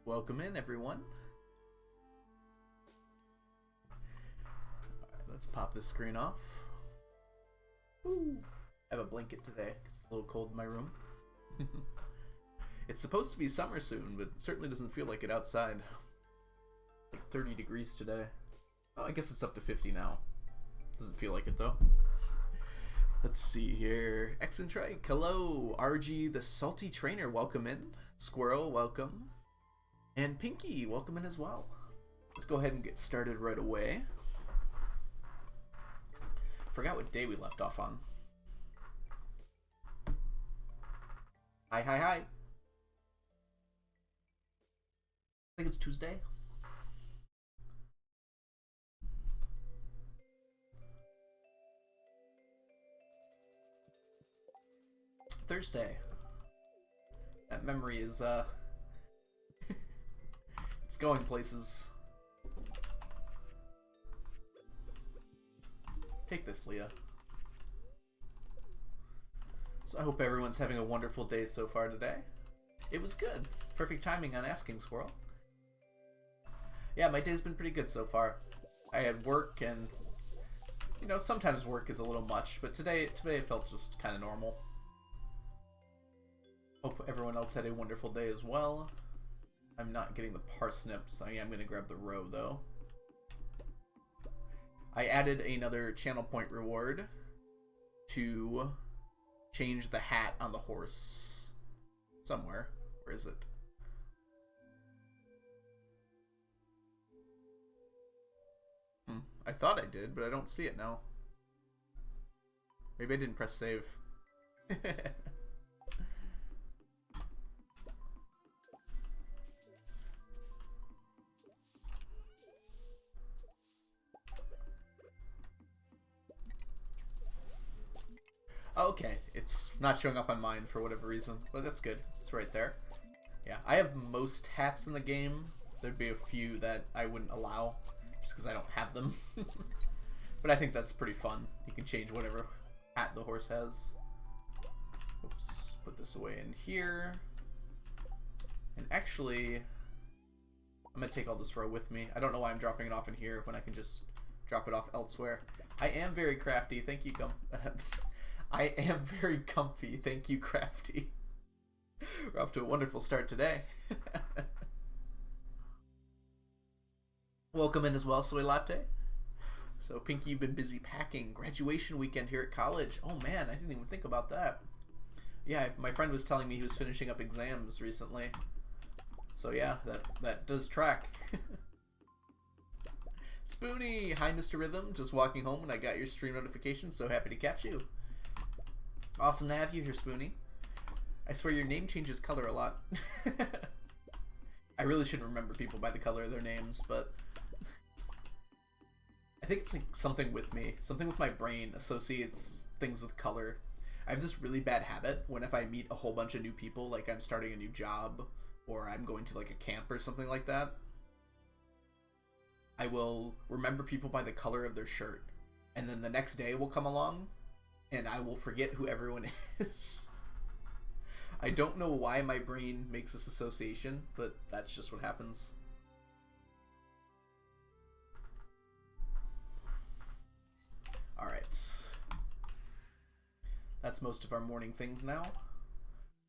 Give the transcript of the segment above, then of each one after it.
Welcome in, everyone. Alright, let's pop this screen off. Woo. I have a blanket today. It's a little cold in my room. It's supposed to be summer soon, but it certainly doesn't feel like it outside. Like 30 degrees today. Oh, I guess it's up to 50 now. Doesn't feel like it though. Let's see here. Eccentric, hello. RG, the salty trainer, welcome in. Squirrel, welcome. And Pinky, welcome in as well. Let's go ahead and get started right away. Forgot what day we left off on. Hi, hi, hi. I think it's Tuesday. Thursday. That memory is, it's going places. Take this, Leah. So I hope everyone's having a wonderful day so far today. It was good. Perfect timing on asking, Squirrel. Yeah, my day's been pretty good so far. I had work and, you know, sometimes work is a little much, but today it felt just kind of normal. Hope everyone else had a wonderful day as well. I'm not getting the parsnips. I am going to grab the roe, though. I added another channel point reward to change the hat on the horse. Somewhere. Where is it? I thought I did, but I don't see it now. Maybe I didn't press save. Okay, it's not showing up on mine for whatever reason, but that's good. It's right there. Yeah, I have most hats in the game. There'd be a few that I wouldn't allow, just because I don't have them. But I think that's pretty fun. You can change whatever hat the horse has. Oops, put this away in here. And actually, I'm going to take all this row with me. I don't know why I'm dropping it off in here when I can just drop it off elsewhere. I am very crafty. Thank you, I am very comfy. Thank you, Crafty. We're off to a wonderful start today. Welcome in as well, Soy Latte. So, Pinky, you've been busy packing. Graduation weekend here at college. Oh man, I didn't even think about that. Yeah, my friend was telling me he was finishing up exams recently. So yeah, that does track. Spoonie! Hi, Mr. Rhythm. Just walking home and I got your stream notification. So happy to catch you. Awesome to have you here, Spoonie. I swear your name changes color a lot. I really shouldn't remember people by the color of their names, but I think it's like something with me. Something with my brain associates things with color. I have this really bad habit when if I meet a whole bunch of new people, like I'm starting a new job or I'm going to like a camp or something like that, I will remember people by the color of their shirt. And then the next day will come along and I will forget who everyone is. I don't know why my brain makes this association, but that's just what happens. Alright. That's most of our morning things now.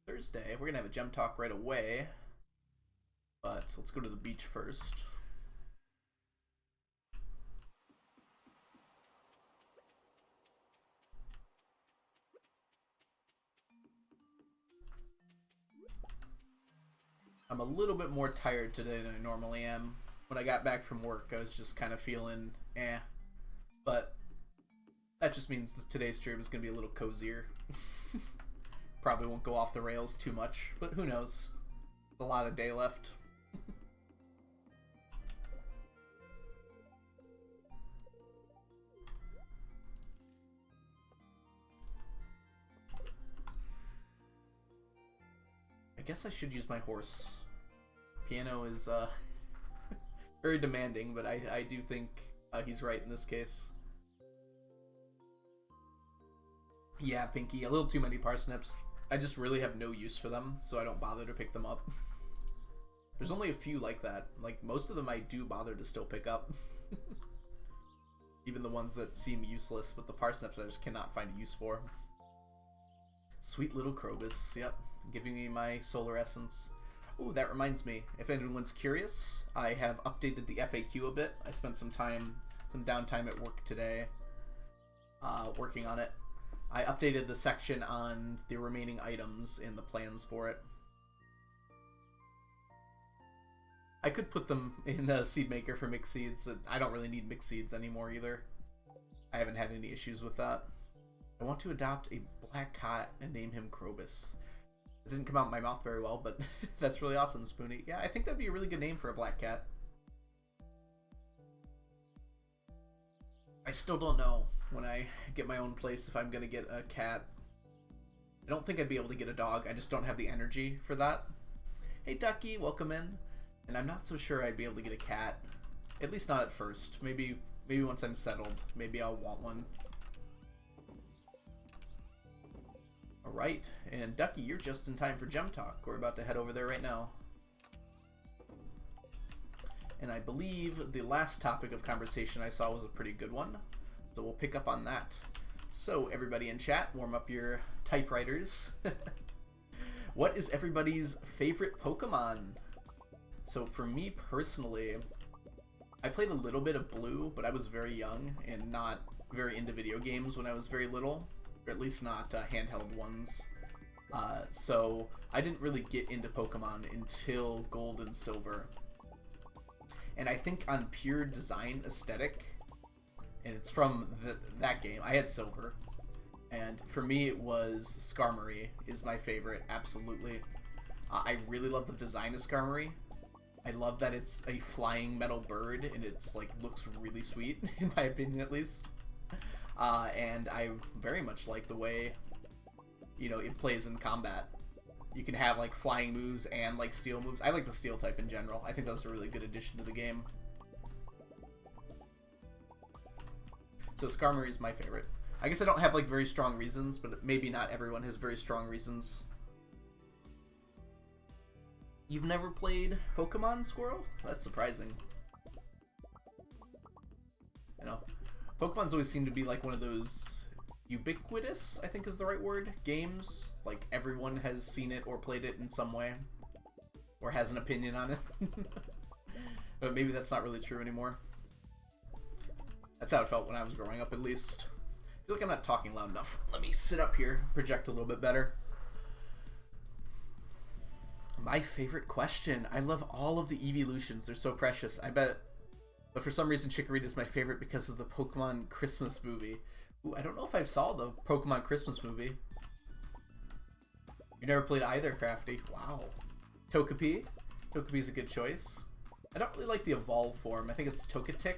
Thursday, we're going to have a gem talk right away. But let's go to the beach first. I'm a little bit more tired today than I normally am. When I got back from work, I was just kind of feeling eh. But that just means that today's stream is going to be a little cozier. Probably won't go off the rails too much, but who knows? There's a lot of day left. I guess I should use my horse. Piano is very demanding, but I do think he's right in this case. Yeah, Pinky, a little too many parsnips. I just really have no use for them, so I don't bother to pick them up. There's only a few like that. Like, most of them I do bother to still pick up. Even the ones that seem useless, but the parsnips I just cannot find a use for. Sweet little Krobus, yep. Giving me my solar essence. Ooh, that reminds me. If anyone's curious, I have updated the FAQ a bit. I spent some downtime at work today working on it. I updated the section on the remaining items in the plans for it. I could put them in the seed maker for mixed seeds. I don't really need mixed seeds anymore either. I haven't had any issues with that. I want to adopt a black cat and name him Krobus. It didn't come out in my mouth very well, but that's really awesome, Spoonie. Yeah, I think that'd be a really good name for a black cat. I still don't know when I get my own place if I'm gonna get a cat. I don't think I'd be able to get a dog. I just don't have the energy for that. Hey Ducky, welcome in. And I'm not so sure I'd be able to get a cat. At least not at first. Maybe once I'm settled. Maybe I'll want one. Alright, and Ducky, you're just in time for Gem Talk. We're about to head over there right now. And I believe the last topic of conversation I saw was a pretty good one. So we'll pick up on that. So everybody in chat, warm up your typewriters. What is everybody's favorite Pokemon? So for me personally, I played a little bit of Blue, but I was very young and not very into video games when I was very little, or at least not handheld ones. So I didn't really get into Pokemon until Gold and Silver. And I think on pure design aesthetic, and it's from that game, I had Silver. And for me it was Skarmory is my favorite, absolutely. I really love the design of Skarmory. I love that it's a flying metal bird, and it's like looks really sweet, in my opinion at least. And I very much like the way, you know, it plays in combat. You can have like flying moves and like steel moves. I like the steel type in general. I think that was a really good addition to the game. So Skarmory is my favorite. I guess I don't have like very strong reasons, but maybe not everyone has very strong reasons. You've never played Pokemon, Squirrel? That's surprising. You know, Pokemon's always seemed to be like one of those ubiquitous, I think is the right word, games. Like everyone has seen it or played it in some way, or has an opinion on it. But maybe that's not really true anymore. That's how it felt when I was growing up, at least. I feel like I'm not talking loud enough. Let me sit up here, project a little bit better. My favorite question. I love all of the evolutions. They're so precious. I bet. But for some reason, Chikorita is my favorite because of the Pokemon Christmas movie. Ooh, I don't know if I saw the Pokemon Christmas movie. You never played either, Crafty. Wow. Togepi. Togepi's a good choice. I don't really like the evolved form. I think it's Togetic.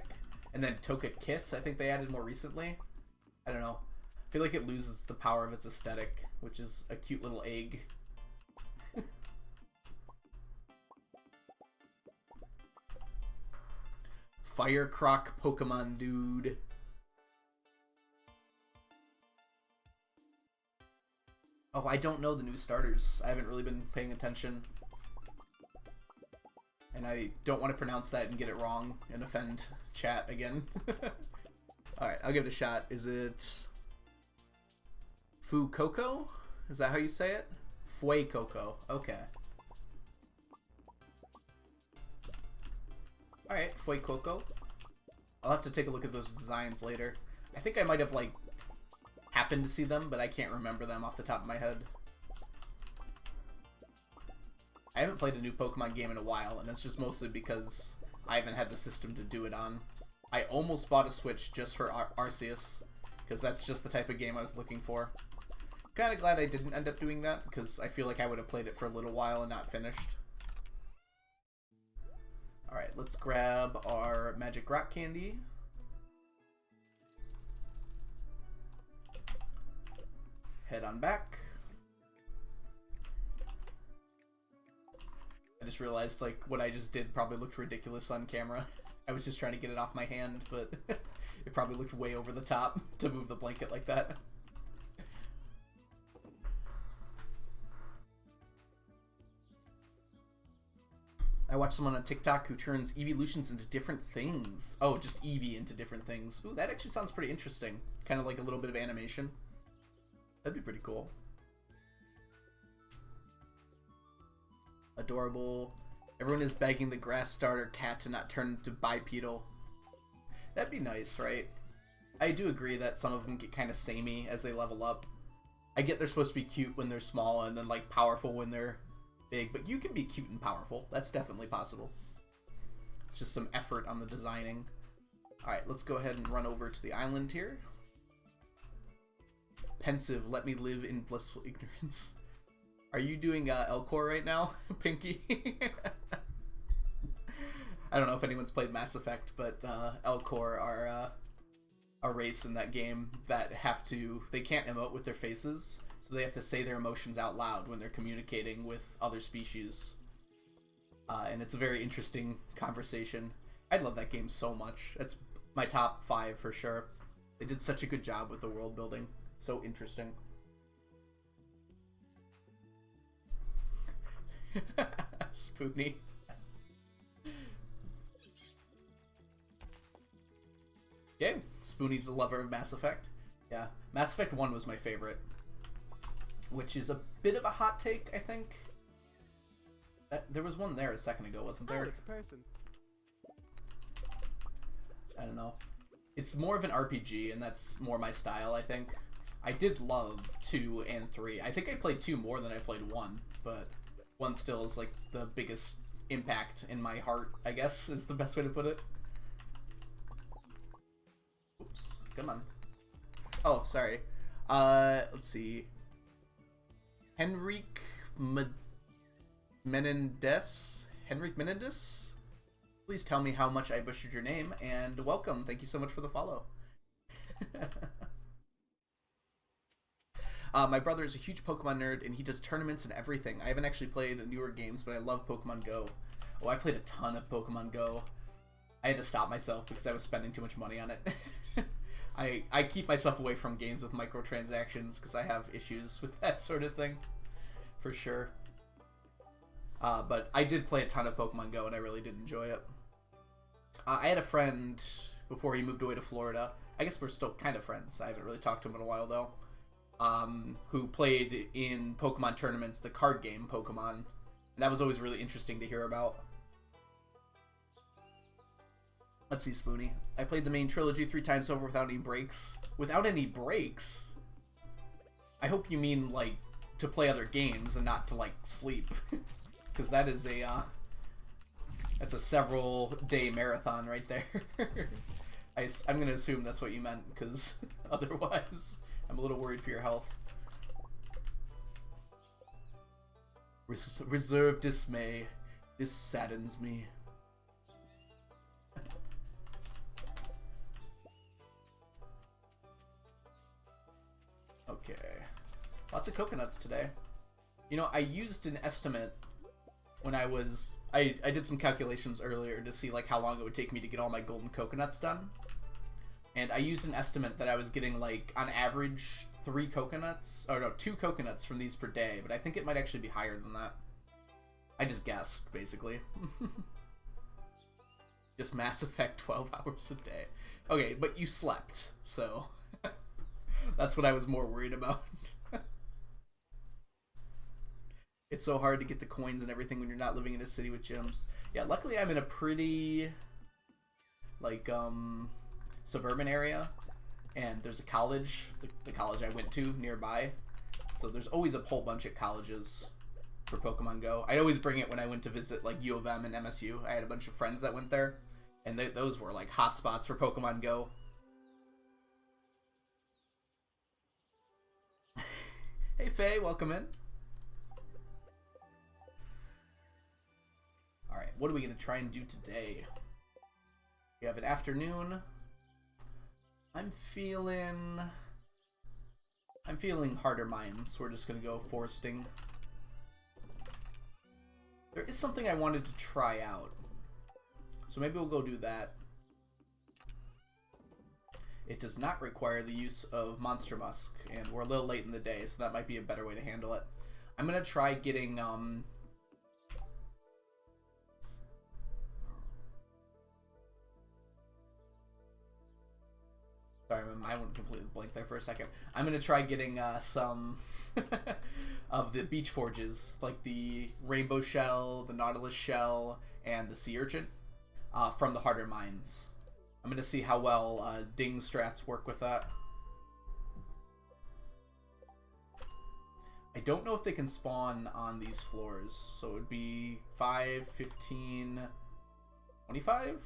And then Togekiss, I think they added more recently. I don't know. I feel like it loses the power of its aesthetic, which is a cute little egg. Fire Croc Pokemon dude. Oh, I don't know the new starters. I haven't really been paying attention. And I don't want to pronounce that and get it wrong and offend chat again. Alright, I'll give it a shot. Is it Fuecoco? Is that how you say it? Fuecoco. Okay. Alright, Fuecoco. I'll have to take a look at those designs later. I think I might have, like, happened to see them, but I can't remember them off the top of my head. I haven't played a new Pokemon game in a while, and that's just mostly because I haven't had the system to do it on. I almost bought a Switch just for Arceus, because that's just the type of game I was looking for. Kinda glad I didn't end up doing that, because I feel like I would have played it for a little while and not finished. Alright, let's grab our Magic Rock Candy. Head on back. I just realized, like, what I just did probably looked ridiculous on camera. I was just trying to get it off my hand, but it probably looked way over the top to move the blanket like that. I watched someone on TikTok who turns evolutions into different things. Oh, just Eevee into different things. Ooh, that actually sounds pretty interesting. Kind of like a little bit of animation. That'd be pretty cool. Adorable. Everyone is begging the grass starter cat to not turn into bipedal. That'd be nice, right? I do agree that some of them get kind of samey as they level up. I get they're supposed to be cute when they're small and then like powerful when they're big, but you can be cute and powerful. That's definitely possible. It's just some effort on the designing. Alright, let's go ahead and run over to the island here. Pensive, let me live in blissful ignorance. Are you doing Elcor right now, Pinky? I don't know if anyone's played Mass Effect, but Elcor are a race in that game that they can't emote with their faces, so they have to say their emotions out loud when they're communicating with other species. And it's a very interesting conversation. I love that game so much. It's my top 5 for sure. They did such a good job with the world building. It's so interesting. Spoony. Okay, Spoonie's a lover of Mass Effect. Yeah, Mass Effect 1 was my favorite. Which is a bit of a hot take, I think. There was one there a second ago, wasn't there? Oh, it's a person. I don't know. It's more of an RPG, and that's more my style, I think. I did love 2 and 3. I think I played 2 more than I played 1, but 1 still is like the biggest impact in my heart, I guess, is the best way to put it. Oops, come on. Oh, sorry. Let's see. Henrik Menendez? Henrik Menendez? Please tell me how much I butchered your name, and welcome. Thank you so much for the follow. My brother is a huge Pokemon nerd, and he does tournaments and everything. I haven't actually played newer games, but I love Pokemon Go. Oh, I played a ton of Pokemon Go. I had to stop myself because I was spending too much money on it. I keep myself away from games with microtransactions because I have issues with that sort of thing, for sure. But I did play a ton of Pokemon Go, and I really did enjoy it. I had a friend before he moved away to Florida. I guess we're still kind of friends. I haven't really talked to him in a while, though. Who played in Pokemon tournaments, the card game Pokemon. And that was always really interesting to hear about. Let's see, Spoonie. I played the main trilogy 3 times over without any breaks. Without any breaks? I hope you mean, like, to play other games and not to, like, sleep. Because that is that's a several day marathon right there. I'm going to assume that's what you meant, because otherwise I'm a little worried for your health. Reserve dismay. This saddens me. Okay. Lots of coconuts today. You know, I used an estimate when I did some calculations earlier to see like how long it would take me to get all my golden coconuts done. And I used an estimate that I was getting like on average 2 coconuts from these per day, but I think it might actually be higher than that. I just guessed, basically. Just Mass Effect 12 hours a day. Okay, but you slept, so that's what I was more worried about. It's so hard to get the coins and everything when you're not living in a city with gyms. Yeah, luckily I'm in a pretty, like, suburban area, and there's a college, the college I went to nearby, so there's always a whole bunch of colleges for Pokemon Go. I'd always bring it when I went to visit, like, U of M and MSU. I had a bunch of friends that went there, and those were, like, hotspots for Pokemon Go. Hey, Faye, welcome in. Alright, what are we going to try and do today? We have an afternoon. I'm feeling harder mines. We're just going to go foresting. There is something I wanted to try out, so maybe we'll go do that. It does not require the use of Monster Musk, and we're a little late in the day, so that might be a better way to handle it. I'm going to try getting, Sorry, I went completely blank there for a second. I'm gonna try getting some of the beach forges, like the rainbow shell, the nautilus shell, and the sea urchin, from the harder mines. I'm gonna see how well ding strats work with that. I don't know if they can spawn on these floors, so it would be 5, 15, 25?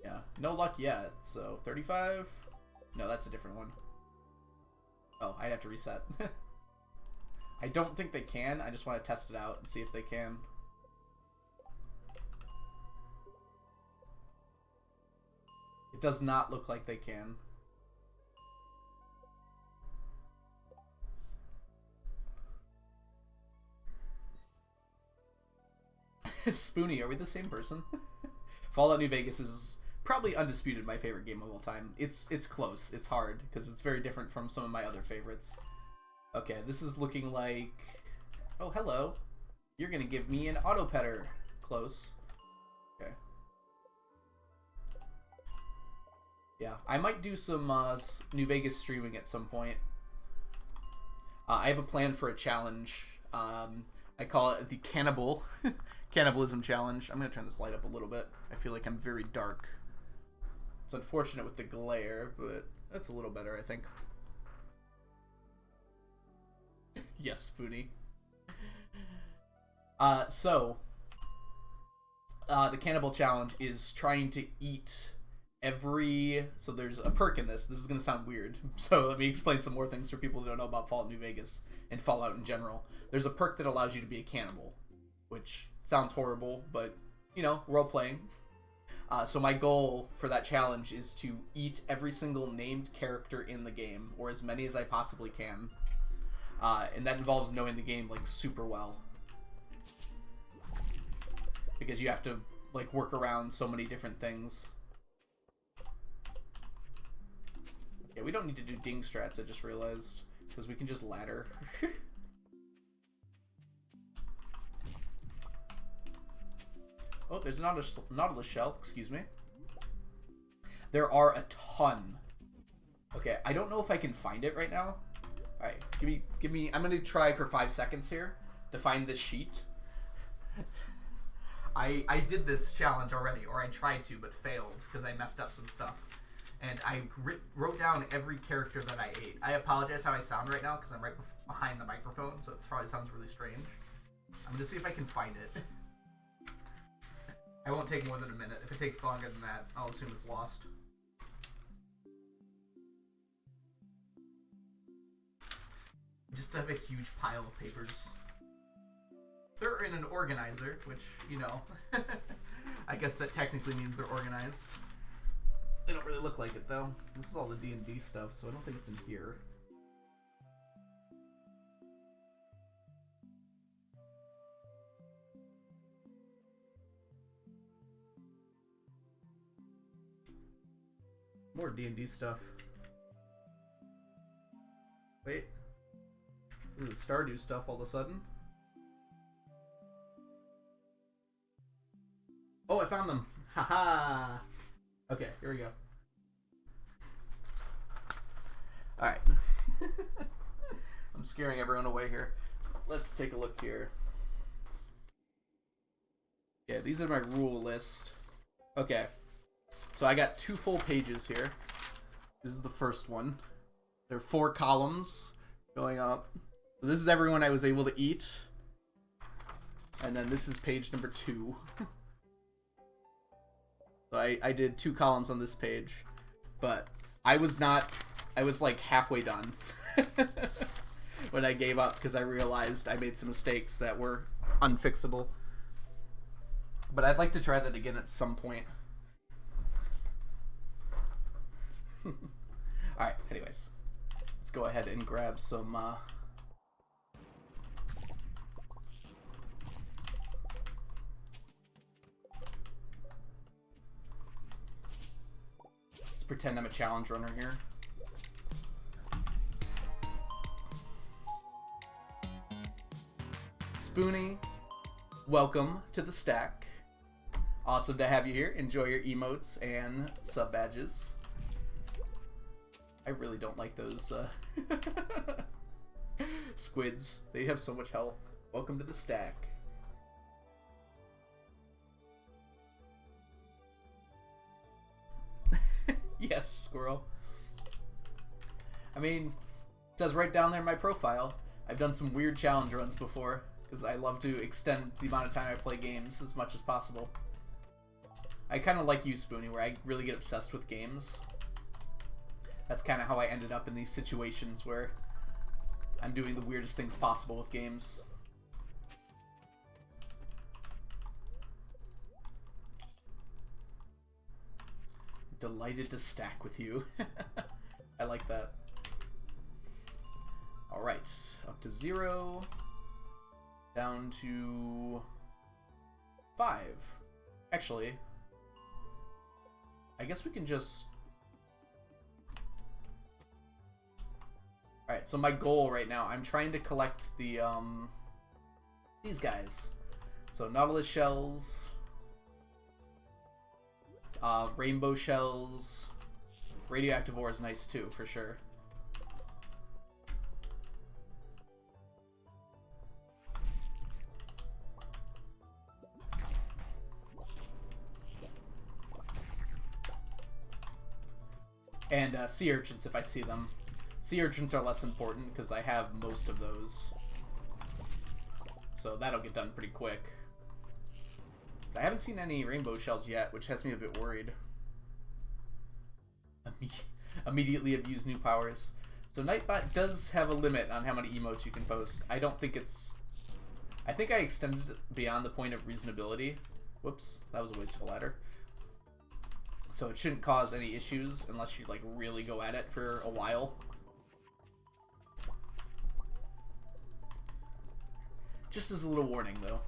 Yeah, no luck yet, so 35? No, that's a different one. Oh, I'd have to reset. I don't think they can, I just want to test it out and see if they can. It does not look like they can. Spoonie, are we the same person? Fallout New Vegas is probably undisputed my favorite game of all time. It's close. It's hard because it's very different from some of my other favorites. Okay, this is looking like... Oh, hello. You're going to give me an auto petter. Close. Okay. Yeah, I might do some New Vegas streaming at some point. I have a plan for a challenge. I call it the Cannibalism Challenge. I'm going to turn this light up a little bit. I feel like I'm very dark. It's unfortunate with the glare, but that's a little better, I think. Yes, Spoonie. The Cannibal Challenge is trying to eat every... So there's a perk in this. This is going to sound weird. So let me explain some more things for people who don't know about Fallout New Vegas and Fallout in general. There's a perk that allows you to be a cannibal, which sounds horrible, but, you know, role-playing. So my goal for that challenge is to eat every single named character in the game, or as many as I possibly can. And that involves knowing the game, like, super well. Because you have to, like, work around so many different things. Yeah, we don't need to do ding strats, I just realized. Because we can just ladder. Oh, there's a nautilus shell. Excuse me. There are a ton. Okay, I don't know if I can find it right now. All right, give me. I'm gonna try for 5 seconds here to find this sheet. I did this challenge already, or I tried to, but failed because I messed up some stuff. And I wrote down every character that I ate. I apologize how I sound right now because I'm right behind the microphone, so it probably sounds really strange. I'm gonna see if I can find it. I won't take more than a minute. If it takes longer than that, I'll assume it's lost. I just have a huge pile of papers. They're in an organizer, which, you know, I guess that technically means they're organized. They don't really look like it, though. This is all the D&D stuff, so I don't think it's in here. More D&D stuff. Wait. This is Stardew stuff all of a sudden. Oh, I found them. Haha. Okay, here we go. Alright. I'm scaring everyone away here. Let's take a look here. Yeah, these are my rule list. Okay. So I got 2 full pages here. This is the first one. There are 4 columns going up. So this is everyone I was able to eat. And then this is page number 2. So I did 2 columns on this page. But I was like halfway done. When I gave up because I realized I made some mistakes that were unfixable. But I'd like to try that again at some point. Alright, anyways. Let's go ahead and grab some let's pretend I'm a challenge runner here. Spoonie, welcome to the stack. Awesome to have you here. Enjoy your emotes and sub badges. I really don't like those squids. They have so much health. Welcome to the stack. Yes, squirrel. I mean, it says right down there in my profile, I've done some weird challenge runs before, because I love to extend the amount of time I play games as much as possible. I kind of like you, Spoonie, where I really get obsessed with games. That's kind of how I ended up in these situations where I'm doing the weirdest things possible with games. Delighted to stack with you. I like that. Alright, up to 0. Down to 5. Actually, I guess we can just... Alright, so my goal right now, I'm trying to collect the, these guys. So, Nautilus shells, rainbow shells, radioactive ore is nice too, for sure. And sea urchins if I see them. Sea urchins are less important because I have most of those. So that'll get done pretty quick. I haven't seen any rainbow shells yet, which has me a bit worried. Immediately have used new powers. So Nightbot does have a limit on how many emotes you can post. I don't think it's... I think I extended it beyond the point of reasonability. Whoops, that was a waste of a ladder. So it shouldn't cause any issues unless you like really go at it for a while. Just as a little warning though.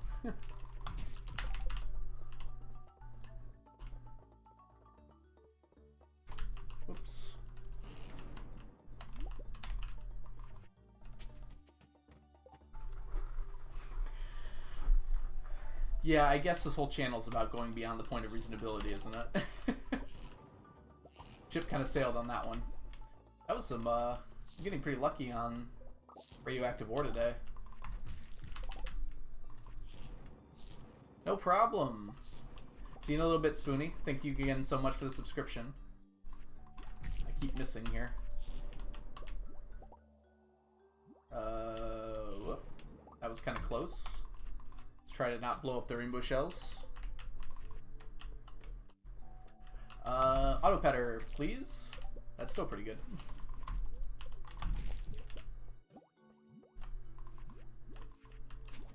Whoops. Yeah, I guess this whole channel is about going beyond the point of reasonability, isn't it? Chip kind of sailed on that one. That was some, I'm getting pretty lucky on radioactive ore today. No problem. See you in a little bit, Spoonie. Thank you again so much for the subscription. I keep missing here. Whoop. That was kind of close. Let's try to not blow up the rainbow shells. Auto petter, please. That's still pretty good.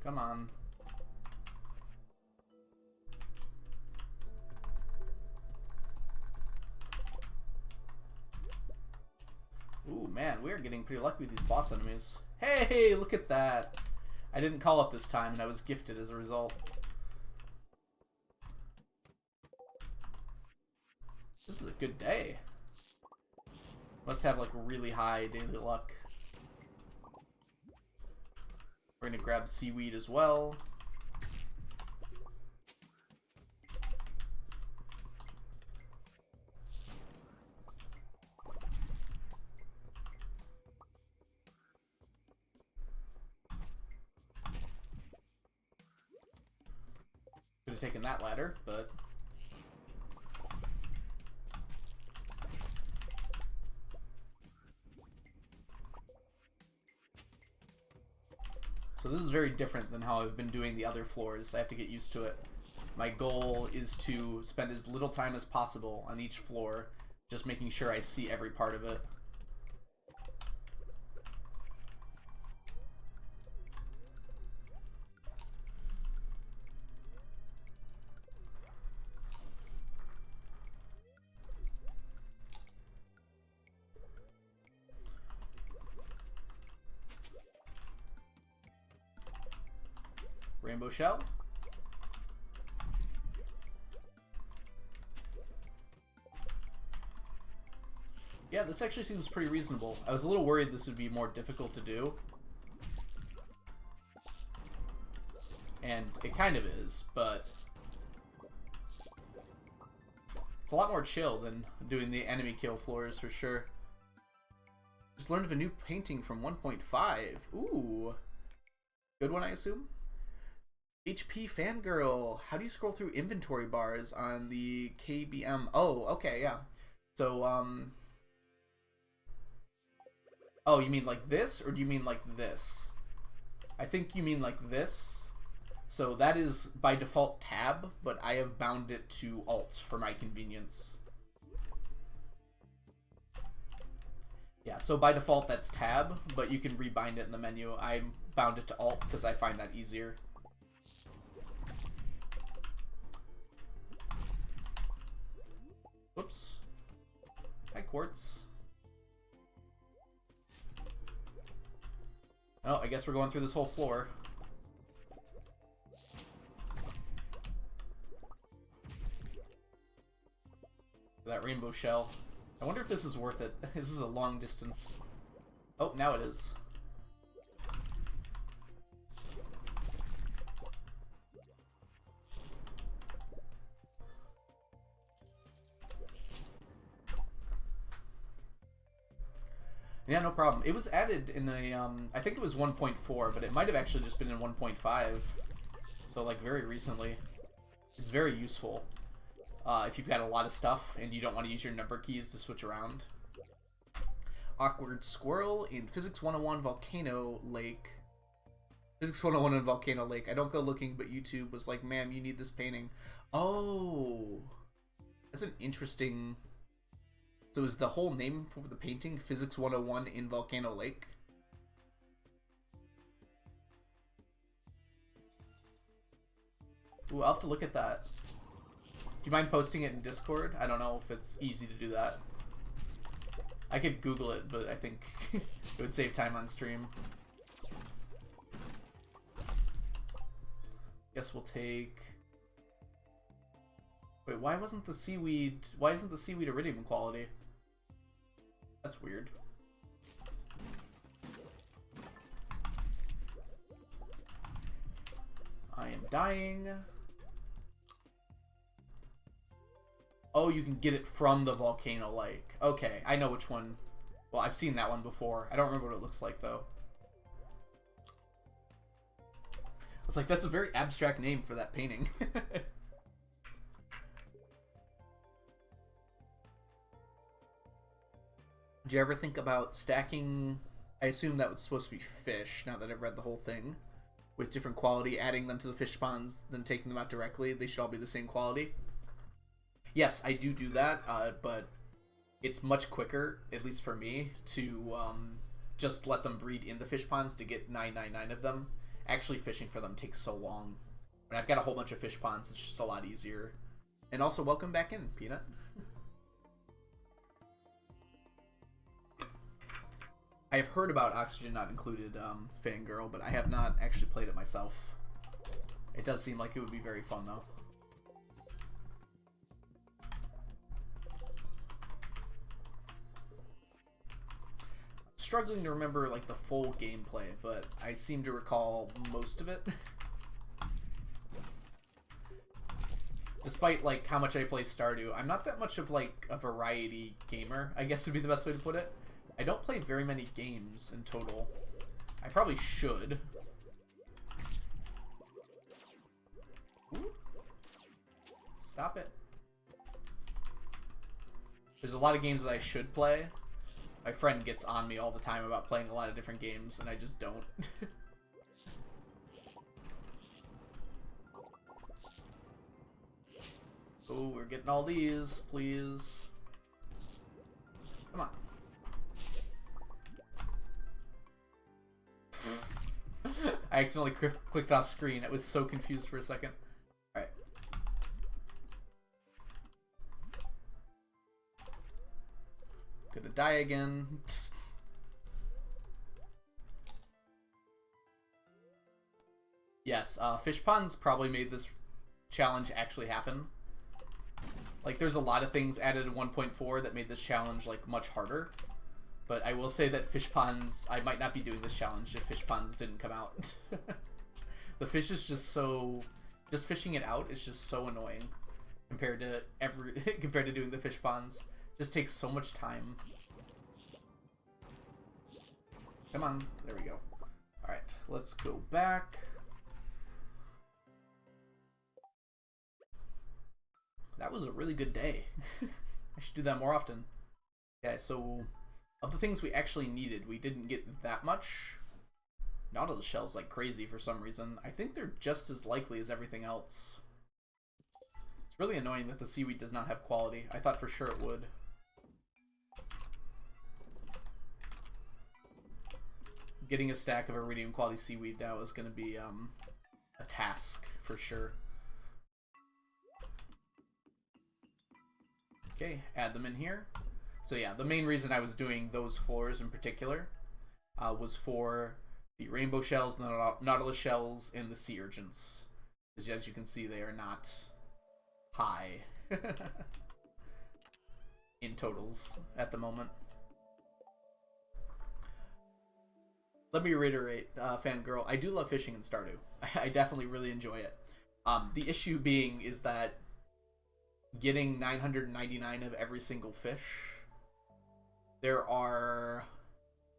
Come on. Ooh, man, we're getting pretty lucky with these boss enemies. Hey, look at that. I didn't call up this time, and I was gifted as a result. This is a good day. Must have, like, really high daily luck. We're gonna grab seaweed as well. Could have taken that ladder, but... So this is very different than how I've been doing the other floors. I have to get used to it. My goal is to spend as little time as possible on each floor, just making sure I see every part of it. Rainbow shell. Yeah, this actually seems pretty reasonable. I was a little worried this would be more difficult to do. And it kind of is, but it's a lot more chill than doing the enemy kill floors for sure. Just learned of a new painting from 1.5. Ooh. Good one, I assume? HP Fangirl. How do you scroll through inventory bars on the KBM? Oh, okay, yeah. So, oh, you mean like this, or do you mean like this? I think you mean like this. So that is by default tab, but I have bound it to alt for my convenience. Yeah, so by default that's tab, but you can rebind it in the menu. I bound it to alt because I find that easier. Whoops. Hi, Quartz. Oh, I guess we're going through this whole floor. That rainbow shell. I wonder if this is worth it. This is a long distance. Oh, now it is. Yeah, no problem. It was added in a, I think it was 1.4, but it might have actually just been in 1.5. So, like, very recently. It's very useful. If you've got a lot of stuff and you don't want to use your number keys to switch around. Awkward Squirrel in Physics 101 Volcano Lake. Physics 101 in Volcano Lake. I don't go looking, but YouTube was like, ma'am, you need this painting. Oh. That's an interesting... So is the whole name for the painting Physics 101 in Volcano Lake? Ooh, I'll have to look at that. Do you mind posting it in Discord? I don't know if it's easy to do that. I could Google it, but I think it would save time on stream. Guess we'll take... Wait, why wasn't the seaweed... Why isn't the seaweed iridium quality? That's weird. I am dying. Oh, you can get it from the volcano lake. Okay, I know which one. Well, I've seen that one before. I don't remember what it looks like, though. I was like, that's a very abstract name for that painting. Did you ever think about stacking... I assume that was supposed to be fish, now that I've read the whole thing. With different quality, adding them to the fish ponds, then taking them out directly. They should all be the same quality. Yes, I do that, but it's much quicker, at least for me, to just let them breed in the fish ponds to get 999 of them. Actually, fishing for them takes so long. When I've got a whole bunch of fish ponds, it's just a lot easier. And also, welcome back in, Peanut. I have heard about Oxygen Not Included, Fangirl, but I have not actually played it myself. It does seem like it would be very fun, though. Struggling to remember like the full gameplay, but I seem to recall most of it. Despite like how much I play Stardew, I'm not that much of like a variety gamer, I guess would be the best way to put it. I don't play very many games in total. I probably should. Ooh. Stop it. There's a lot of games that I should play. My friend gets on me all the time about playing a lot of different games, and I just don't. Oh, we're getting all these, please. Come on. I accidentally clicked off screen. I was so confused for a second. Alright. Gonna die again. Yes, fish ponds probably made this challenge actually happen. Like, there's a lot of things added in 1.4 that made this challenge, like, much harder. But I will say that fish ponds, I might not be doing this challenge if fish ponds didn't come out. The fish is just so, just fishing it out is just so annoying compared to compared to doing the fish ponds. It just takes so much time. Come on. There we go. Alright, let's go back. That was a really good day. I should do that more often. Yeah, so of the things we actually needed, we didn't get that much. Nautilus shells like crazy for some reason. I think they're just as likely as everything else. It's really annoying that the seaweed does not have quality. I thought for sure it would. Getting a stack of iridium quality seaweed now is going to be a task for sure. Okay, add them in here. So yeah, the main reason I was doing those floors in particular was for the rainbow shells, the nautilus shells, and the sea urchins. Because as you can see, they are not high in totals at the moment. Let me reiterate, fangirl, I do love fishing in Stardew. I definitely really enjoy it. The issue being is that getting 999 of every single fish, there are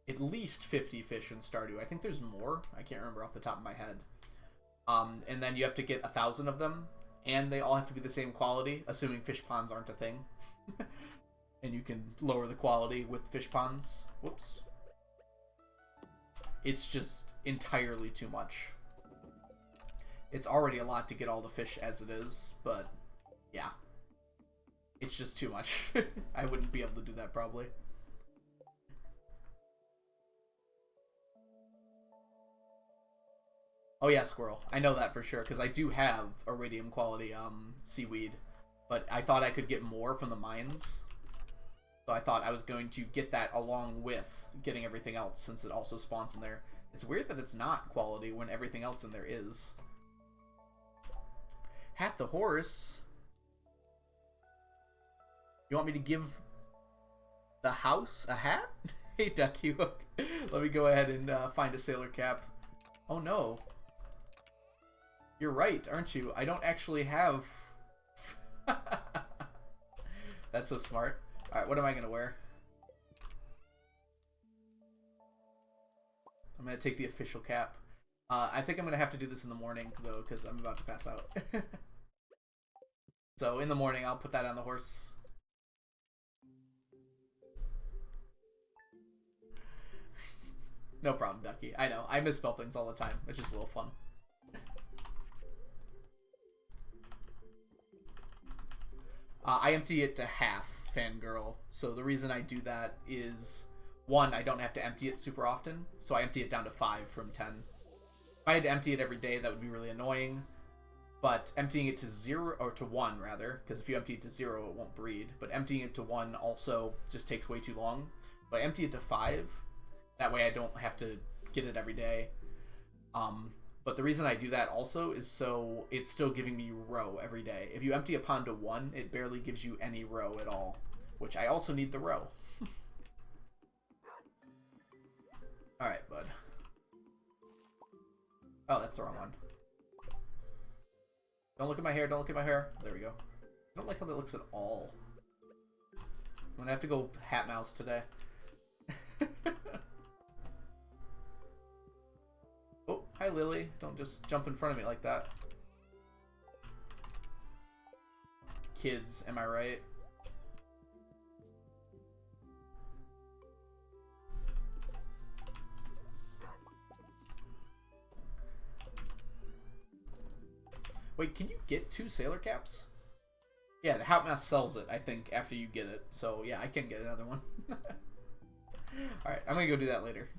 at least 50 fish in Stardew. I think there's more. I can't remember off the top of my head. And then you have to get 1,000 of them, and they all have to be the same quality, assuming fish ponds aren't a thing. And you can lower the quality with fish ponds. Whoops. It's just entirely too much. It's already a lot to get all the fish as it is, but yeah. It's just too much. I wouldn't be able to do that probably. Oh yeah, squirrel. I know that for sure, because I do have iridium quality seaweed, but I thought I could get more from the mines. So I thought I was going to get that along with getting everything else, since it also spawns in there. It's weird that it's not quality when everything else in there is. Hat the horse. You want me to give the house a hat? Hey, Ducky. Let me go ahead and find a sailor cap. Oh no. You're right, aren't you? I don't actually have... That's so smart. Alright, what am I going to wear? I'm going to take the official cap. I think I'm going to have to do this in the morning, though, because I'm about to pass out. So, in the morning, I'll put that on the horse. No problem, Ducky. I know. I misspell things all the time. It's just a little fun. I empty it to half, fangirl. So the reason I do that is, one, I don't have to empty it super often. So I empty it down to 5 from 10. If I had to empty it every day, that would be really annoying. But emptying it to 0, or to 1 rather, because if you empty it to 0, it won't breed. But emptying it to 1 also just takes way too long. So I empty it to 5. That way I don't have to get it every day. But the reason I do that also is so it's still giving me roe every day. If you empty a pond to 1, it barely gives you any roe at all. Which I also need the roe. Alright, bud. Oh, that's the wrong one. Don't look at my hair, don't look at my hair. There we go. I don't like how that looks at all. I'm gonna have to go hat mouse today. Oh, hi Lily. Don't just jump in front of me like that. Kids, am I right? Wait, can you get 2 sailor caps? Yeah, the Houtmass sells it, I think, after you get it. So, yeah, I can get another one. Alright, I'm gonna go do that later.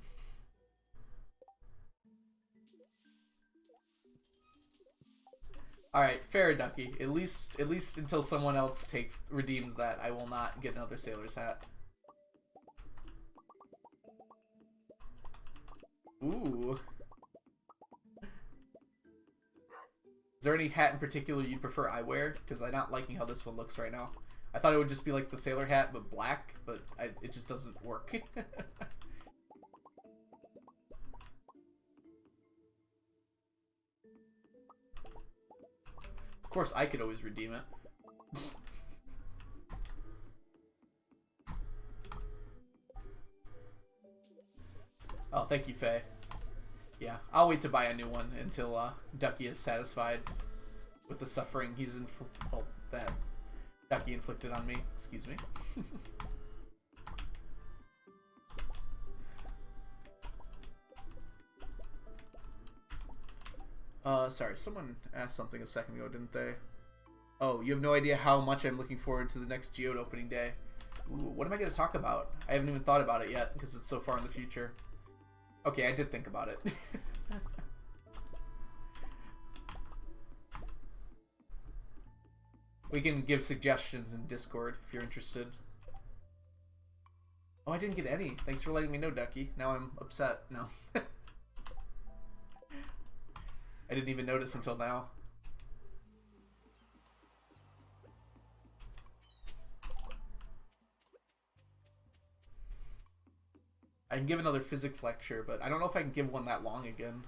Alright, fair Ducky. At least until someone else redeems that, I will not get another sailor's hat. Ooh. Is there any hat in particular you'd prefer I wear? Because I'm not liking how this one looks right now. I thought it would just be like the sailor hat, but black, but it just doesn't work. Of course, I could always redeem it. Oh, thank you, Faye. Yeah, I'll wait to buy a new one until Ducky is satisfied with the suffering that Ducky inflicted on me. Excuse me. Sorry, someone asked something a second ago, didn't they? Oh, you have no idea how much I'm looking forward to the next Geode opening day. Ooh, what am I going to talk about? I haven't even thought about it yet because it's so far in the future. Okay, I did think about it. We can give suggestions in Discord if you're interested. Oh, I didn't get any. Thanks for letting me know, Ducky. Now I'm upset. No. I didn't even notice until now. I can give another physics lecture, but I don't know if I can give one that long again.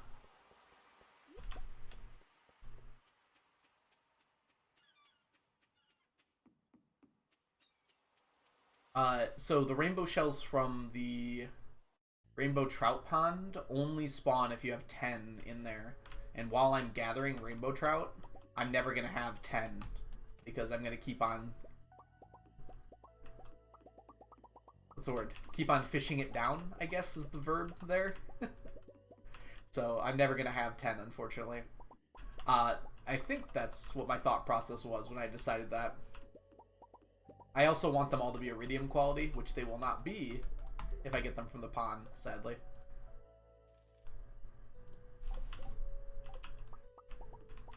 So the rainbow shells from the rainbow trout pond only spawn if you have 10 in there. And while I'm gathering rainbow trout, I'm never going to have 10 because I'm going to keep on... What's the word? Keep on fishing it down, I guess, is the verb there. So I'm never going to have 10, unfortunately. I think that's what my thought process was when I decided that. I also want them all to be iridium quality, which they will not be if I get them from the pond, sadly.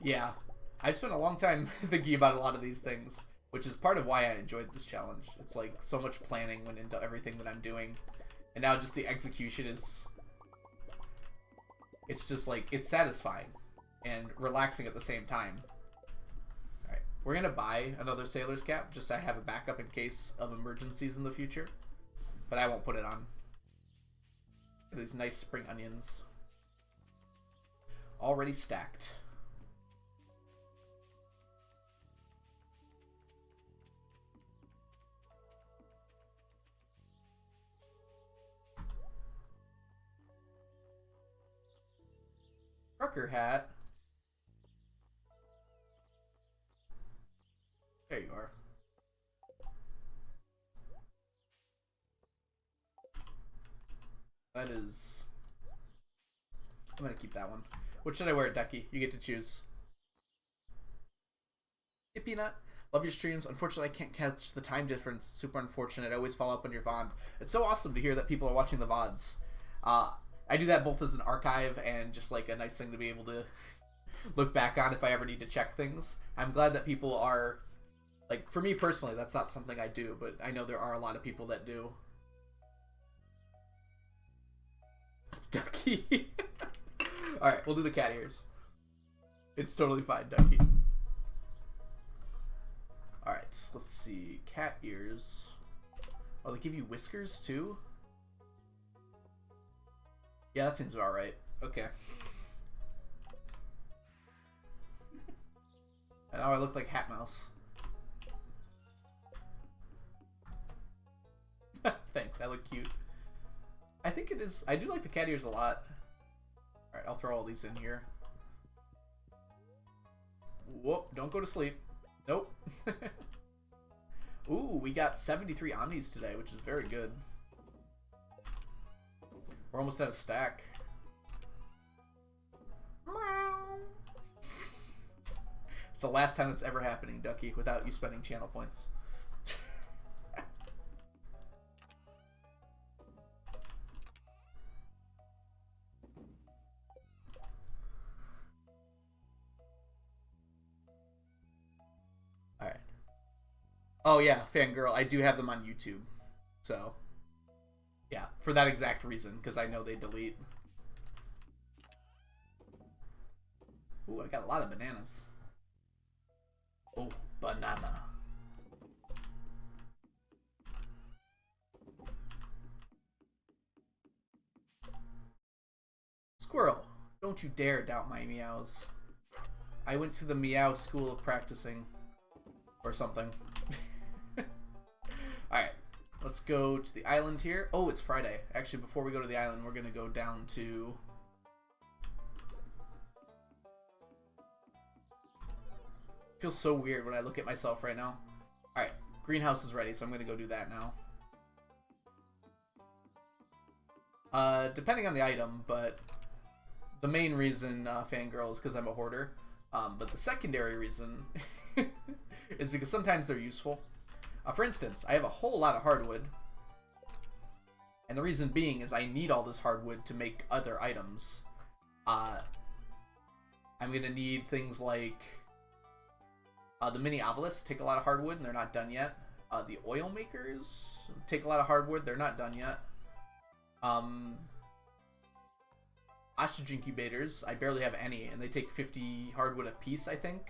Yeah, I've spent a long time thinking about a lot of these things, which is part of why I enjoyed this challenge. It's like so much planning went into everything that I'm doing, and now just the execution is... It's just like, it's satisfying and relaxing at the same time. Alright, we're gonna buy another sailor's cap, just so I have a backup in case of emergencies in the future. But I won't put it on. Look at these nice spring onions. Already stacked. Trucker hat. There you are. That is... I'm gonna keep that one. What should I wear, Ducky? You get to choose. Hey, Peanut. Love your streams. Unfortunately, I can't catch the time difference. Super unfortunate. I always follow up on your VOD. It's so awesome to hear that people are watching the VODs. I do that both as an archive and just like a nice thing to be able to look back on if I ever need to check things. I'm glad that people are, like, for me personally, that's not something I do, but I know there are a lot of people that do. Ducky. Alright, we'll do the cat ears. It's totally fine, Ducky. Alright, let's see. Cat ears. Oh, they give you whiskers too? Yeah, that seems about right. Okay. And now I look like Hat Mouse. Thanks, I look cute. I think it is. I do like the cat ears a lot. Alright, I'll throw all these in here. Whoop, don't go to sleep. Nope. Ooh, we got 73 omnis today, which is very good. We're almost at a stack. It's the last time it's ever happening, Ducky, without you spending channel points. Alright. Oh yeah, Fangirl, I do have them on YouTube. So... yeah, for that exact reason, because I know they delete. Ooh, I got a lot of bananas. Oh, banana. Squirrel, don't you dare doubt my meows. I went to the meow school of practicing. Or something. Alright, let's go to the island here. Oh, it's Friday. Actually, before we go to the island, we're gonna go down to... Feels so weird when I look at myself right now. Alright, greenhouse is ready, so I'm gonna go do that now. Depending on the item, but the main reason, fangirl, is because I'm a hoarder. But the secondary reason is because sometimes they're useful. For instance, I have a whole lot of hardwood. And the reason being is I need all this hardwood to make other items. I'm gonna need things like... the mini obelisks take a lot of hardwood and they're not done yet. The oil makers take a lot of hardwood, they're not done yet. Ostrich incubators, I barely have any, and they take 50 hardwood a piece, I think.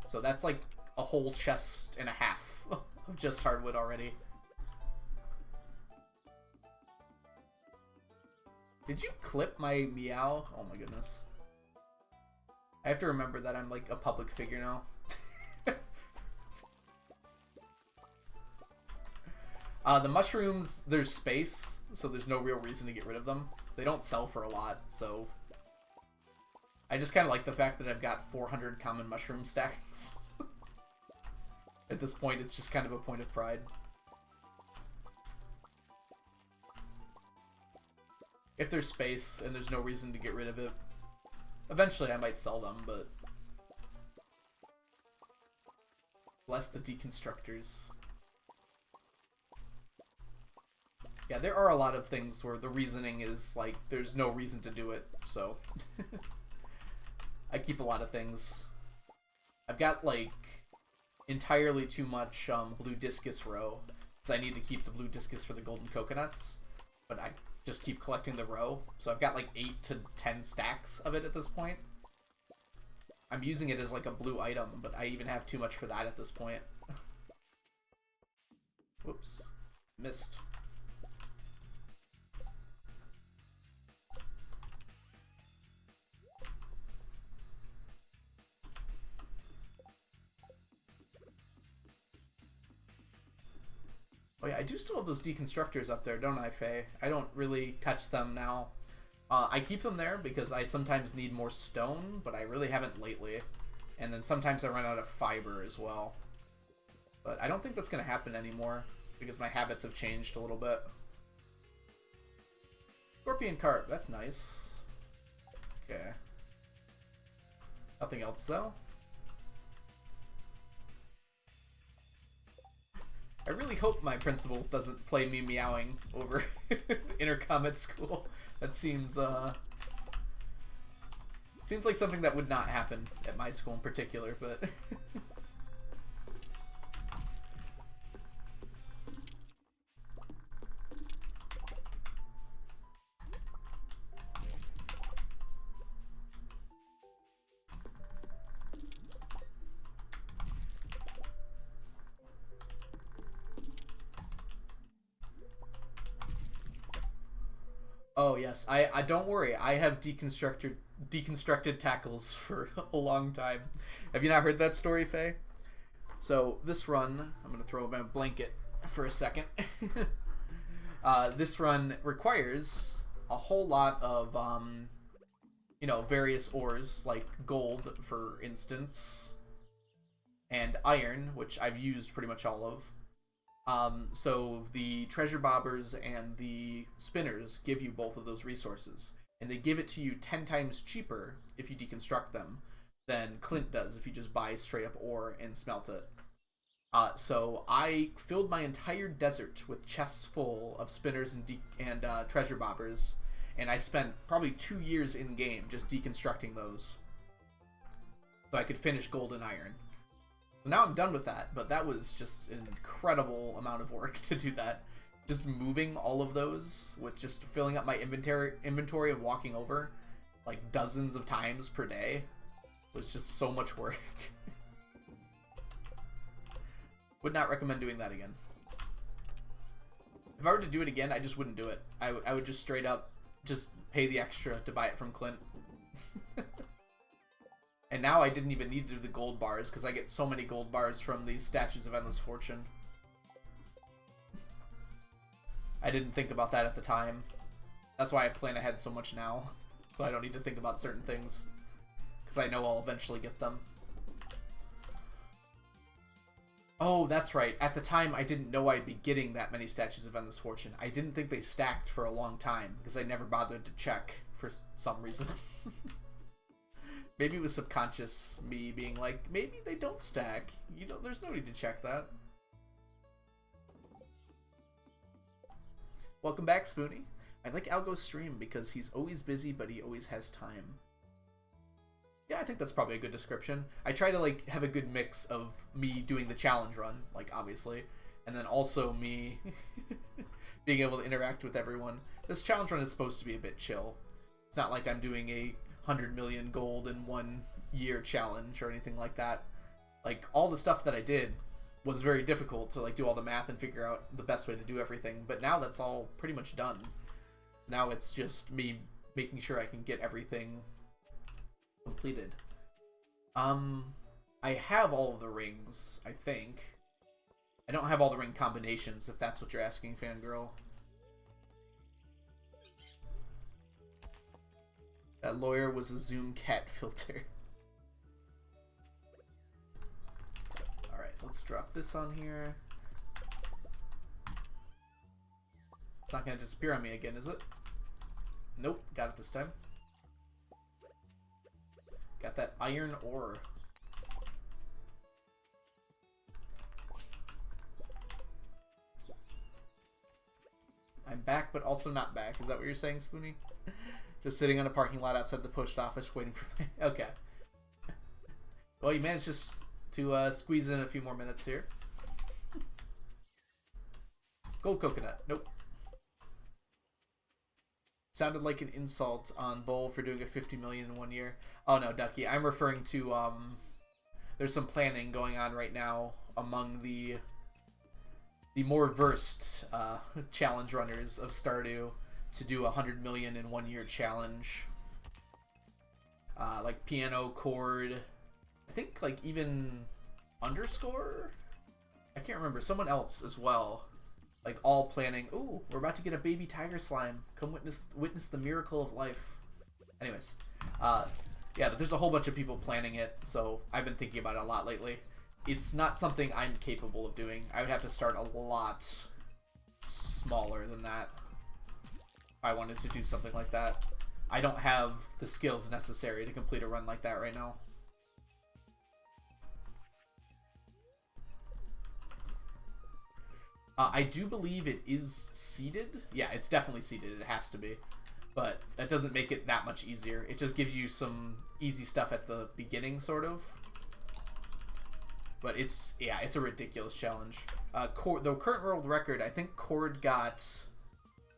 So that's like a whole chest and a half of just hardwood already. Did you clip my meow? Oh my goodness. I have to remember that I'm like a public figure now. The mushrooms, there's space, so there's no real reason to get rid of them. They don't sell for a lot, so... I just kind of like the fact that I've got 400 common mushroom stacks. At this point, it's just kind of a point of pride. If there's space and there's no reason to get rid of it, eventually I might sell them, but... Bless the deconstructors. Yeah, there are a lot of things where the reasoning is, like, there's no reason to do it, so... I keep a lot of things. I've got, like, entirely too much blue discus row, because I need to keep the blue discus for the golden coconuts, but I just keep collecting the row, so I've got, like, 8 to 10 stacks of it at this point. I'm using it as, like, a blue item, but I even have too much for that at this point. Whoops. Missed. Oh yeah, I do still have those deconstructors up there, don't I, Faye? I don't really touch them now. I keep them there because I sometimes need more stone, but I really haven't lately. And then sometimes I run out of fiber as well. But I don't think that's going to happen anymore because my habits have changed a little bit. Scorpion carp, that's nice. Okay. Nothing else, though. I really hope my principal doesn't play me meowing over intercom at school. That seems seems like something that would not happen at my school in particular, but oh yes, I don't worry. I have deconstructed tackles for a long time. Have you not heard that story, Faye? So this run, I'm gonna throw my blanket for a second. This run requires a whole lot of you know, various ores like gold, for instance, and iron, which I've used pretty much all of. So the treasure bobbers and the spinners give you both of those resources, and they give it to you 10 times cheaper if you deconstruct them than Clint does if you just buy straight up ore and smelt it. So I filled my entire desert with chests full of spinners and treasure bobbers, and I spent probably 2 years in game just deconstructing those so I could finish gold and iron. So now I'm done with that, but that was just an incredible amount of work to do that. Just moving all of those with just filling up my inventory and walking over like dozens of times per day was just so much work. Would not recommend doing that again. If I were to do it again, I just wouldn't do it. I would just straight up just pay the extra to buy it from Clint. And now I didn't even need to do the gold bars because I get so many gold bars from the Statues of Endless Fortune. I didn't think about that at the time. That's why I plan ahead so much now. So I don't need to think about certain things. Because I know I'll eventually get them. Oh, that's right. At the time, I didn't know I'd be getting that many Statues of Endless Fortune. I didn't think they stacked for a long time, because I never bothered to check for some reason. Maybe it was subconscious, me being like, maybe they don't stack. You know, there's no need to check that. Welcome back, Spoonie. I like Algo's stream because he's always busy, but he always has time. Yeah, I think that's probably a good description. I try to, like, have a good mix of me doing the challenge run, like, obviously, and then also me being able to interact with everyone. This challenge run is supposed to be a bit chill. It's not like I'm doing a 100 million gold in 1 year challenge or anything like that. Like, all the stuff that I did was very difficult to, like, do all the math and figure out the best way to do everything, but now that's all pretty much done. Now it's just me making sure I can get everything completed. I have all of the rings, I think. I don't have all the ring combinations, if that's what you're asking, fangirl. That lawyer was a Zoom cat filter. Alright, let's drop this on here. It's not gonna disappear on me again, is it? Nope, got it this time. Got that iron ore. I'm back, but also not back. Is that what you're saying, Spoonie? Just sitting on a parking lot outside the post office waiting for me. Okay. Well, you managed just to squeeze in a few more minutes here. Gold coconut. Nope. Sounded like an insult on Bull for doing a 50 million in 1 year. Oh no, Ducky. I'm referring to, there's some planning going on right now among the more versed challenge runners of Stardew to do a 100 million in 1 year challenge. Like Piano, Chord, I think like even Underscore? I can't remember. Someone else as well. Like all planning. Ooh, we're about to get a baby tiger slime. Come witness the miracle of life. Anyways, yeah, there's a whole bunch of people planning it, so I've been thinking about it a lot lately. It's not something I'm capable of doing. I would have to start a lot smaller than that if I wanted to do something like that. I don't have the skills necessary to complete a run like that right now. I do believe it is seeded. Yeah, it's definitely seeded. It has to be. But that doesn't make it that much easier. It just gives you some easy stuff at the beginning, sort of. But it's, yeah, it's a ridiculous challenge. The current world record, I think Cord got...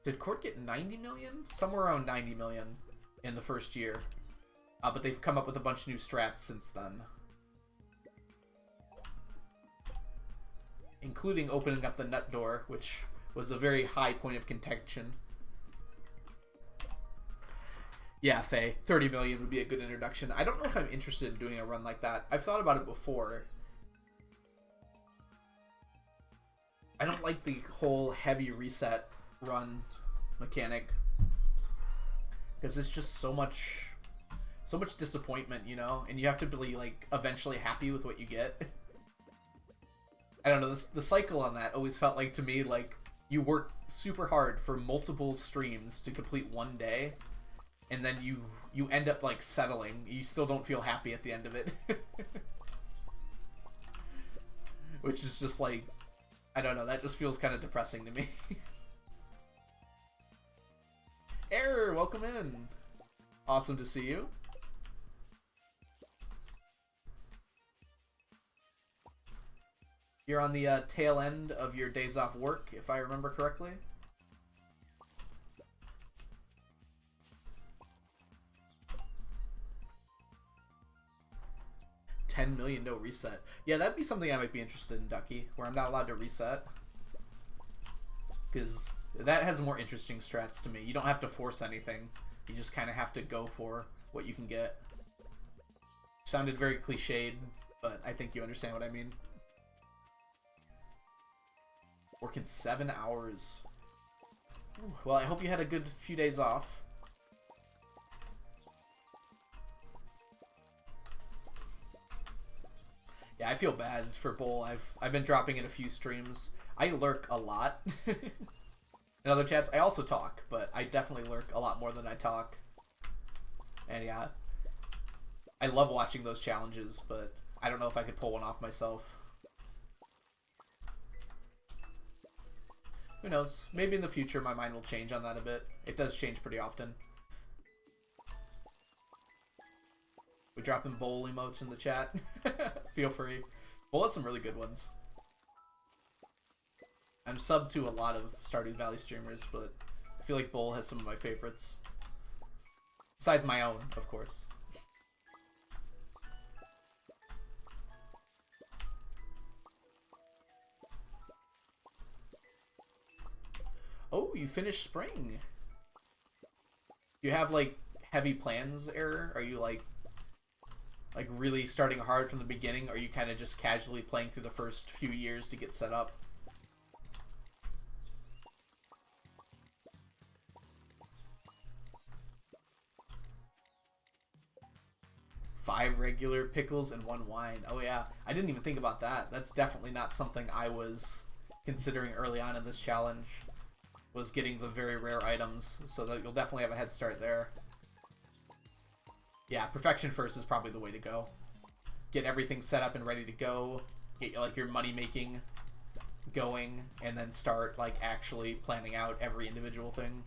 Did Cord get 90 million? Somewhere around 90 million in the first year. But they've come up with a bunch of new strats since then. Including opening up the nut door, which was a very high point of contention. Yeah, Faye, 30 million would be a good introduction. I don't know if I'm interested in doing a run like that. I've thought about it before. I don't like the whole heavy reset run mechanic. Because it's just so much disappointment, you know? And you have to be, like, eventually happy with what you get. I don't know, the cycle on that always felt like to me like you work super hard for multiple streams to complete 1 day, and then you end up like settling. You still don't feel happy at the end of it. Which is just like, I don't know, that just feels kind of depressing to me. Error, welcome in. Awesome to see you. You're on the tail end of your days off work, if I remember correctly. $10 million no reset. Yeah, that'd be something I might be interested in, Ducky, where I'm not allowed to reset. Because that has more interesting strats to me. You don't have to force anything. You just kind of have to go for what you can get. Sounded very cliched, but I think you understand what I mean. Working 7 hours. Well, I hope you had a good few days off. Yeah, I feel bad for Bull. I've been dropping in a few streams. I lurk a lot. In other chats, I also talk, but I definitely lurk a lot more than I talk. And yeah, I love watching those challenges, but I don't know if I could pull one off myself. Who knows? Maybe in the future my mind will change on that a bit. It does change pretty often. We dropping Bowl emotes in the chat. Feel free. Bowl has some really good ones. I'm subbed to a lot of Stardew Valley streamers, but I feel like Bowl has some of my favorites. Besides my own, of course. Oh, you finished spring. You have, like, heavy plans, Error? Are you, like really starting hard from the beginning, or are you kind of just casually playing through the first few years to get set up? Five regular pickles and one wine. Oh yeah, I didn't even think about that. That's definitely not something I was considering early on in this challenge, was getting the very rare items, so that you'll definitely have a head start there. Yeah, perfection first is probably the way to go. Get everything set up and ready to go, get like your money making going, and then start like actually planning out every individual thing.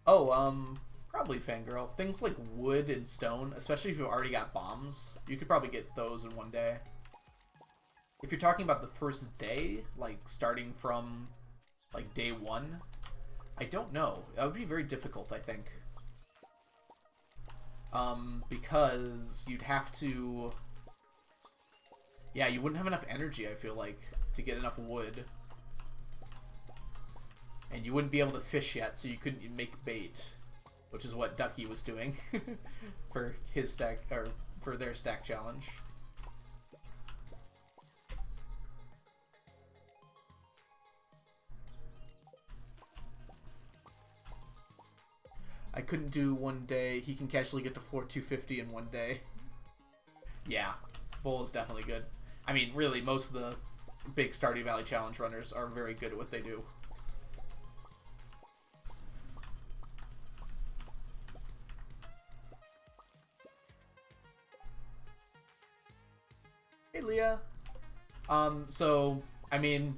Oh, probably Fangirl. Things like wood and stone, especially if you've already got bombs, you could probably get those in one day. If you're talking about the first day, like starting from like day one, I don't know. That would be very difficult, I think. Because you'd have to... Yeah, you wouldn't have enough energy, I feel like, to get enough wood. And you wouldn't be able to fish yet, so you couldn't make bait, which is what Ducky was doing for his stack, or for their stack challenge. I couldn't do one day. He can casually get to floor 250 in one day. Yeah, Bull is definitely good. I mean, really, most of the big Stardew Valley challenge runners are very good at what they do. Hey, Leah. So, I mean,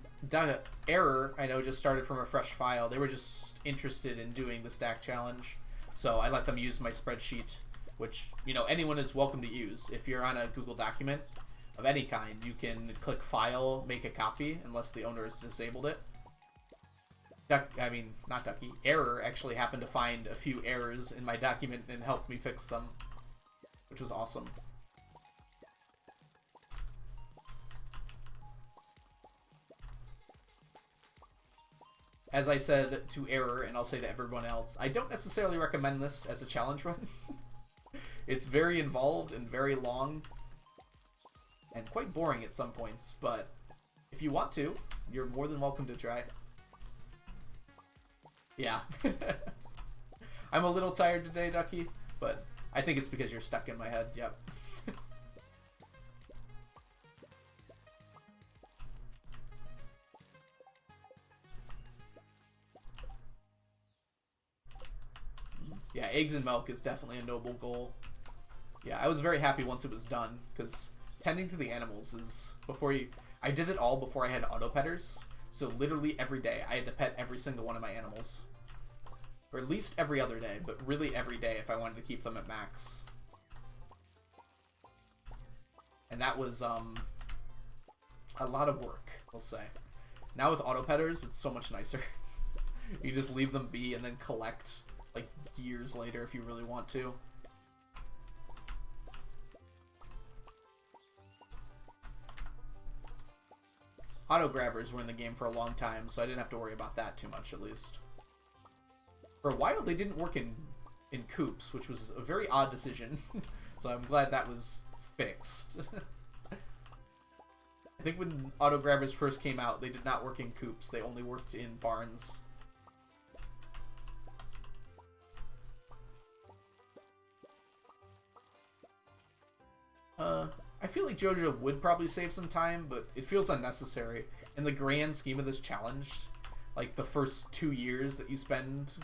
Error, I know, just started from a fresh file. They were just interested in doing the stack challenge. So I let them use my spreadsheet, which, you know, anyone is welcome to use. If you're on a Google document of any kind, you can click File, make a copy, unless the owner has disabled it. Not Ducky. Error actually happened to find a few errors in my document and helped me fix them, which was awesome. As I said to Error, and I'll say to everyone else, I don't necessarily recommend this as a challenge run. It's very involved and very long, and quite boring at some points, but if you want to, you're more than welcome to try. Yeah. I'm a little tired today, Ducky, but I think it's because you're stuck in my head, yep. Yeah, eggs and milk is definitely a noble goal. Yeah, I was very happy once it was done, because tending to the animals is, I did it all before I had auto petters, so literally every day I had to pet every single one of my animals. Or at least every other day, but really every day if I wanted to keep them at max. And that was, a lot of work, we'll say. Now with auto petters, it's so much nicer. You just leave them be and then collect like years later if you really want to. Auto grabbers were in the game for a long time, so I didn't have to worry about that too much, at least. For a while, they didn't work in coops, which was a very odd decision. So I'm glad that was fixed. I think when autograbbers first came out, they did not work in coops. They only worked in barns. I feel like JoJo would probably save some time, but it feels unnecessary. In the grand scheme of this challenge, like the first 2 years that you spend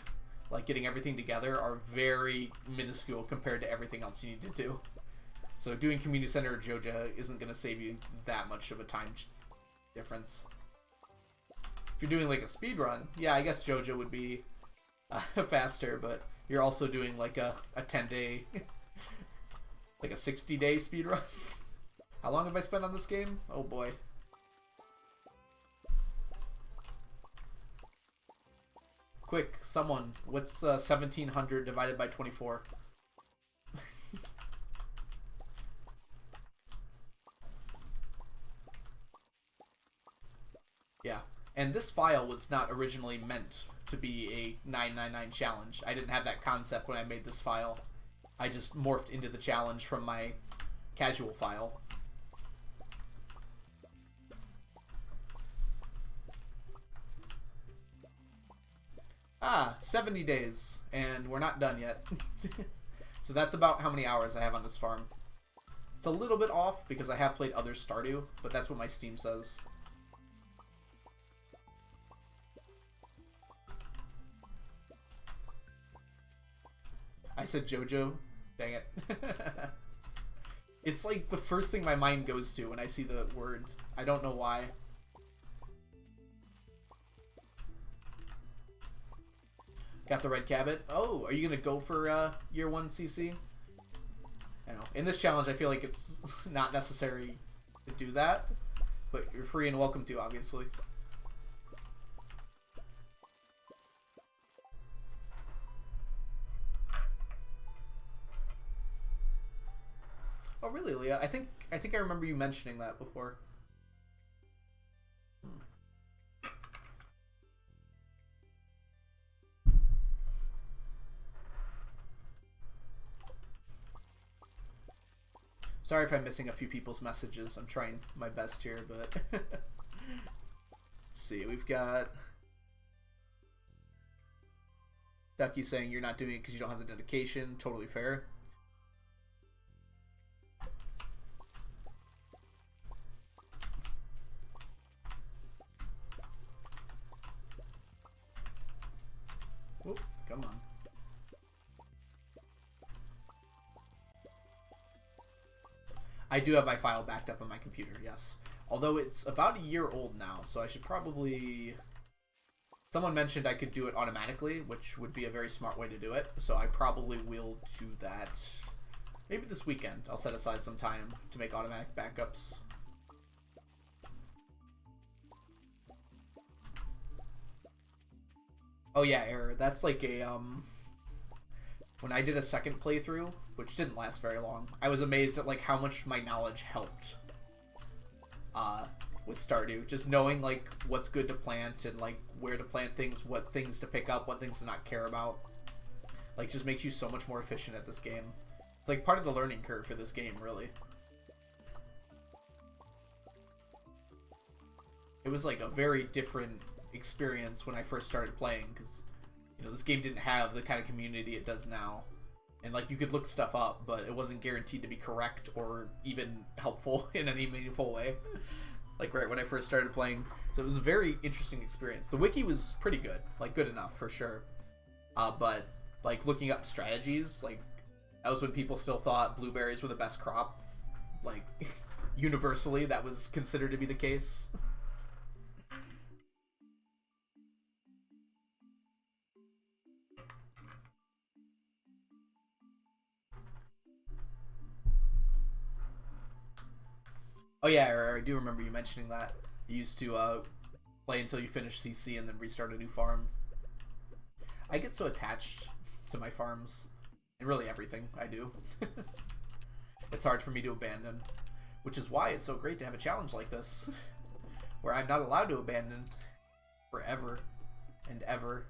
like getting everything together are very minuscule compared to everything else you need to do. So doing community center or JoJo isn't going to save you that much of a time difference. If you're doing like a speed run, yeah, I guess JoJo would be faster, but you're also doing like a 10-day, like a 60-day speed run. How long have I spent on this game? Oh boy. Quick, someone, what's 1700 divided by 24? Yeah, and this file was not originally meant to be a 999 challenge. I didn't have that concept when I made this file. I just morphed into the challenge from my casual file. Ah, 70 days, and we're not done yet. So that's about how many hours I have on this farm. It's a little bit off because I have played other Stardew, but that's what my Steam says. I said JoJo. Dang it. It's like the first thing my mind goes to when I see the word. I don't know why. Got the red cabbit. Oh, are you going to go for year 1 CC? I know. In this challenge, I feel like it's not necessary to do that. But you're free and welcome to, obviously. Oh, really, Leah? I think I remember you mentioning that before. Sorry if I'm missing a few people's messages. I'm trying my best here, but let's see. We've got Ducky saying you're not doing it because you don't have the dedication. Totally fair. Oop, come on. I do have my file backed up on my computer, yes. Although it's about a year old now, so I should probably... Someone mentioned I could do it automatically, which would be a very smart way to do it, so I probably will do that. Maybe this weekend. I'll set aside some time to make automatic backups. Oh yeah, error. That's like a, when I did a second playthrough, which didn't last very long, I was amazed at like how much my knowledge helped with Stardew. Just knowing like what's good to plant and like where to plant things, what things to pick up, what things to not care about. Like just makes you so much more efficient at this game. It's like part of the learning curve for this game, really. It was like a very different experience when I first started playing, because you know this game didn't have the kind of community it does now, and like you could look stuff up, but it wasn't guaranteed to be correct or even helpful in any meaningful way. Like right when I first started playing, so it was a very interesting experience. The wiki was pretty good, like good enough for sure, but like looking up strategies, like that was when people still thought blueberries were the best crop. Like universally, that was considered to be the case. Oh yeah, I do remember you mentioning that. You used to play until you finish CC and then restart a new farm. I get so attached to my farms, and really everything I do. It's hard for me to abandon, which is why it's so great to have a challenge like this, where I'm not allowed to abandon forever and ever.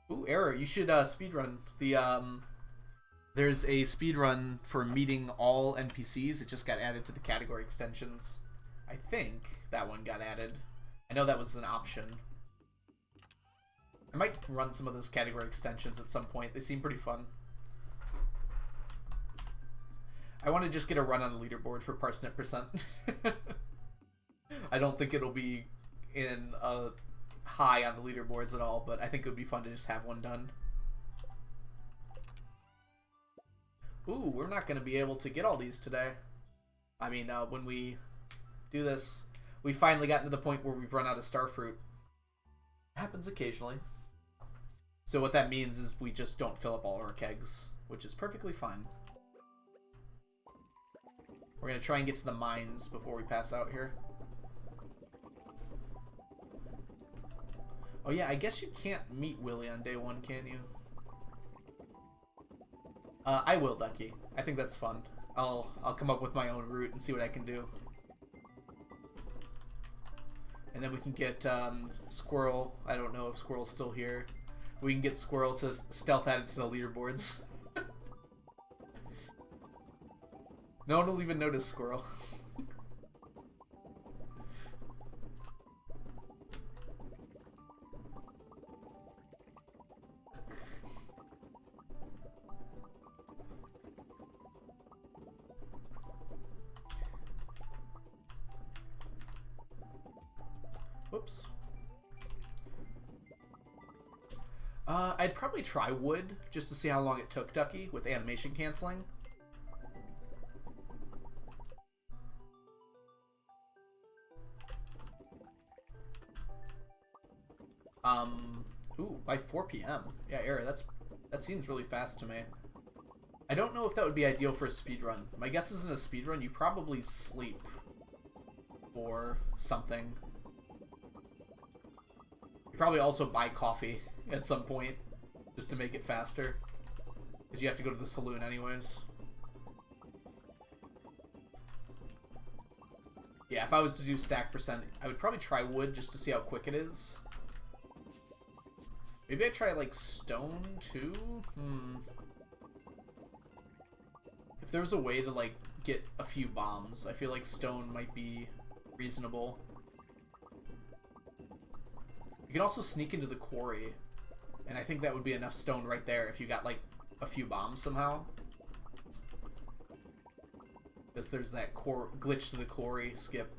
Ooh, error. You should speedrun the There's a speedrun for meeting all NPCs. It just got added to the category extensions. I think that one got added. I know that was an option. I might run some of those category extensions at some point. They seem pretty fun. I want to just get a run on the leaderboard for Parsnip percent. I don't think it'll be in a high on the leaderboards at all, but I think it would be fun to just have one done. Ooh, we're not going to be able to get all these today. I mean, when we do this, we finally gotten to the point where we've run out of starfruit. Happens occasionally. So what that means is we just don't fill up all our kegs, which is perfectly fine. We're going to try and get to the mines before we pass out here. Oh yeah, I guess you can't meet Willy on day one, can you? I will, Ducky. I think that's fun. I'll come up with my own route and see what I can do. And then we can get Squirrel. I don't know if Squirrel's still here. We can get Squirrel to stealth add it to the leaderboards. No one will even notice Squirrel. Whoops. I'd probably try wood, just to see how long it took, Ducky, with animation canceling. Ooh, by 4 p.m. Yeah, Era, that seems really fast to me. I don't know if that would be ideal for a speedrun. My guess is in a speedrun, you probably sleep or something. You probably also buy coffee at some point, just to make it faster. Because you have to go to the saloon anyways. Yeah, if I was to do stack percent, I would probably try wood just to see how quick it is. Maybe I try, like, stone, too? If there was a way to, like, get a few bombs, I feel like stone might be reasonable. You can also sneak into the quarry, and I think that would be enough stone right there if you got, like, a few bombs somehow. Because there's that glitch to the quarry skip.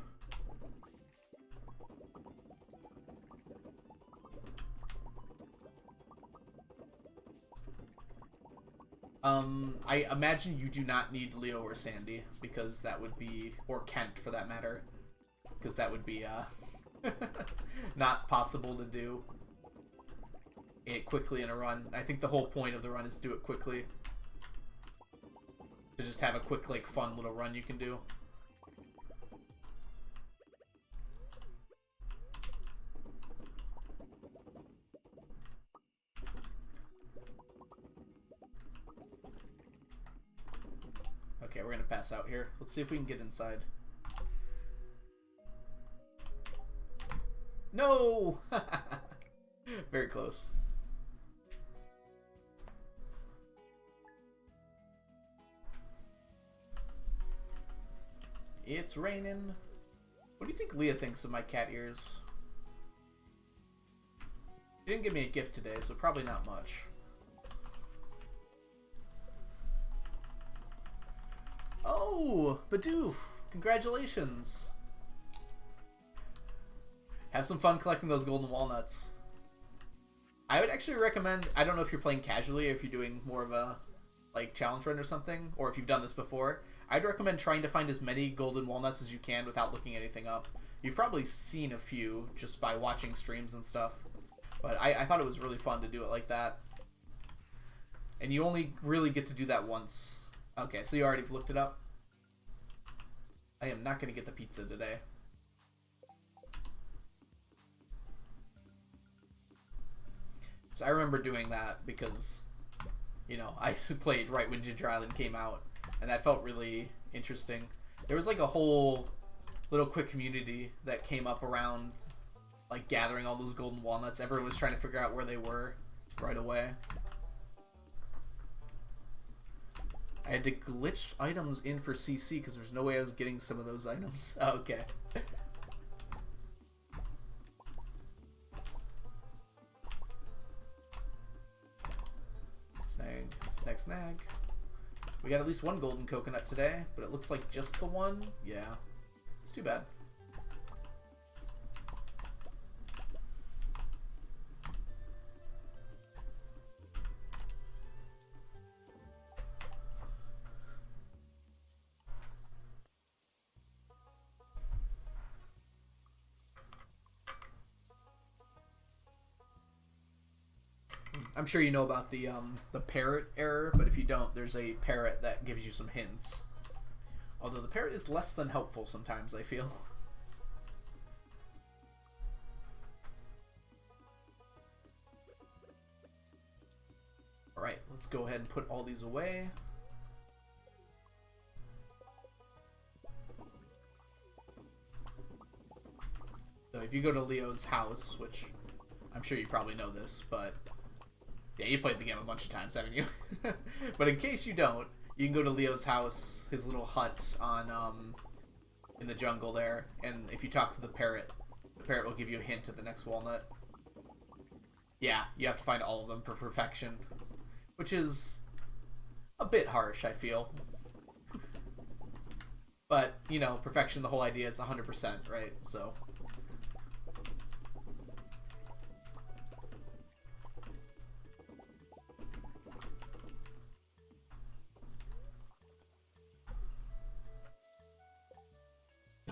I imagine you do not need Leo or Sandy, because that would be, or Kent for that matter, because that would be, not possible to do it quickly in a run. I think the whole point of the run is to do it quickly. To just have a quick, like, fun little run you can do. Okay, we're gonna pass out here. Let's see if we can get inside. No! Very close. It's raining. What do you think Leah thinks of my cat ears? She didn't give me a gift today, so probably not much. Oh, Bidoof! Congratulations! Have some fun collecting those golden walnuts. I would actually recommend, I don't know if you're playing casually or if you're doing more of a, like, challenge run or something, or if you've done this before. I'd recommend trying to find as many golden walnuts as you can without looking anything up. You've probably seen a few just by watching streams and stuff. But I thought it was really fun to do it like that. And you only really get to do that once. Okay, so you already looked it up? I am not going to get the pizza today. So I remember doing that because, you know, I played right when Ginger Island came out. And that felt really interesting. There was like a whole little quick community that came up around like gathering all those golden walnuts. Everyone was trying to figure out where they were right away. I had to glitch items in for CC because there's no way I was getting some of those items. Oh, okay. Snag, snag, snag. We got at least one golden coconut today, but it looks like just the one. Yeah, it's too bad. I'm sure you know about the parrot error, but if you don't, there's a parrot that gives you some hints. Although the parrot is less than helpful sometimes, I feel. Alright, let's go ahead and put all these away. So if you go to Leo's house, which I'm sure you probably know this, but yeah, you played the game a bunch of times, haven't you? But in case you don't, you can go to Leo's house, his little hut on in the jungle there, and if you talk to the parrot will give you a hint at the next walnut. Yeah, you have to find all of them for perfection, which is a bit harsh, I feel. But, you know, perfection, the whole idea is 100%, right? So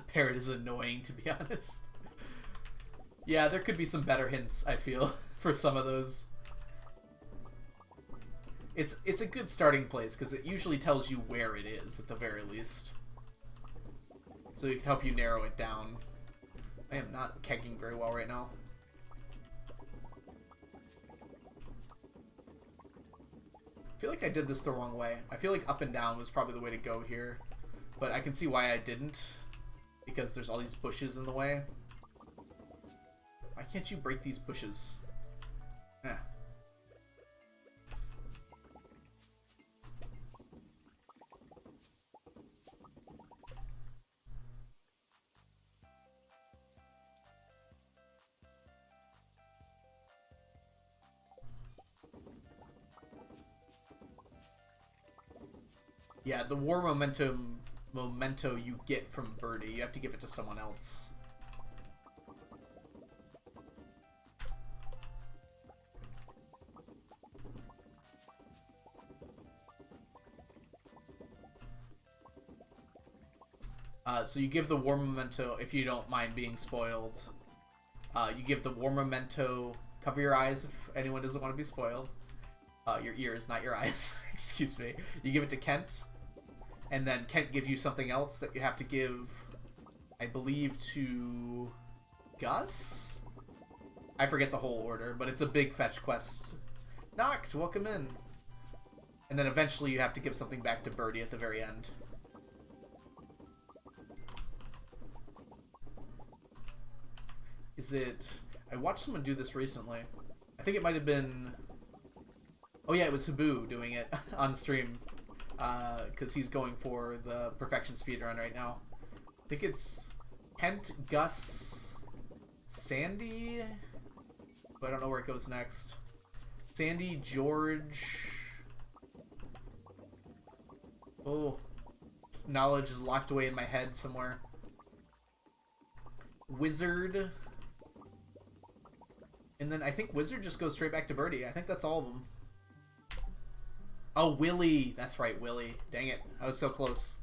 parrot is annoying, to be honest. Yeah, there could be some better hints, I feel, for some of those. It's a good starting place because it usually tells you where it is at the very least, so it can help you narrow it down. I am not kegging very well right now. I feel like I did this the wrong way. I feel like up and down was probably the way to go here, but I can see why I didn't. Because there's all these bushes in the way. Why can't you break these bushes? Eh. Yeah, the war memento you get from Birdie. You have to give it to someone else. So you give the war memento if you don't mind being spoiled. You give the war memento. Cover your eyes if anyone doesn't want to be spoiled. Your ears, not your eyes. Excuse me. You give it to Kent. And then Kent gives you something else that you have to give, I believe, to Gus? I forget the whole order, but it's a big fetch quest. Knocked, welcome in. And then eventually you have to give something back to Birdie at the very end. Is it... I watched someone do this recently. I think it might have been... Oh yeah, it was Habu doing it on stream. Because he's going for the perfection speedrun right now. I think it's Kent, Gus, Sandy, but I don't know where it goes next. Sandy, George. Oh, this knowledge is locked away in my head somewhere. Wizard. And then I think Wizard just goes straight back to Birdie. I think that's all of them. Oh, Willie. That's right, Willie. Dang it. I was so close.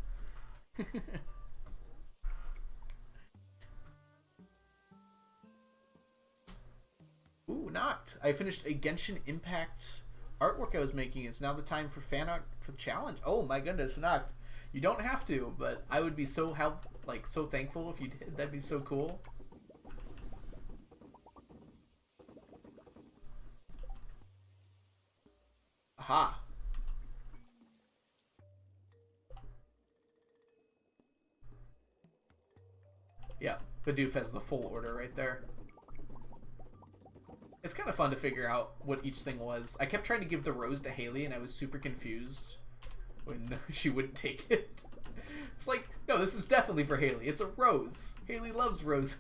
Ooh, knocked. I finished a Genshin Impact artwork I was making. It's now the time for fan art for the challenge. Oh my goodness, knocked. You don't have to, but I would be so so thankful if you did. That'd be so cool. Aha. Yeah, Bidoof has the full order right there. It's kind of fun to figure out what each thing was. I kept trying to give the rose to Haley, and I was super confused when she wouldn't take it. It's like, no, this is definitely for Haley. It's a rose. Haley loves rose.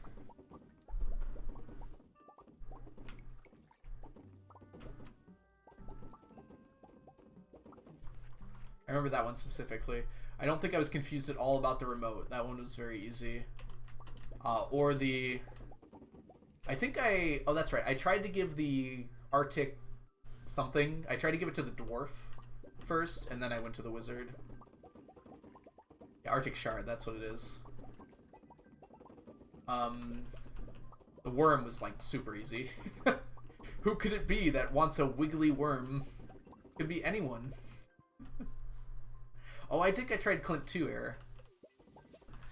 I remember that one specifically. I don't think I was confused at all about the remote. That one was very easy. Or the... I think I... Oh, that's right. I tried to give the Arctic something. I tried to give it to the dwarf first, and then I went to the wizard. Yeah, Arctic Shard, that's what it is. The worm was, like, super easy. Who could it be that wants a wiggly worm? Could be anyone. Oh, I think I tried Clint too, Error.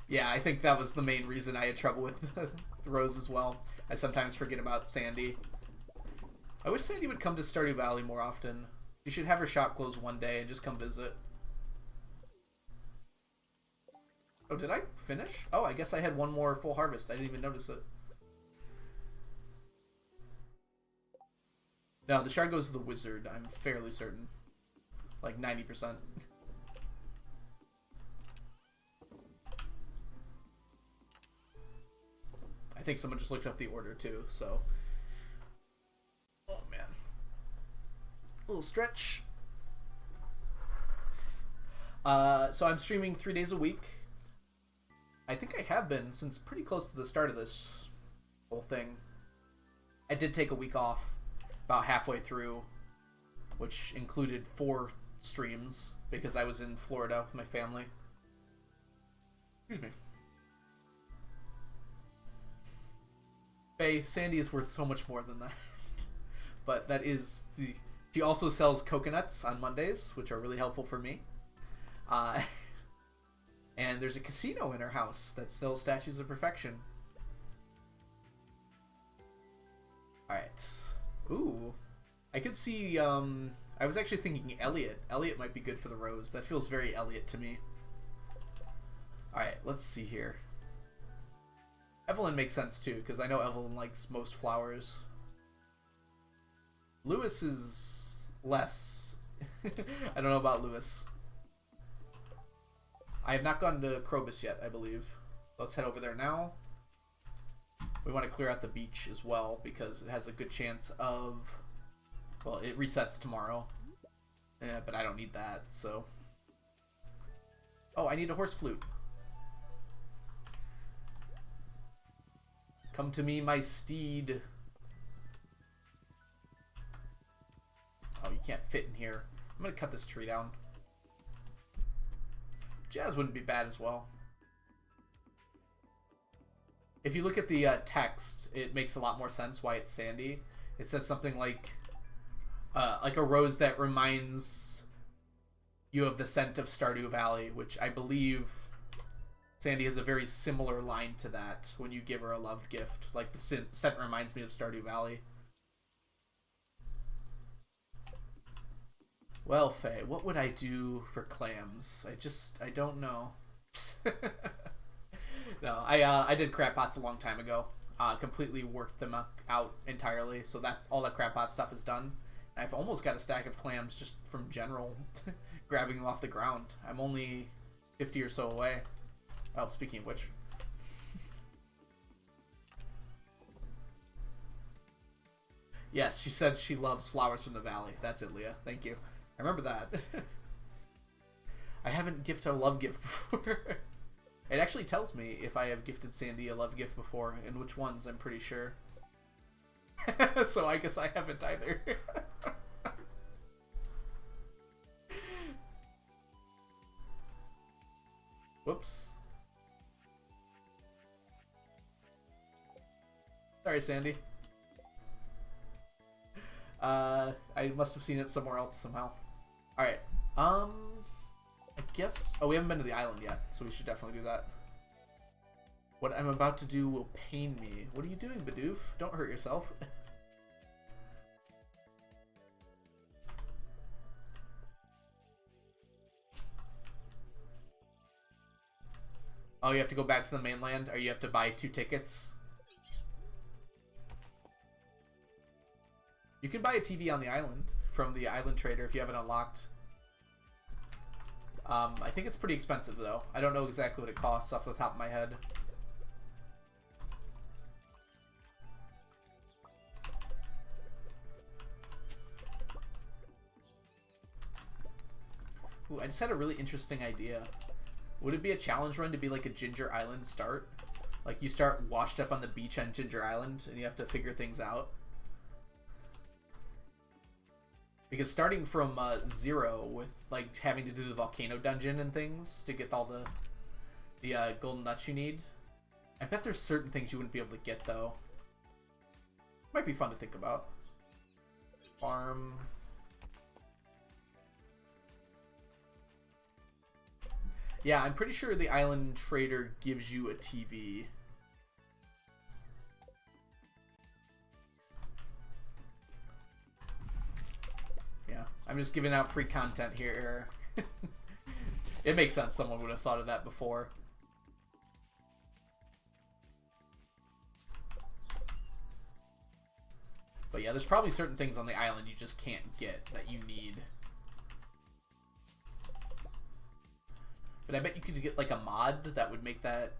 Yeah, I think that was the main reason I had trouble with Rose as well. I sometimes forget about Sandy. I wish Sandy would come to Stardew Valley more often. You should have her shop close one day and just come visit. Oh, did I finish? Oh, I guess I had one more full harvest. I didn't even notice it. No, the shard goes to the wizard, I'm fairly certain. Like 90%. I think someone just looked up the order too, so. Oh man. A little stretch. So I'm streaming 3 days a week. I think I have been since pretty close to the start of this whole thing. I did take a week off about halfway through, which included 4 streams because I was in Florida with my family. Excuse me. Faye, Sandy is worth so much more than that. But that is the... She also sells coconuts on Mondays, which are really helpful for me. And there's a casino in her house that sells statues of perfection. Alright. Ooh. I could see, I was actually thinking Elliot. Elliot might be good for the rose. That feels very Elliot to me. Alright, let's see here. Evelyn makes sense too, because I know Evelyn likes most flowers. Lewis is less. I don't know about Lewis. I have not gone to Krobus yet, I believe. Let's head over there now. We want to clear out the beach as well, because it has a good chance of... Well, it resets tomorrow. Yeah, but I don't need that, so... Oh, I need a horse flute. Come to me, my steed. Oh, you can't fit in here. I'm gonna cut this tree down. Jazz wouldn't be bad as well. If you look at the text, it makes a lot more sense why it's Sandy. It says something like a rose that reminds you of the scent of Stardew Valley, which I believe Sandy has a very similar line to that when you give her a loved gift. Like, the scent reminds me of Stardew Valley. Well, Faye, what would I do for clams? I don't know. No, I did crab pots a long time ago. Completely worked them out entirely, so that's all that crab pot stuff is done. I've almost got a stack of clams just from general grabbing them off the ground. I'm only 50 or so away. Oh, speaking of which. Yes, she said she loves flowers from the valley. That's it, Leah. Thank you. I remember that. I haven't gifted a love gift before. It actually tells me if I have gifted Sandy a love gift before, and which ones, I'm pretty sure. So I guess I haven't either. Whoops. Sorry, Sandy. I must have seen it somewhere else somehow. Alright. I guess... Oh, we haven't been to the island yet, so we should definitely do that. What I'm about to do will pain me. What are you doing, Bidoof? Don't hurt yourself. Oh, you have to go back to the mainland? Or you have to buy 2 tickets? You can buy a TV on the island from the island trader if you have it unlocked. I think it's pretty expensive, though. I don't know exactly what it costs off the top of my head. Ooh, I just had a really interesting idea. Would it be a challenge run to be like a Ginger Island start? Like you start washed up on the beach on Ginger Island and you have to figure things out? Because starting from 0 with like having to do the volcano dungeon and things to get all the golden nuts you need, I bet there's certain things you wouldn't be able to get though. Might be fun to think about. Farm. Yeah, I'm pretty sure the Island Trader gives you a TV. Yeah, I'm just giving out free content here. It makes sense someone would have thought of that before. But yeah, there's probably certain things on the island you just can't get that you need. But I bet you could get like a mod that would make that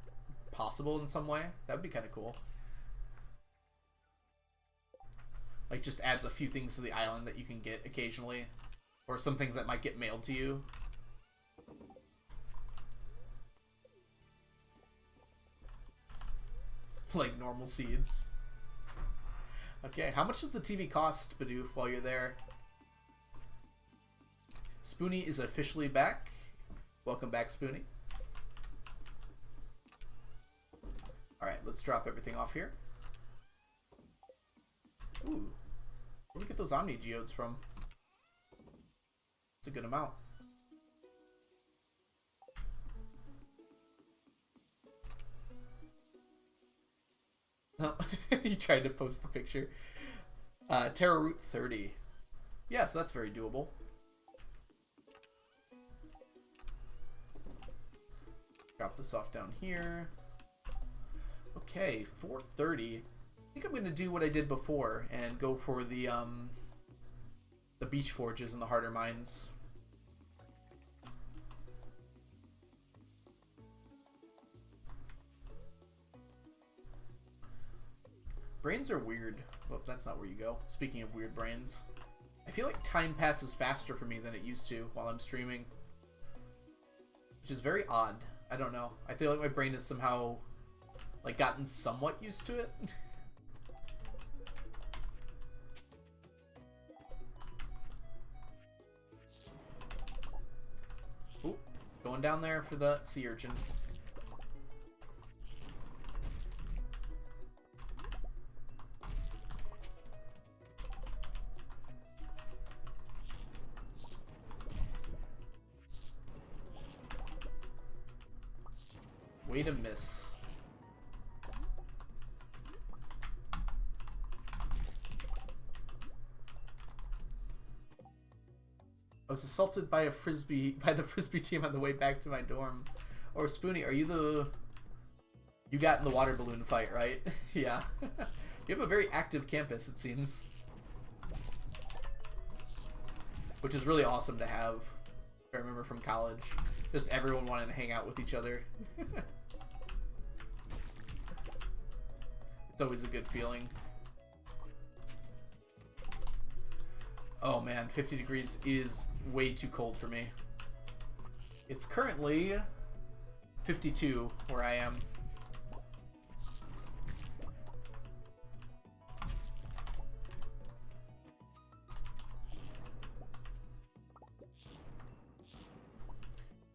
possible in some way. That would be kind of cool. Like just adds a few things to the island that you can get occasionally. Or some things that might get mailed to you. Like normal seeds. Okay, how much does the TV cost, Bidoof, while you're there? Spoonie is officially back. Welcome back, Spoonie. Alright, let's drop everything off here. Ooh. Where do we get those Omni Geodes from? It's a good amount. Oh, he tried to post the picture. Terra Route 30. Yeah, so that's very doable. Drop this off down here. Okay, 4:30. I think I'm gonna do what I did before and go for the beach forges and the harder mines. Brains are weird. Well, that's not where you go. Speaking of weird brains, I feel like time passes faster for me than it used to while I'm streaming, which is very odd. I don't know. I feel like my brain has somehow like gotten somewhat used to it. Ooh, going down there for the sea urchin. Way to miss. I was assaulted by the frisbee team on the way back to my dorm. Or Spoonie, are you the... You got in the water balloon fight, right? Yeah. You have a very active campus, it seems. Which is really awesome to have. I remember from college. Just everyone wanted to hang out with each other. It's always a good feeling. Oh man, 50 degrees is way too cold for me. It's currently 52 where I am.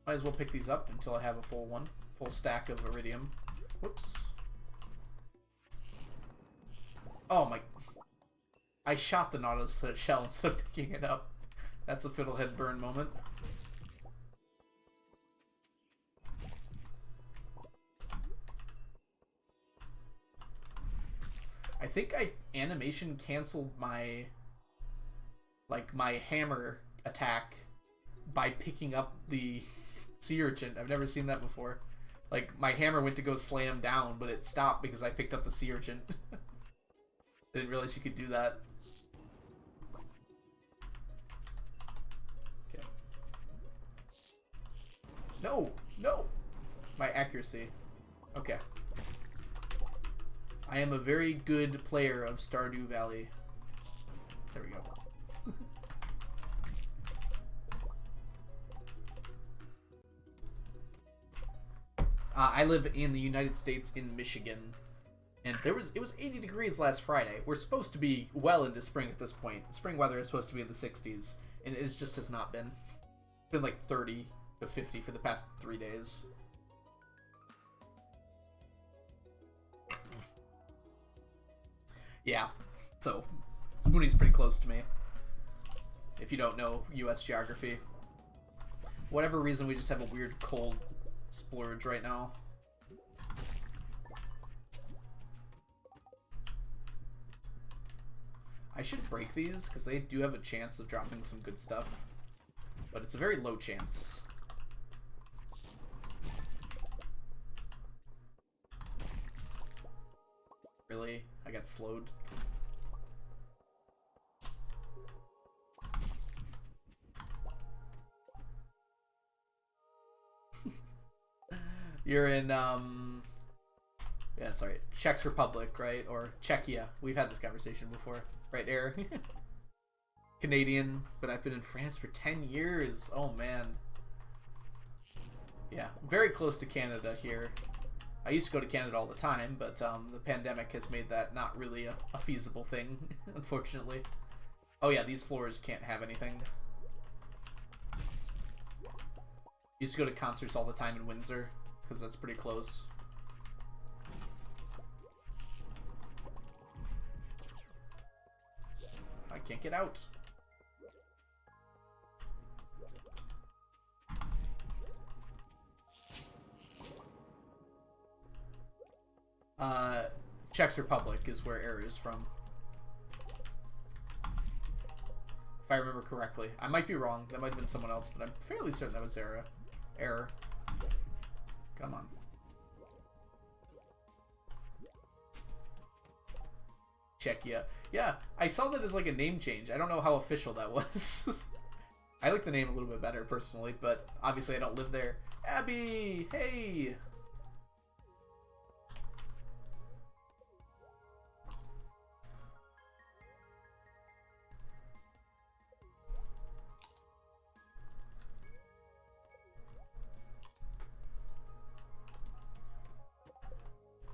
Might as well pick these up until I have a full stack of iridium. Whoops. Oh my... I shot the Nautilus shell instead of picking it up. That's a fiddlehead burn moment. I think I animation canceled my... like, my hammer attack by picking up the sea urchin. I've never seen that before. Like, my hammer went to go slam down, but it stopped because I picked up the sea urchin. Didn't realize you could do that. Okay. No, no. My accuracy. Okay. I am a very good player of Stardew Valley. There we go. I live in the United States in Michigan, and it was 80 degrees last Friday. We're supposed to be well into spring at this point. Spring weather is supposed to be in the 60s, and it just has not been. It's been like 30 to 50 for the past 3 days. Yeah, so Spoonie's pretty close to me. If you don't know U.S. geography. Whatever reason, we just have a weird cold splurge right now. I should break these because they do have a chance of dropping some good stuff, but it's a very low chance. Really? I got slowed. You're in, yeah, sorry, Czech Republic, right? Or Czechia. We've had this conversation before. Right, Air? Canadian, but I've been in France for 10 years. Oh, man. Yeah, very close to Canada here. I used to go to Canada all the time, but the pandemic has made that not really a feasible thing, unfortunately. Oh, yeah, these floors can't have anything. Used to go to concerts all the time in Windsor, because that's pretty close. I can't get out. Czech Republic is where Air is from. If I remember correctly. I might be wrong. That might have been someone else, but I'm fairly certain that was Error. Come on. Czechia. Yeah, I saw that as like a name change. I don't know how official that was. I like the name a little bit better personally, but obviously I don't live there. Abby! Hey!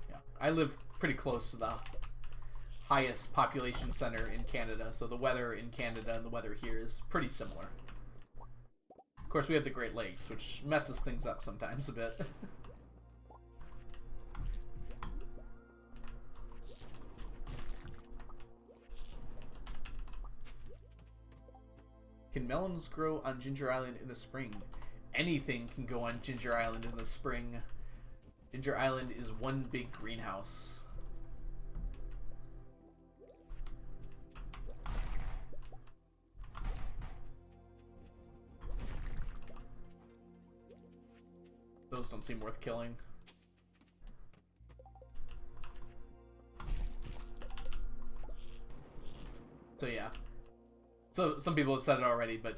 Yeah, I live pretty close to the highest population center in Canada, so the weather in Canada and the weather here is pretty similar. Of course, we have the Great Lakes, which messes things up sometimes a bit. Can melons grow on Ginger Island in the spring? Anything can go on Ginger Island in the spring. Ginger Island is one big greenhouse. Those don't seem worth killing. So yeah. So some people have said it already, but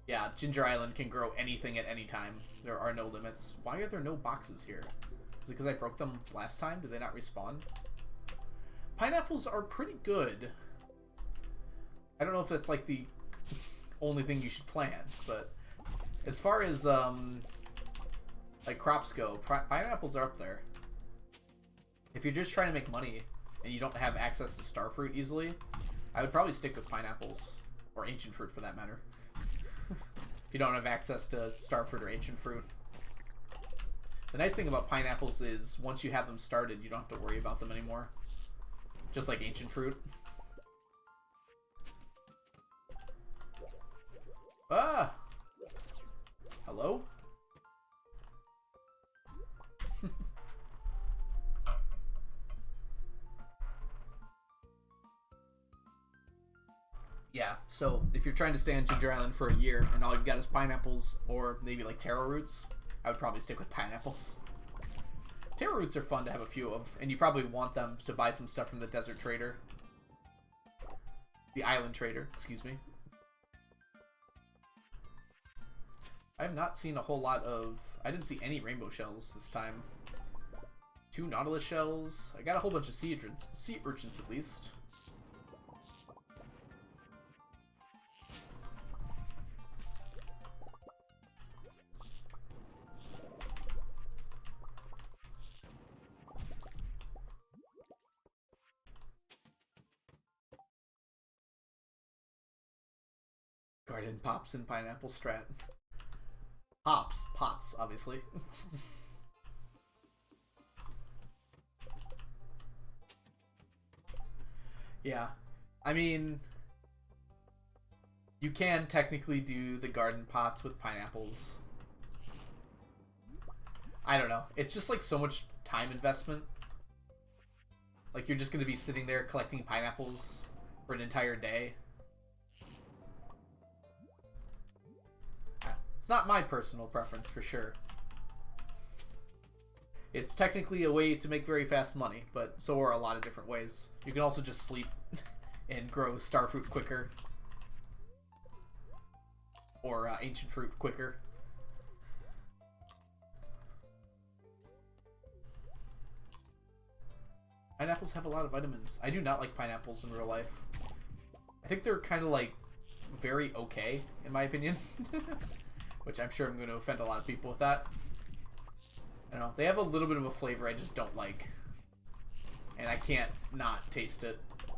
yeah, Ginger Island can grow anything at any time. There are no limits. Why are there no boxes here? Is it because I broke them last time? Do they not respawn? Pineapples are pretty good. I don't know if that's like the only thing you should plant, but as far as like crops go, pineapples are up there. If you're just trying to make money and you don't have access to starfruit easily, I would probably stick with pineapples, or ancient fruit for that matter. If you don't have access to starfruit or ancient fruit. The nice thing about pineapples is once you have them started, you don't have to worry about them anymore. Just like ancient fruit. Ah! Hello? Yeah, so if you're trying to stay on Ginger Island for a year and all you've got is pineapples or maybe like taro roots, I would probably stick with pineapples. Taro roots are fun to have a few of, and you probably want them to buy some stuff from the desert trader. The island trader, excuse me. I have not seen a whole lot of... I didn't see any rainbow shells this time. 2 nautilus shells. I got a whole bunch of sea urchins at least. Garden pops and pineapple strat. Pots, obviously. Yeah, I mean, you can technically do the garden pots with pineapples. I don't know. It's just like so much time investment. Like you're just going to be sitting there collecting pineapples for an entire day. It's not my personal preference for sure. It's technically a way to make very fast money, but so are a lot of different ways. You can also just sleep and grow starfruit quicker. Or ancient fruit quicker. Pineapples have a lot of vitamins. I do not like pineapples in real life. I think they're kind of like very okay, in my opinion. Which I'm sure I'm going to offend a lot of people with that. I don't know. They have a little bit of a flavor I just don't like. And I can't not taste it. I'm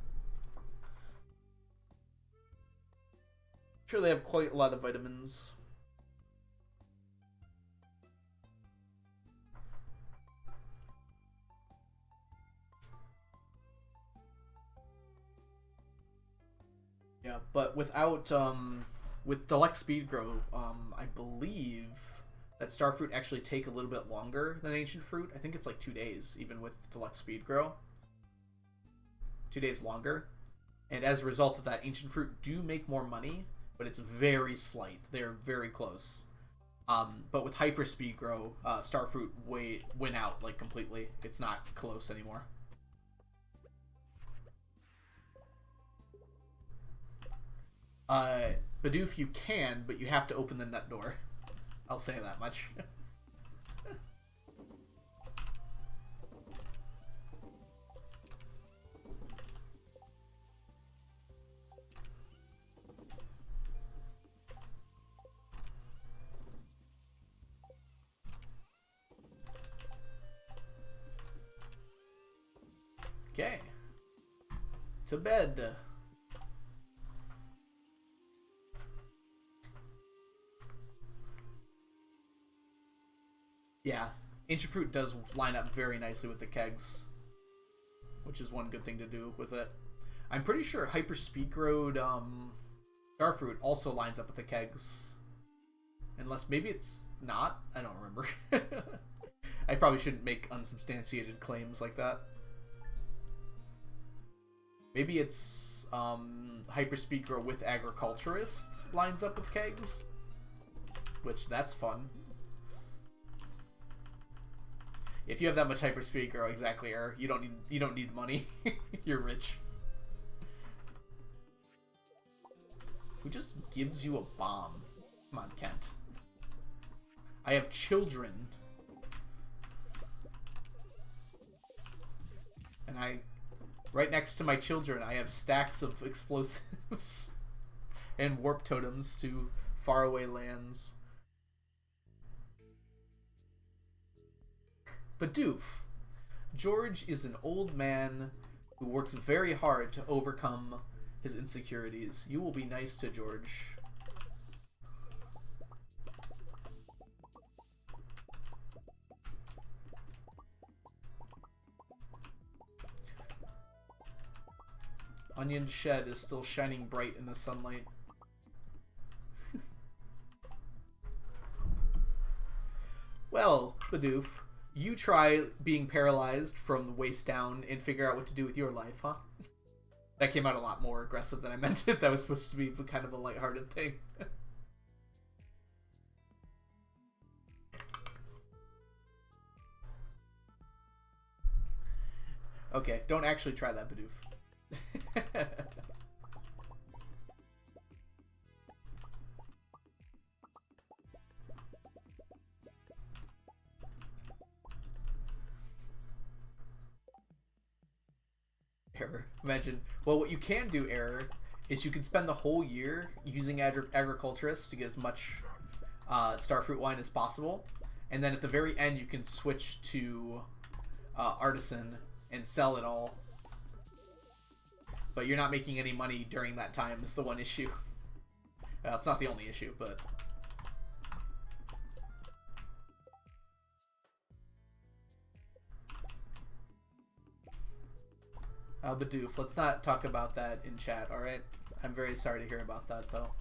sure they have quite a lot of vitamins. Yeah, but without, with deluxe speed grow, I believe that starfruit actually take a little bit longer than ancient fruit. I think it's like 2 days, even with deluxe speed grow. 2 days longer. And as a result of that, ancient fruit do make more money, but it's very slight. They're very close. But with hyper speed grow, starfruit went out like completely. It's not close anymore. Bidoof, you can, but you have to open the nut door. I'll say that much. Okay. To bed. Yeah, ancient fruit does line up very nicely with the kegs, which is one good thing to do with it. I'm pretty sure hyper speed growed starfruit also lines up with the kegs, unless maybe it's not. I don't remember. I probably shouldn't make unsubstantiated claims like that. Maybe it's hyper speed grow with agriculturist lines up with kegs, which that's fun. If you have that much hyper speed grow, exactly, Error. You don't need money. You're rich. Who just gives you a bomb? Come on, Kent. I have children. And right next to my children, I have stacks of explosives and warp totems to faraway lands. Bidoof. George is an old man who works very hard to overcome his insecurities. You will be nice to George. Onion Shed is still shining bright in the sunlight. Well, Bidoof, you try being paralyzed from the waist down and figure out what to do with your life, huh? That came out a lot more aggressive than I meant it. That was supposed to be kind of a lighthearted thing. Okay, don't actually try that, Bidoof. Error. Imagine. Well, what you can do, Error, is you can spend the whole year using agriculturists to get as much starfruit wine as possible, and then at the very end you can switch to artisan and sell it all. But you're not making any money during that time is the one issue. It's not the only issue, but... Bidoof, let's not talk about that in chat, alright? I'm very sorry to hear about that, though.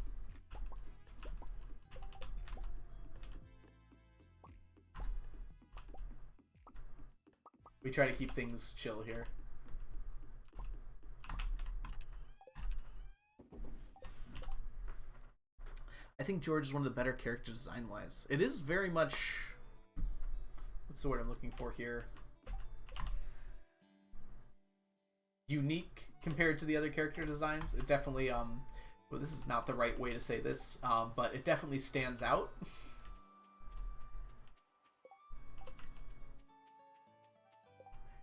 We try to keep things chill here. I think George is one of the better character design-wise. It is very much... What's the word I'm looking for here? Unique compared to the other character designs. It definitely, well, this is not the right way to say this, but it definitely stands out.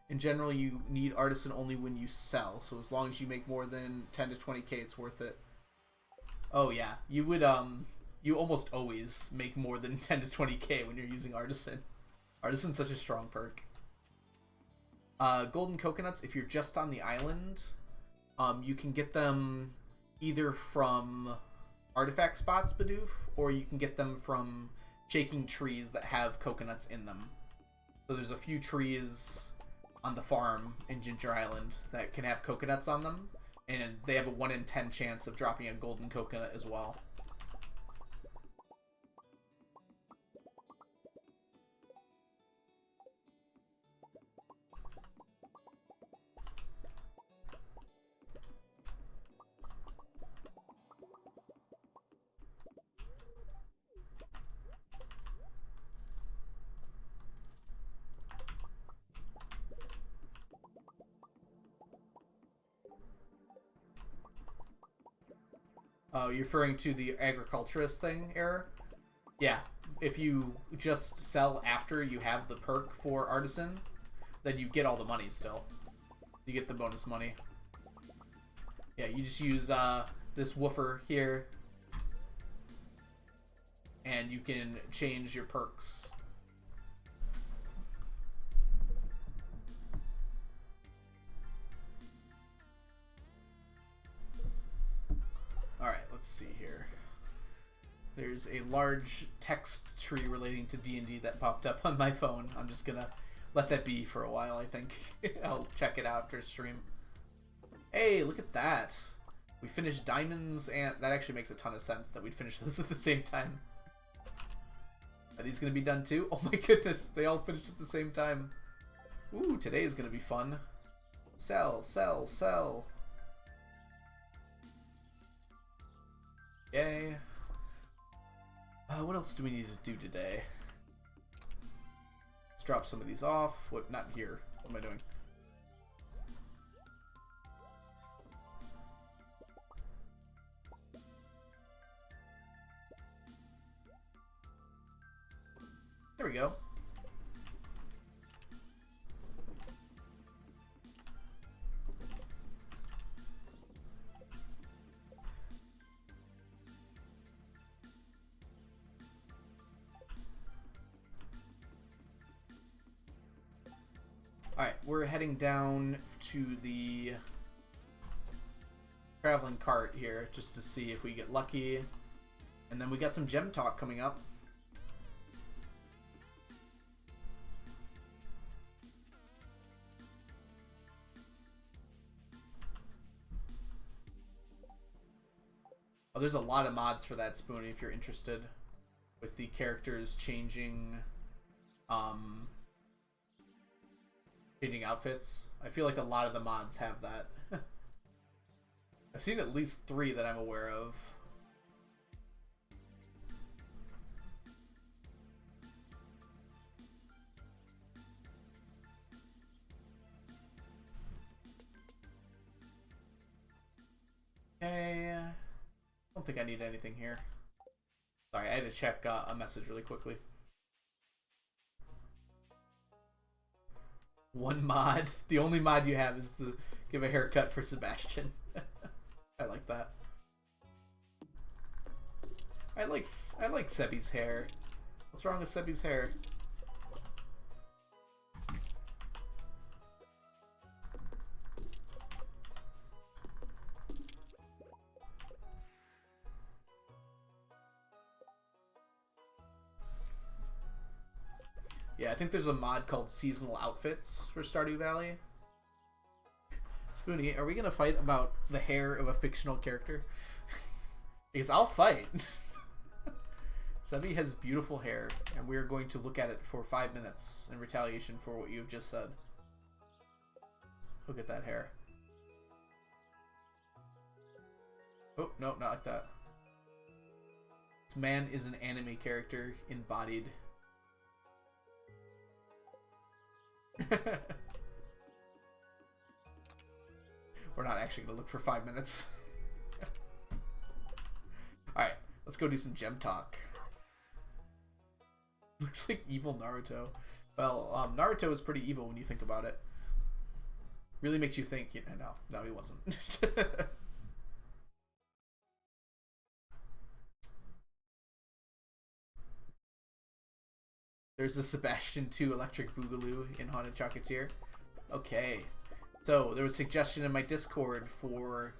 In general, you need artisan only when you sell, so as long as you make more than 10 to 20k, it's worth it. Oh yeah, you would, you almost always make more than 10 to 20k when you're using artisan. Artisan's such a strong perk. Golden coconuts, if you're just on the island, you can get them either from artifact spots, Bidoof, or you can get them from shaking trees that have coconuts in them. So there's a few trees on the farm in Ginger Island that can have coconuts on them, and they have a 1 in 10 chance of dropping a golden coconut as well. Oh, you're referring to the agriculturist thing, Error? Yeah, if you just sell after you have the perk for artisan, then you get all the money still. You get the bonus money. Yeah, you just use this woofer here, and you can change your perks. Alright, let's see here. There's a large text tree relating to D&D that popped up on my phone. I'm just gonna let that be for a while, I think. I'll check it out after stream. Hey, look at that. We finished diamonds, and that actually makes a ton of sense that we'd finish those at the same time. Are these gonna be done too? Oh my goodness, they all finished at the same time. Ooh, today is gonna be fun. Sell, sell, sell. Yay. What else do we need to do today? Let's drop some of these off. What? Not here. What am I doing? There we go. Alright, we're heading down to the traveling cart here just to see if we get lucky. And then we got some gem talk coming up. Oh, there's a lot of mods for that, Spoonie, if you're interested. With the characters changing changing outfits. I feel like a lot of the mods have that. I've seen at least 3 that I'm aware of. Okay. I don't think I need anything here. Sorry, I had to check a message really quickly. One mod. The only mod you have is to Give a haircut for Sebastian. I like that. I like Sebi's hair. What's wrong with Sebi's hair? Yeah, I think there's a mod called Seasonal Outfits for Stardew Valley. Spoonie, are we gonna fight about the hair of a fictional character? Because I'll fight. Sebi has beautiful hair, and we are going to look at it for 5 minutes in retaliation for what you've just said. Look at that hair. Oh, no, not like that. This man is an anime character embodied. We're not actually going to look for 5 minutes. Alright, let's go do some gem talk. Looks like evil Naruto. Well, Naruto is pretty evil when you think about it. Really makes you think, you know, no, he wasn't. There's a Sebastian 2 Electric Boogaloo in Haunted Chocolatier. Okay. So, there was a suggestion in my Discord for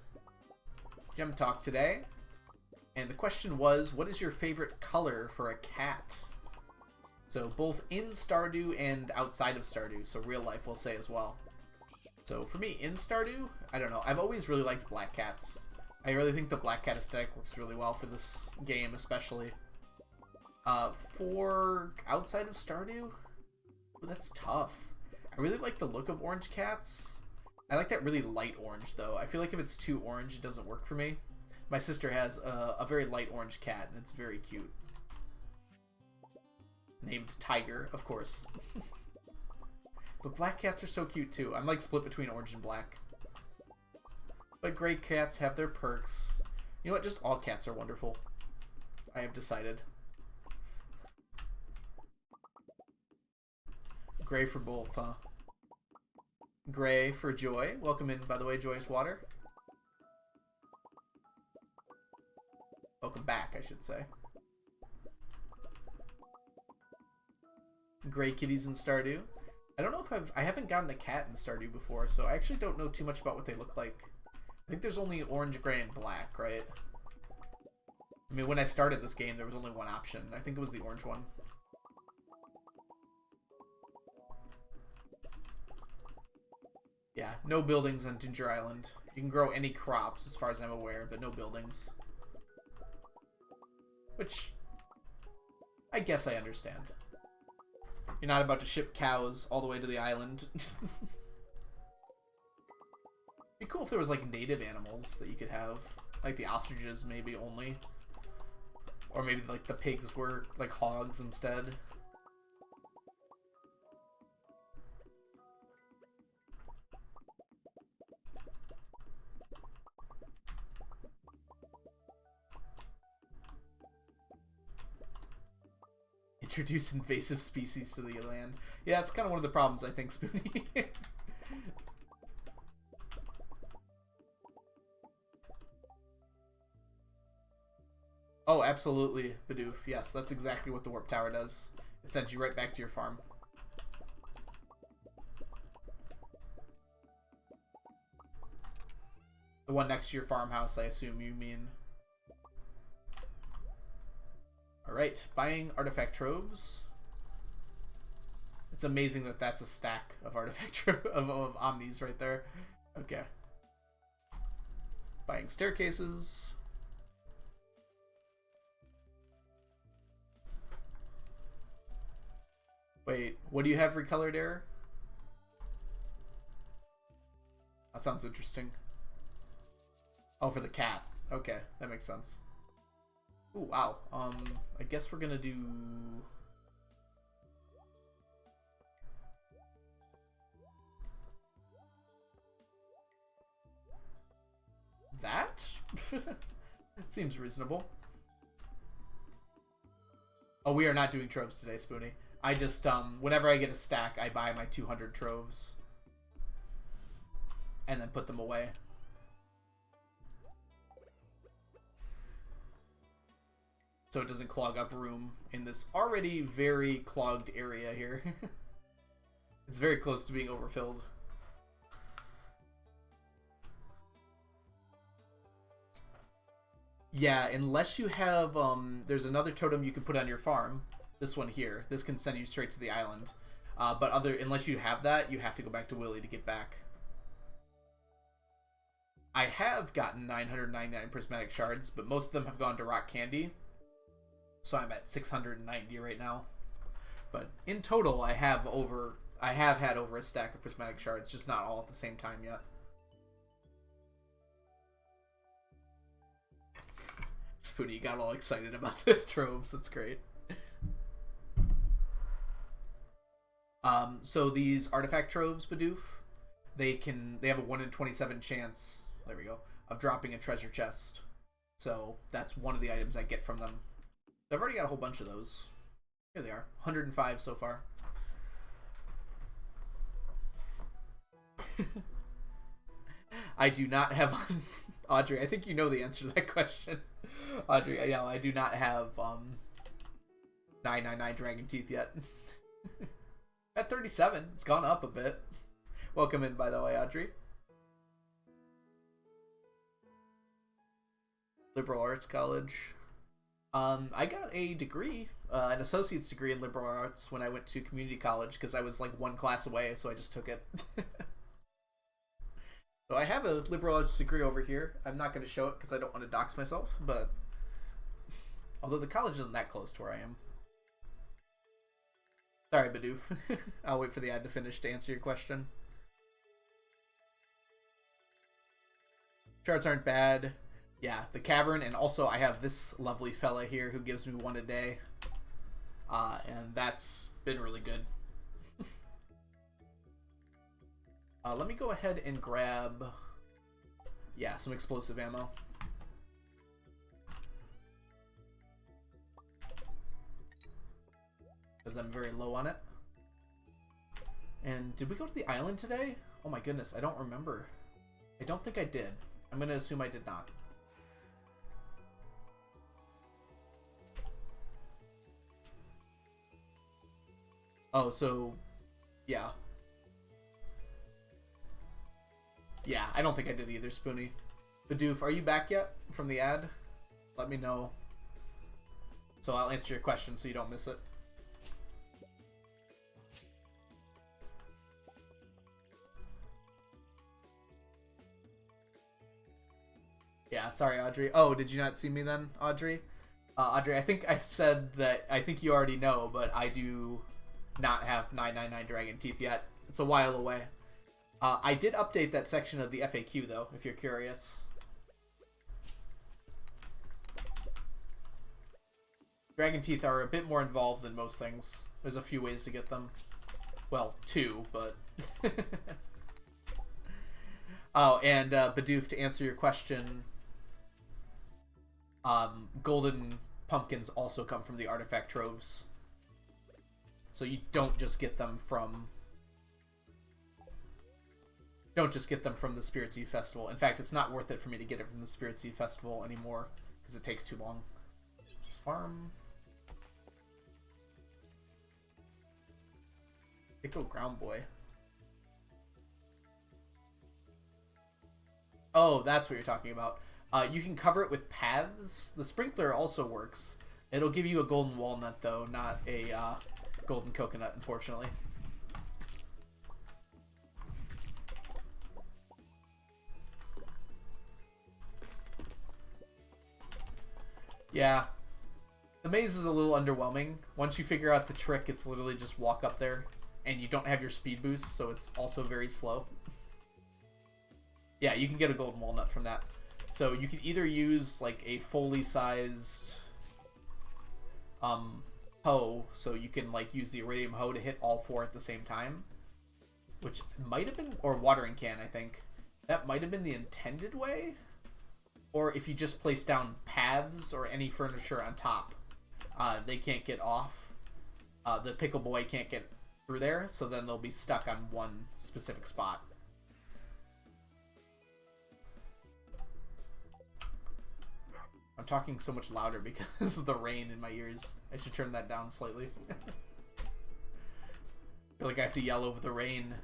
Gem Talk today. And the question was, what is your favorite color for a cat? So, both in Stardew and outside of Stardew. So, real life we'll say as well. So, for me, in Stardew, I don't know. I've always really liked black cats. I really think the black cat aesthetic works really well for this game, especially. For outside of Stardew, ooh, that's tough. I really like the look of orange cats. I like that really light orange, though. I feel like if it's too orange, it doesn't work for me. My sister has a very light orange cat, and it's very cute. Named Tiger, of course. But black cats are so cute, too. I'm like split between orange and black. But gray cats have their perks. You know what? Just all cats are wonderful. I have decided. Gray for both, huh? Gray for Joy. Welcome in, by the way, Joy's Water. Welcome back, I should say. Gray kitties in Stardew. I don't know if I haven't gotten a cat in Stardew before, so I actually don't know too much about what they look like. I think there's only orange, gray, and black, right? I mean, when I started this game, there was only one option. I think it was the orange one. Yeah, no buildings on Ginger Island. You can grow any crops, as far as I'm aware, but no buildings. Which, I guess I understand. You're not about to ship cows all the way to the island. It'd be cool if there was, like, native animals that you could have. Like the ostriches, maybe, only. Or maybe, like, the pigs were, like, hogs instead. Introduce invasive species to the land. Yeah, that's kind of one of the problems, I think, Spoonie. Oh, absolutely, Bidoof. Yes, that's exactly what the warp tower does. It sends you right back to your farm. The one next to your farmhouse, I assume you mean. Alright, buying artifact troves. It's amazing that that's a stack of artifact of omnis right there. Okay. Buying staircases. Wait, what do you have recolored air? That sounds interesting. Oh, for the cat. Okay, that makes sense. Ooh, wow. I guess we're gonna do... that? Seems reasonable. Oh, we are not doing troves today, Spoonie. I just, whenever I get a stack, I buy my 200 troves. and then put them away. So it doesn't clog up room in this already very clogged area here. It's very close to being overfilled. Yeah, unless you have, there's another totem you can put on your farm. This one here. This can send you straight to the island. But unless you have that, you have to go back to Willy to get back. I have gotten 999 prismatic shards, but most of them have gone to rock candy. So I'm at 690 right now. But in total, I have had over a stack of prismatic shards, just not all at the same time yet. Spoony got all excited about the troves. That's great. So these artifact troves, Bidoof, they have a 1 in 27 chance, there we go, of dropping a treasure chest. So that's one of the items I get from them. I've already got a whole bunch of those. Here they are, 105 so far. I do not have Audrey, I think you know the answer to that question. Audrey, I do not have 999 dragon teeth yet. At 37, it's gone up a bit. Welcome in, by the way, Audrey. Liberal Arts College. I got a degree, an associate's degree in liberal arts when I went to community college because I was like one class away, so I just took it. So I have a liberal arts degree over here. I'm not going to show it because I don't want to dox myself, but although the college isn't that close to where I am. Sorry, Bidoof. I'll wait for the ad to finish to answer your question. Shards aren't bad. Yeah, the cavern, and also I have this lovely fella here who gives me 1 a day. And that's been really good. Let me go ahead and grab, yeah, some explosive ammo. Because I'm very low on it. And did we go to the island today? Oh my goodness, I don't remember. I don't think I did. I'm going to assume I did not. Oh, so, yeah. Yeah, I don't think I did either, Spoonie. Bidoof, are you back yet from the ad? Let me know. So I'll answer your question so you don't miss it. Yeah, sorry, Audrey. Oh, did you not see me then, Audrey? Audrey, I think I said that, I think you already know, but I do not have 999 dragon teeth yet. It's a while away. I did update that section of the FAQ, though, if you're curious. Dragon teeth are a bit more involved than most things. There's a few ways to get them. Well, 2, but... Oh, and Bidoof, to answer your question, golden pumpkins also come from the artifact troves. So you don't just get them from... Don't just get them from the Spirit Seed Festival. In fact, it's not worth it for me to get it from the Spirit Seed Festival anymore, because it takes too long. Farm. Pickle Ground Boy. Oh, that's what you're talking about. You can cover it with paths. The sprinkler also works. It'll give you a golden walnut, though, not a golden coconut, unfortunately. Yeah. The maze is a little underwhelming. Once you figure out the trick, it's literally just walk up there, and you don't have your speed boost, so it's also very slow. Yeah, you can get a golden walnut from that. So you can either use like a fully sized hoe, so you can like use the iridium hoe to hit all 4 at the same time, which might have been, or watering can, I think. That might have been the intended way. Or if you just place down paths or any furniture on top, they can't get off. The pickle boy can't get through there, so then they'll be stuck on one specific spot. talking so much louder because of the rain in my ears. I should turn that down slightly. I feel like I have to yell over the rain.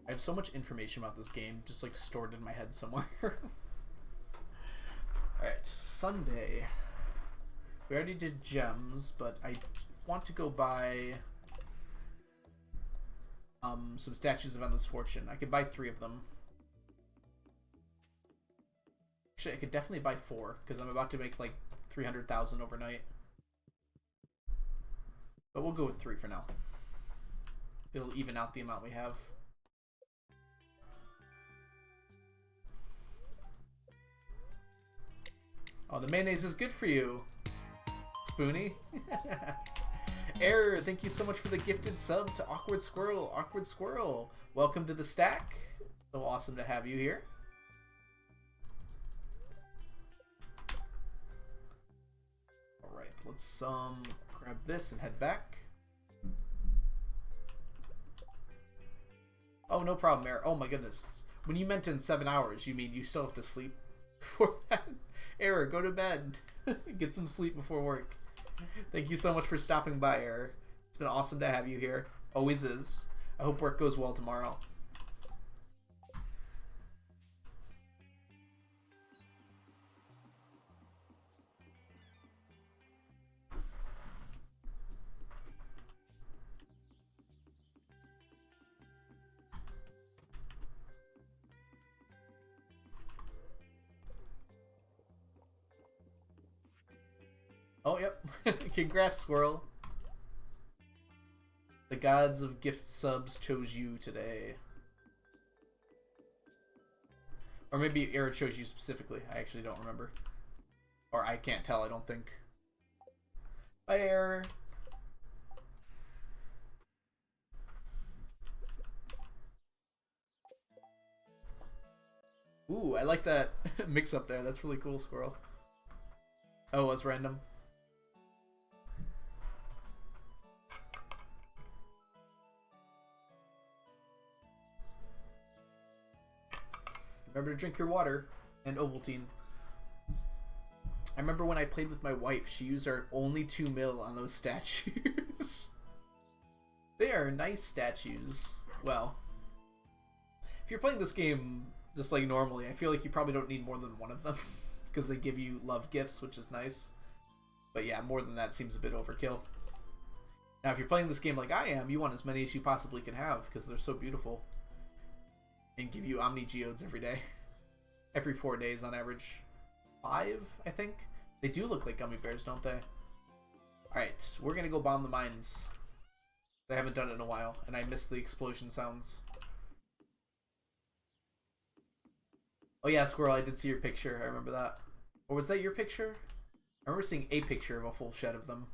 I have so much information about this game just like stored in my head somewhere. Alright, Sunday. We already did gems, but I want to go buy some statues of endless fortune. I could buy 3 of them. Actually, I could definitely buy 4 because I'm about to make like 300,000 overnight. But we'll go with 3 for now. It'll even out the amount we have. Oh, the mayonnaise is good for you, Spoonie. Error, thank you so much for the gifted sub to Awkward Squirrel. Awkward Squirrel, welcome to the stack. So awesome to have you here. All right, let's grab this and head back. Oh, no problem, Error. Oh my goodness. When you meant in 7 hours, you mean you still have to sleep before that? Error, go to bed. Get some sleep before work. Thank you so much for stopping by, Error. It's been awesome to have you here. Always is. I hope work goes well tomorrow. Oh, yep. Congrats, Squirrel. The gods of gift subs chose you today. Or maybe Error chose you specifically. I actually don't remember. Or I can't tell, I don't think. Bye, Error. Ooh, I like that mix up there. That's really cool, Squirrel. Oh, it was random. Remember to drink your water and Ovaltine. I remember when I played with my wife, she used our only 2 mil on those statues. They are nice statues. Well, if you're playing this game just like normally, I feel like you probably don't need more than 1 of them because they give you love gifts, which is nice. But yeah, more than that seems a bit overkill. Now, if you're playing this game like I am, you want as many as you possibly can have because they're so beautiful. And give you Omni Geodes every day. Every 4 days on average. 5, I think? They do look like gummy bears, don't they? Alright, we're gonna go bomb the mines. I haven't done it in a while, and I miss the explosion sounds. Oh yeah, Squirrel, I did see your picture. I remember that. Or was that your picture? I remember seeing a picture of a full shed of them.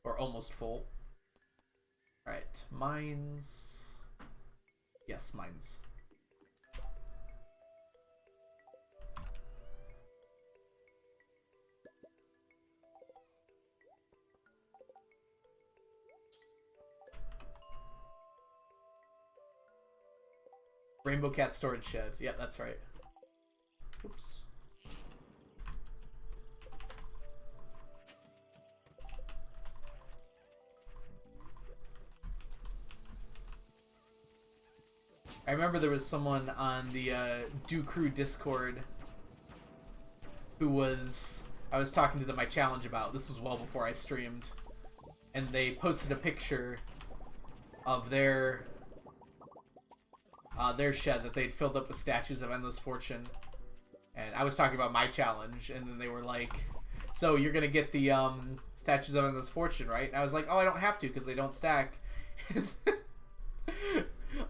Or almost full. Alright, mines... Yes, mines. Rainbow Cat storage shed. Yeah, that's right. Oops. I remember there was someone on the Do Crew Discord who was... I was talking to them my challenge about. This was well before I streamed. And they posted a picture of their shed that they'd filled up with statues of endless fortune. And I was talking about my challenge, and then they were like, so you're gonna get the statues of endless fortune, right? And I was like, oh, I don't have to because they don't stack.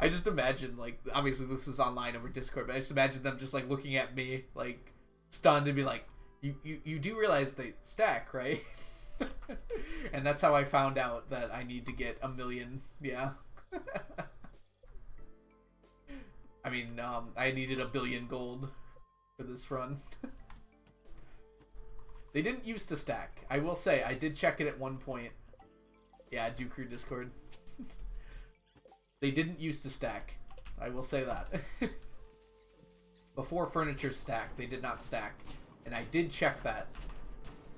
I just imagine, like, obviously this is online over Discord, but I just imagine them just, like, looking at me, like, stunned and be like, you do realize they stack, right? And that's how I found out that I need to get 1 million, yeah. I mean, I needed 1 billion gold for this run. They didn't used to stack. I will say, I did check it at one point. Yeah, Duke Discord. They didn't used to stack. I will say that. Before furniture stacked, they did not stack. And I did check that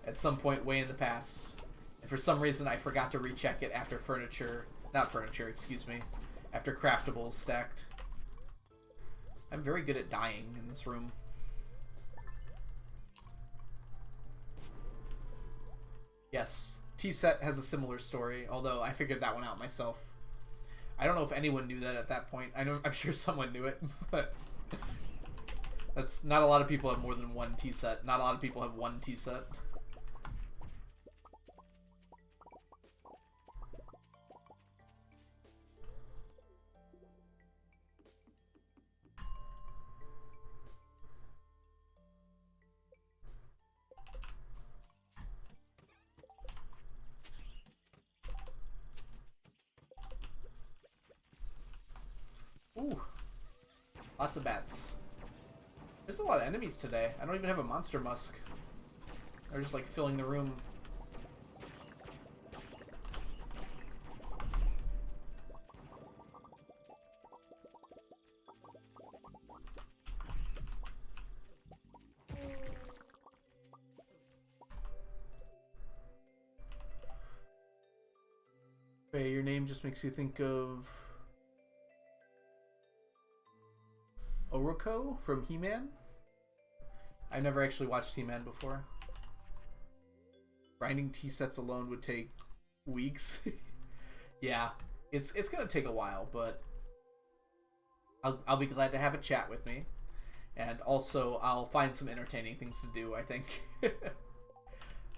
at some point way in the past. And for some reason, I forgot to recheck it after furniture... Not furniture, excuse me. After craftables stacked. I'm very good at dying in this room. Yes, T-Set has a similar story, although I figured that one out myself. I don't know if anyone knew that at that point. I'm sure someone knew it, but that's not a lot of people have more than one T-Set. Not a lot of people have one T-Set. Ooh, lots of bats. There's a lot of enemies today. I don't even have a monster musk. They're just like filling the room. Okay, your name just makes you think of Oroko from He-Man? I've never actually watched He-Man before. Grinding T-sets alone would take weeks. Yeah, it's gonna take a while, but I'll be glad to have a chat with me. And also, I'll find some entertaining things to do, I think.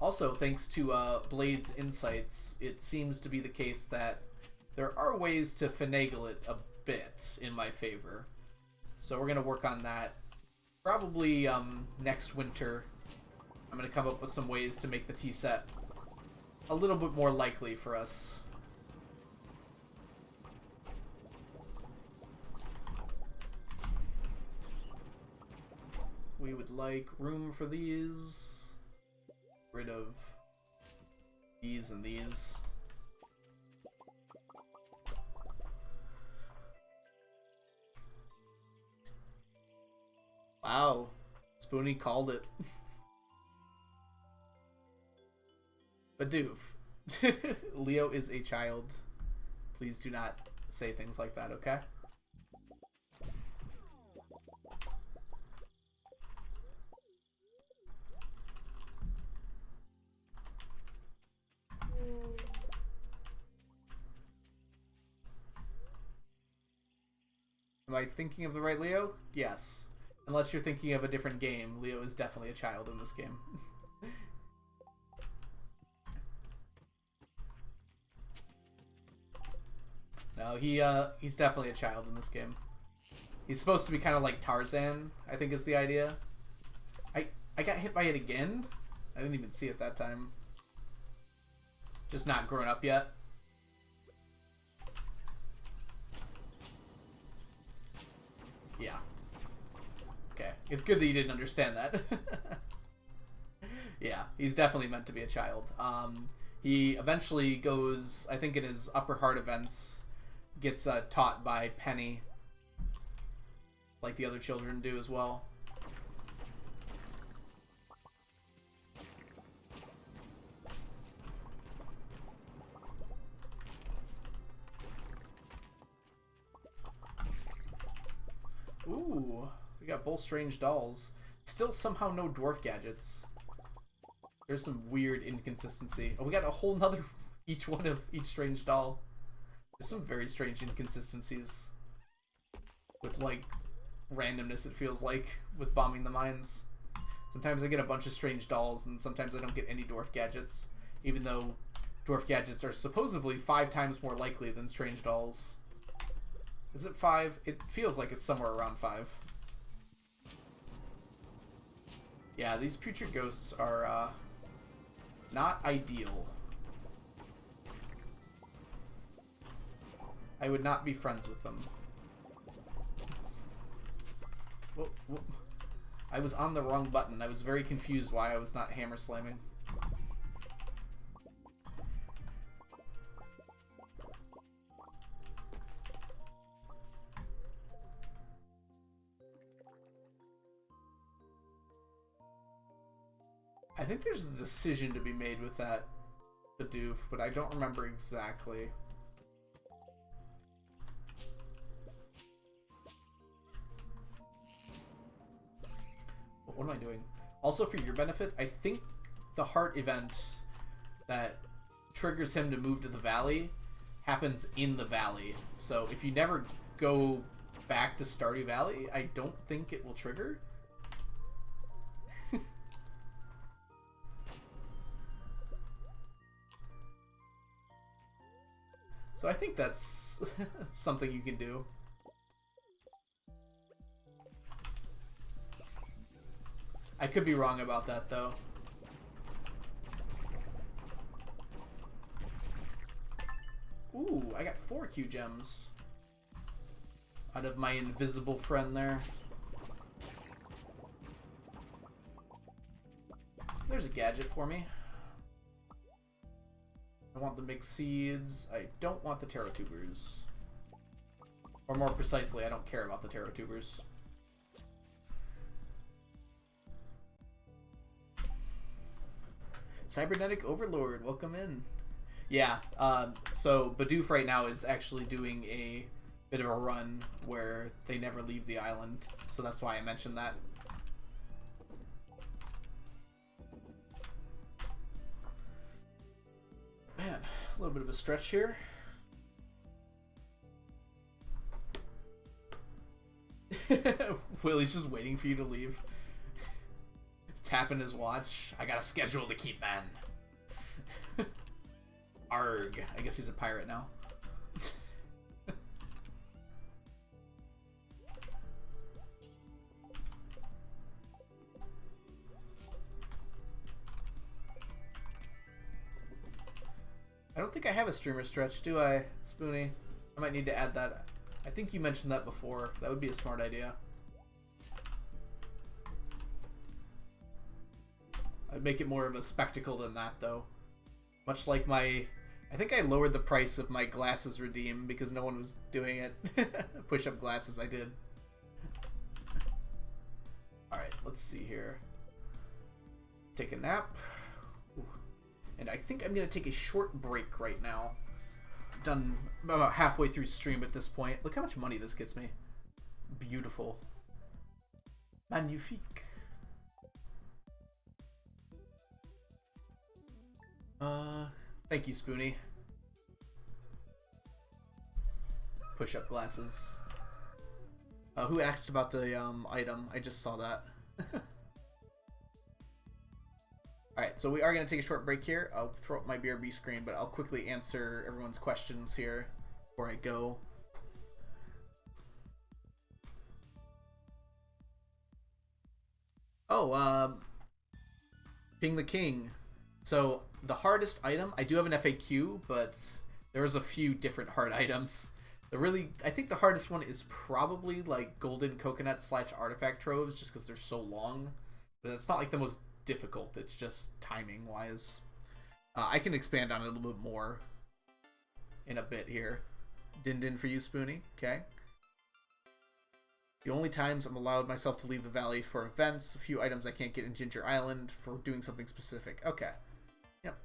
Also, thanks to Blade's insights, it seems to be the case that there are ways to finagle it a bit in my favor. So we're going to work on that. Probably next winter, I'm going to come up with some ways to make the T-set a little bit more likely for us. We would like room for these. Rid of these and these. Wow, Spoonie called it. Badoof. Leo is a child. Please do not say things like that, okay? Am I thinking of the right Leo? Yes. Unless you're thinking of a different game, Leo is definitely a child in this game. No, he's definitely a child in this game. He's supposed to be kind of like Tarzan, I think is the idea. I got hit by it again? I didn't even see it that time. Just not grown up yet. Yeah. Okay. It's good that you didn't understand that. Yeah, he's definitely meant to be a child. He eventually goes, I think in his upper heart events, gets taught by Penny. Like the other children do as well. Ooh, we got both strange dolls. Still somehow no dwarf gadgets. There's some weird inconsistency. Oh, we got a whole nother each one of each strange doll. There's some very strange inconsistencies with like randomness, it feels like, with bombing the mines. Sometimes I get a bunch of strange dolls and sometimes I don't get any dwarf gadgets, even though dwarf gadgets are supposedly 5 times more likely than strange dolls. Is it 5? It feels like it's somewhere around 5. Yeah, these putrid ghosts are not ideal. I would not be friends with them. Whoa, whoa. I was on the wrong button. I was very confused why I was not hammer slamming. I think there's a decision to be made with that Bidoof, but I don't remember exactly. What am I doing? Also, for your benefit, I think the heart event that triggers him to move to the valley happens in the valley. So if you never go back to Stardew Valley, I don't think it will trigger. So I think that's something you can do. I could be wrong about that, though. Ooh, I got 4 Q gems out of my invisible friend there. There's a gadget for me. I want the mixed seeds. I don't want the taro tubers. Or more precisely, I don't care about the taro tubers. Cybernetic Overlord, welcome in. Yeah, so Bidoof right now is actually doing a bit of a run where they never leave the island, so that's why I mentioned that. Man, a little bit of a stretch here. Willie's just waiting for you to leave. Tapping his watch. I got a schedule to keep, man. Arg. I guess he's a pirate now. I don't think I have a streamer stretch, do I, Spoonie? I might need to add that. I think you mentioned that before. That would be a smart idea. I'd make it more of a spectacle than that, though. Much like my... I think I lowered the price of my glasses redeem because no one was doing it. Push-up glasses, I did. Alright, let's see here. Take a nap. Ooh. And I think I'm going to take a short break right now. I'm done about halfway through stream at this point. Look how much money this gets me. Beautiful. Magnifique. Thank you, Spoonie. Push-up glasses. Who asked about the item? I just saw that. Alright, so we are going to take a short break here. I'll throw up my BRB screen, but I'll quickly answer everyone's questions here before I go. Oh, Ping the King. So, the hardest item, I do have an FAQ, but there's a few different hard items. I think the hardest one is probably like golden coconut / artifact troves, just because they're so long. But it's not like the most difficult, it's just timing wise. I can expand on it a little bit more in a bit here. Din din for you, Spoonie. Okay. The only times I'm allowed myself to leave the valley for events, a few items I can't get in Ginger Island for doing something specific. Okay. Yep.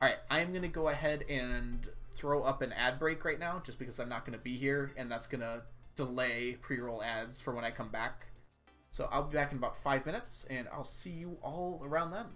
Alright, I'm going to go ahead and throw up an ad break right now, just because I'm not going to be here, and that's going to delay pre-roll ads for when I come back. So I'll be back in about 5 minutes, and I'll see you all around then.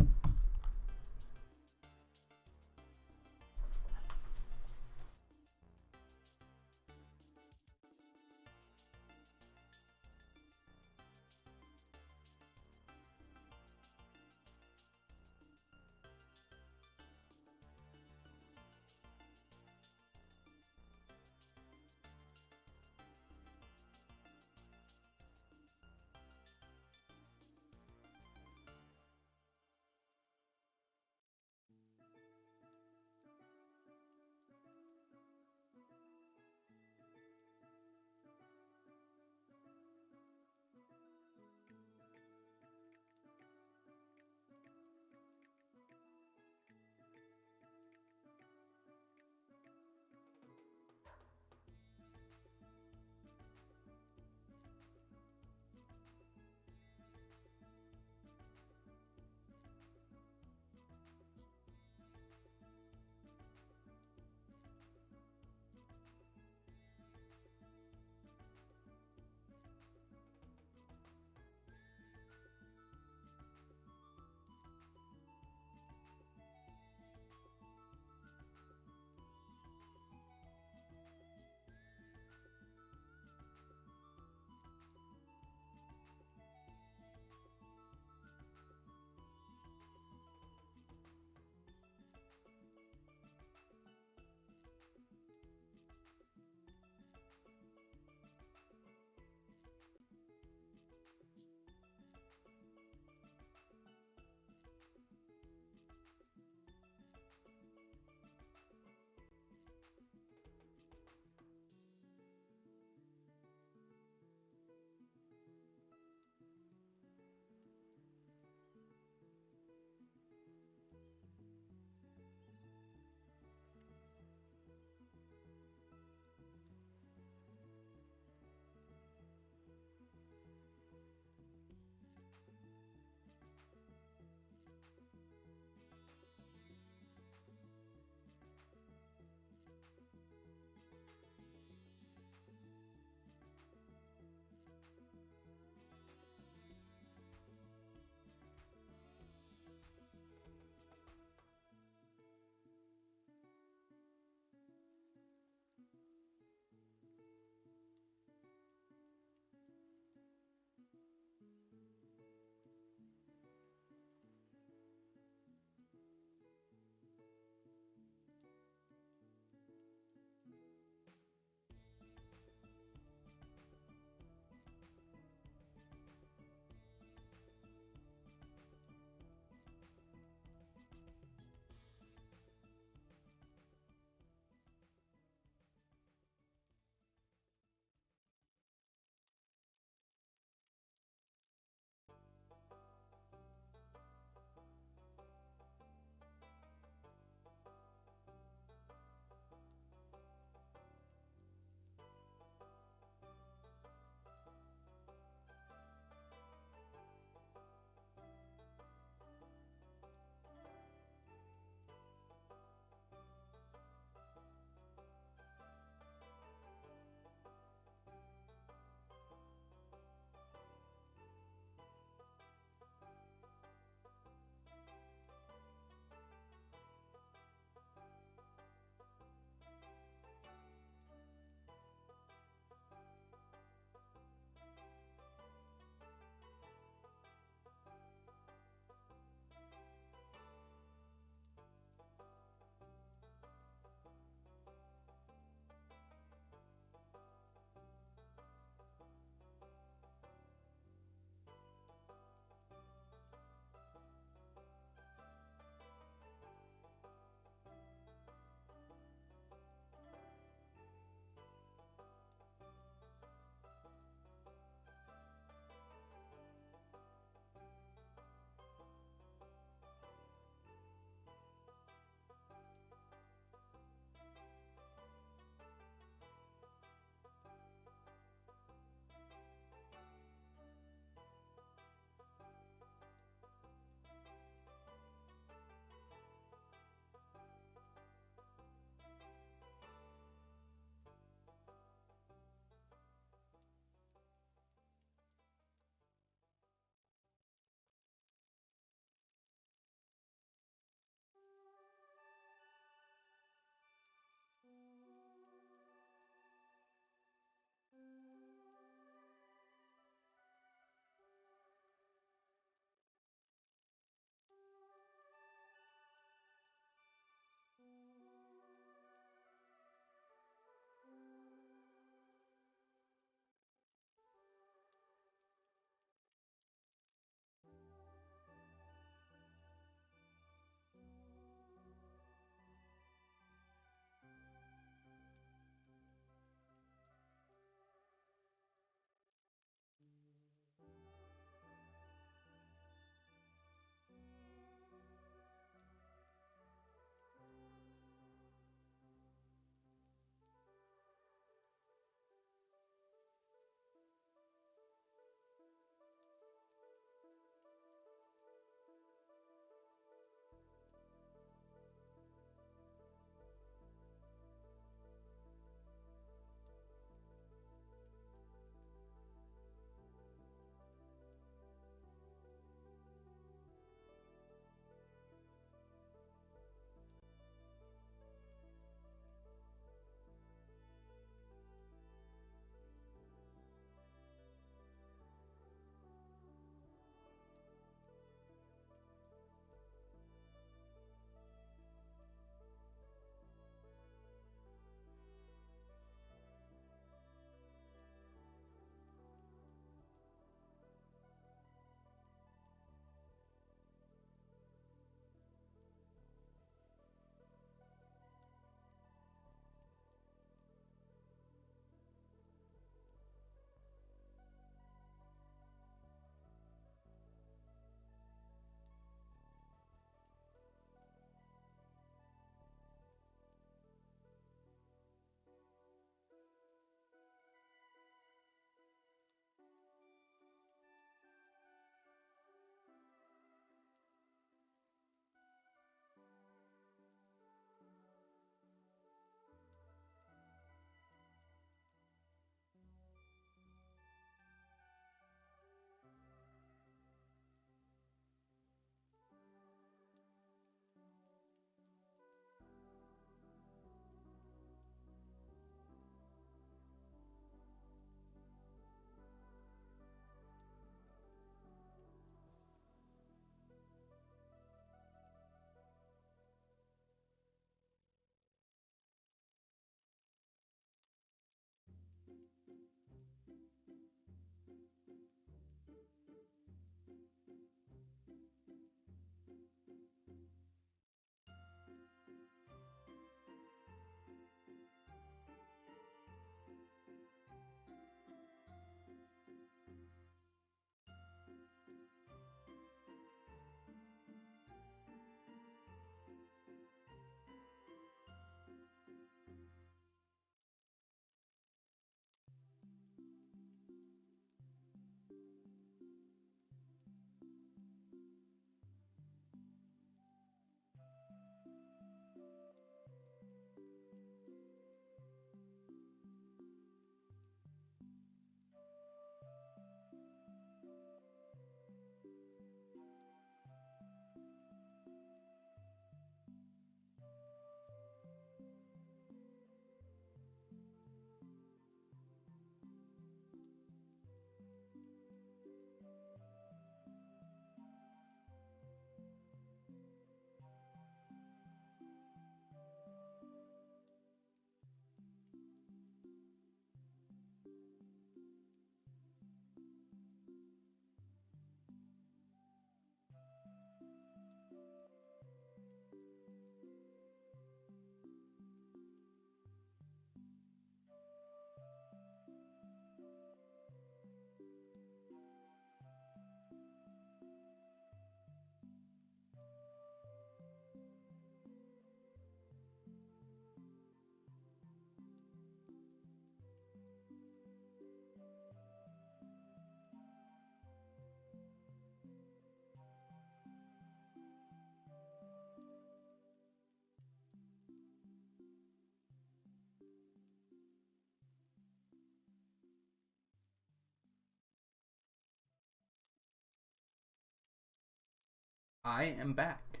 I am back.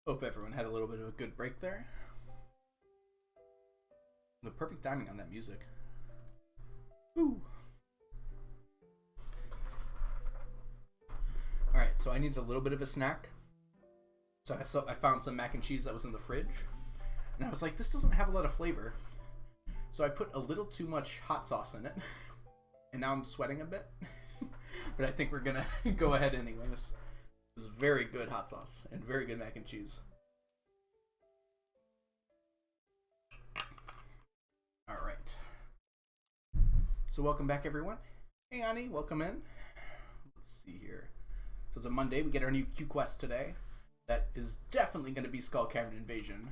Hope everyone had a little bit of a good break there. The perfect timing on that music. Woo! Alright, so I needed a little bit of a snack. So I found some mac and cheese that was in the fridge. And I was like, this doesn't have a lot of flavor. So I put a little too much hot sauce in it. And now I'm sweating a bit. But I think we're gonna go ahead anyways. It was very good hot sauce and very good mac and cheese. Alright. So welcome back, everyone. Hey, Ani, welcome in. Let's see here. So it's a Monday. We get our new Q quest today. That is definitely going to be Skull Cavern Invasion.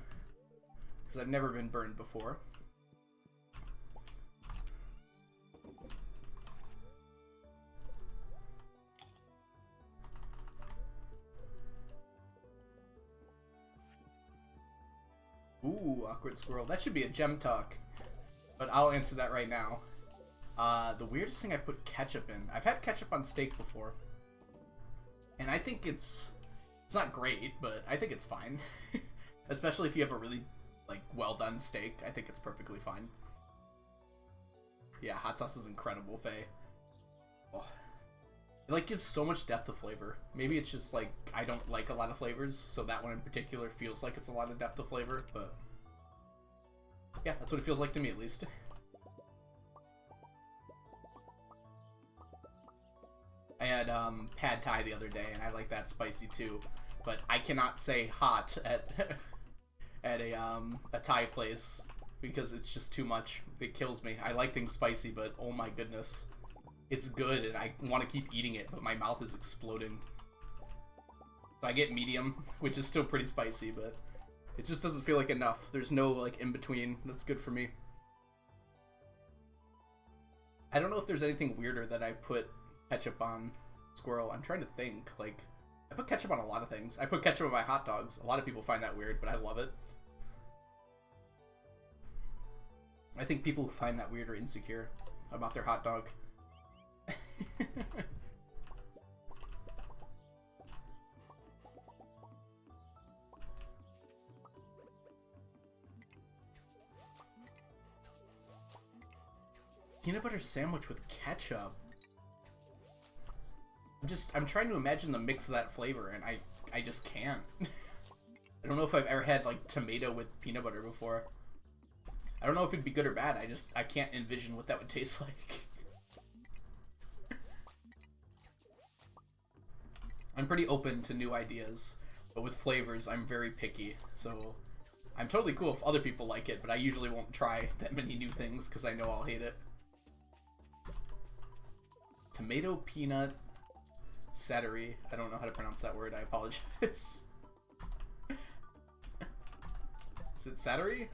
Because I've never been burned before. Ooh, awkward squirrel. That should be a gem talk. But I'll answer that right now. The weirdest thing I put ketchup in. I've had ketchup on steak before. And I think it's not great, but I think it's fine. Especially if you have a really, like, well-done steak. I think it's perfectly fine. Yeah, hot sauce is incredible, Faye. Oh. It, like, gives so much depth of flavor. Maybe it's just, like, I don't like a lot of flavors, so that one in particular feels like it's a lot of depth of flavor, but yeah, that's what it feels like to me, at least. I had pad thai the other day, and I like that spicy too. But I cannot say hot at at a Thai place because it's just too much. It kills me. I like things spicy, but oh my goodness, it's good, and I want to keep eating it, but my mouth is exploding. So I get medium, which is still pretty spicy, but it just doesn't feel like enough. There's no like in between. That's good for me. I don't know if there's anything weirder that I put ketchup on squirrel. I'm trying to think. Like, I put ketchup on a lot of things. I put ketchup on my hot dogs. A lot of people find that weird, but I love it. I think people who find that weird are insecure about their hot dog. Peanut butter sandwich with ketchup. I'm trying to imagine the mix of that flavor, and I just can't. I don't know if I've ever had, like, tomato with peanut butter before. I don't know if it'd be good or bad. I can't envision what that would taste like. I'm pretty open to new ideas, but with flavors, I'm very picky. So I'm totally cool if other people like it, but I usually won't try that many new things because I know I'll hate it. Tomato peanut satay. I don't know how to pronounce that word. I apologize. Is it satay?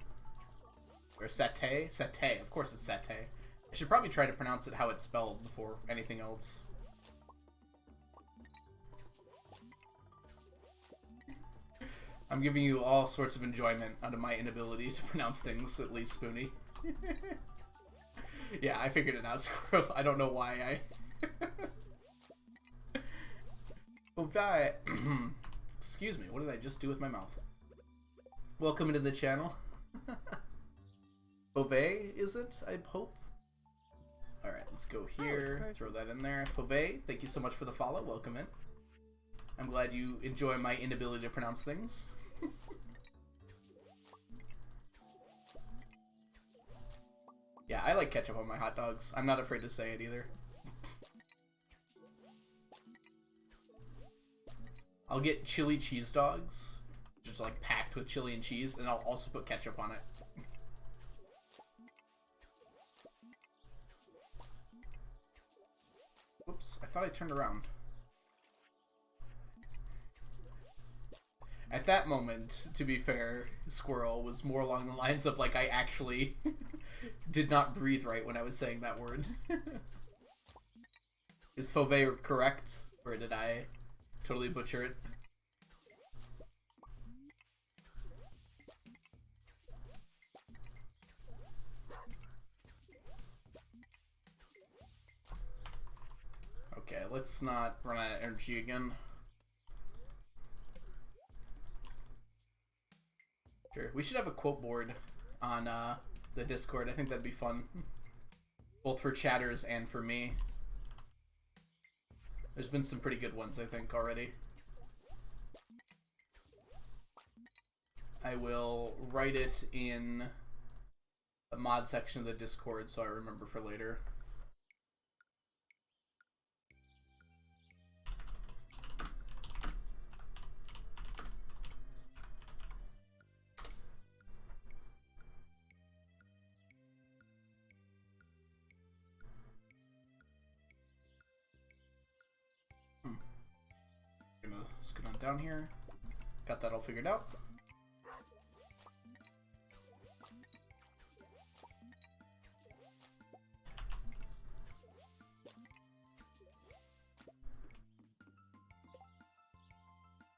Or satay? Satay. Of course it's satay. I should probably try to pronounce it how it's spelled before anything else. I'm giving you all sorts of enjoyment out of my inability to pronounce things, at least, Spoonie. Yeah, I figured it out, Squirrel. I don't know why Okay. Excuse me, what did I just do with my mouth? Welcome into the channel. Beauvais, is it? I hope. Alright, let's go here. Throw that in there. Beauvais, thank you so much for the follow. Welcome in. I'm glad you enjoy my inability to pronounce things. Yeah, I like ketchup on my hot dogs. I'm not afraid to say it either. I'll get chili cheese dogs, just like packed with chili and cheese, and I'll also put ketchup on it. Whoops, I thought I turned around. At that moment, to be fair, Squirrel was more along the lines of like I actually did not breathe right when I was saying that word. Is Fauve correct? Or did I totally butcher it? Okay, let's not run out of energy again. We should have a quote board on the Discord. I think that'd be fun. Both for chatters and for me. There's been some pretty good ones, I think, already. I will write it in the mod section of the Discord so I remember for later. Gonna scoot on down here. Got that all figured out.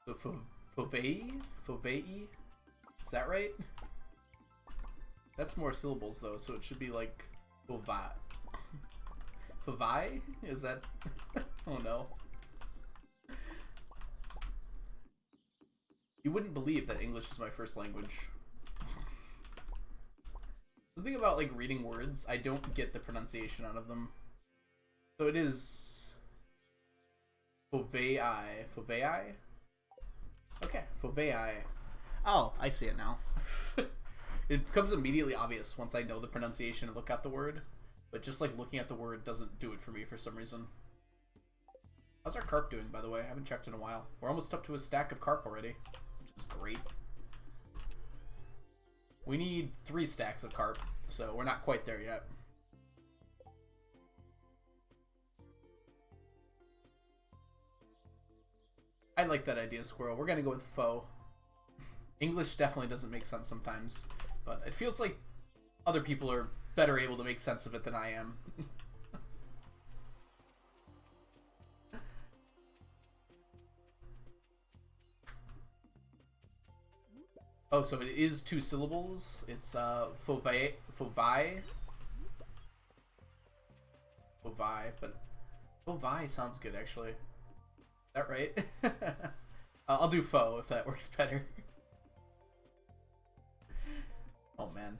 So Fovei? Is that right? That's more syllables though, so it should be like Fovai. Fovai? Is that? Oh no. You wouldn't believe that English is my first language. The thing about like reading words, I don't get the pronunciation out of them. So it is Fovei. Fovei? Okay, Fovei. Oh, I see it now. It becomes immediately obvious once I know the pronunciation and look at the word. But just like looking at the word doesn't do it for me for some reason. How's our carp doing, by the way? I haven't checked in a while. We're almost up to a stack of carp already, which is great. We need 3 stacks of carp, so we're not quite there yet. I like that idea, Squirrel. We're gonna go with faux. English definitely doesn't make sense sometimes, but it feels like other people are better able to make sense of it than I am. Oh, so it is 2 syllables. It's Fovai. Fovai, but Fovai sounds good actually. Is that right? I'll do faux if that works better. Oh man.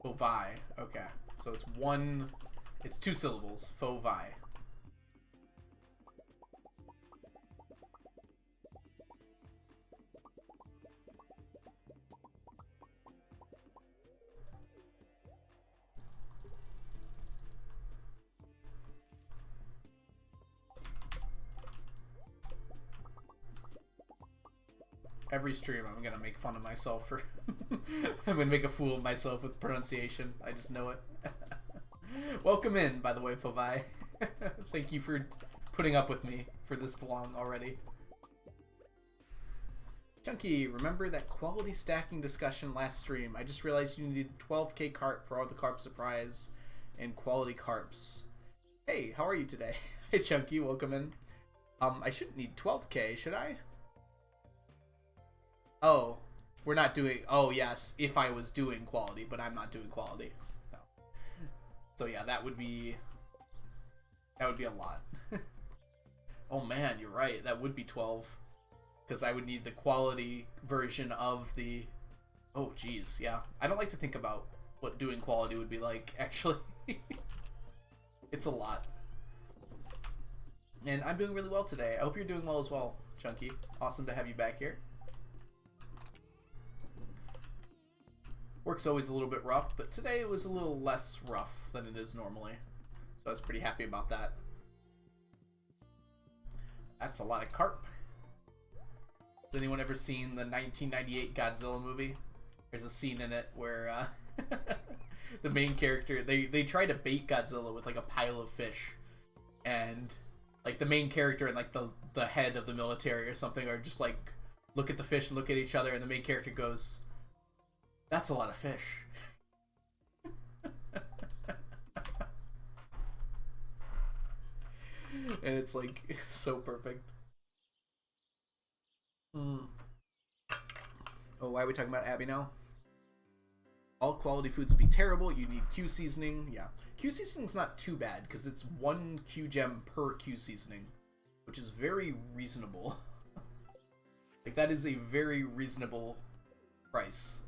Fovai. Okay. So it's 2 syllables. Fovai. Every stream I'm gonna make fun of myself for I'm gonna make a fool of myself with pronunciation. I just know it. Welcome in, by the way, Fovai. Thank you for putting up with me for this long already. Chunky, remember that quality stacking discussion last stream? I just realized you needed 12k carp for all the carp surprise and quality carps. Hey, how are you today? Hey Chunky, welcome in. I shouldn't need 12k, should I? Oh, we're not doing... Oh, yes, if I was doing quality, but I'm not doing quality. No. So, yeah, that would be a lot. Oh, man, you're right. That would be 12. Because I would need the quality version of the... Oh, geez, yeah. I don't like to think about what doing quality would be like, actually. It's a lot. And I'm doing really well today. I hope you're doing well as well, Chunky. Awesome to have you back here. Work's always a little bit rough, but today it was a little less rough than it is normally. So I was pretty happy about that. That's a lot of carp. Has anyone ever seen the 1998 Godzilla movie? There's a scene in it where the main character, they try to bait Godzilla with like a pile of fish. And like the main character and like the head of the military or something are just like look at the fish and look at each other, and the main character goes, "That's a lot of fish." And it's like so perfect. Oh, why are we talking about Abby now? All quality foods would be terrible. You need Q seasoning. Yeah. Q seasoning's not too bad because it's 1 Q gem per Q seasoning, which is very reasonable. Like, that is a very reasonable price.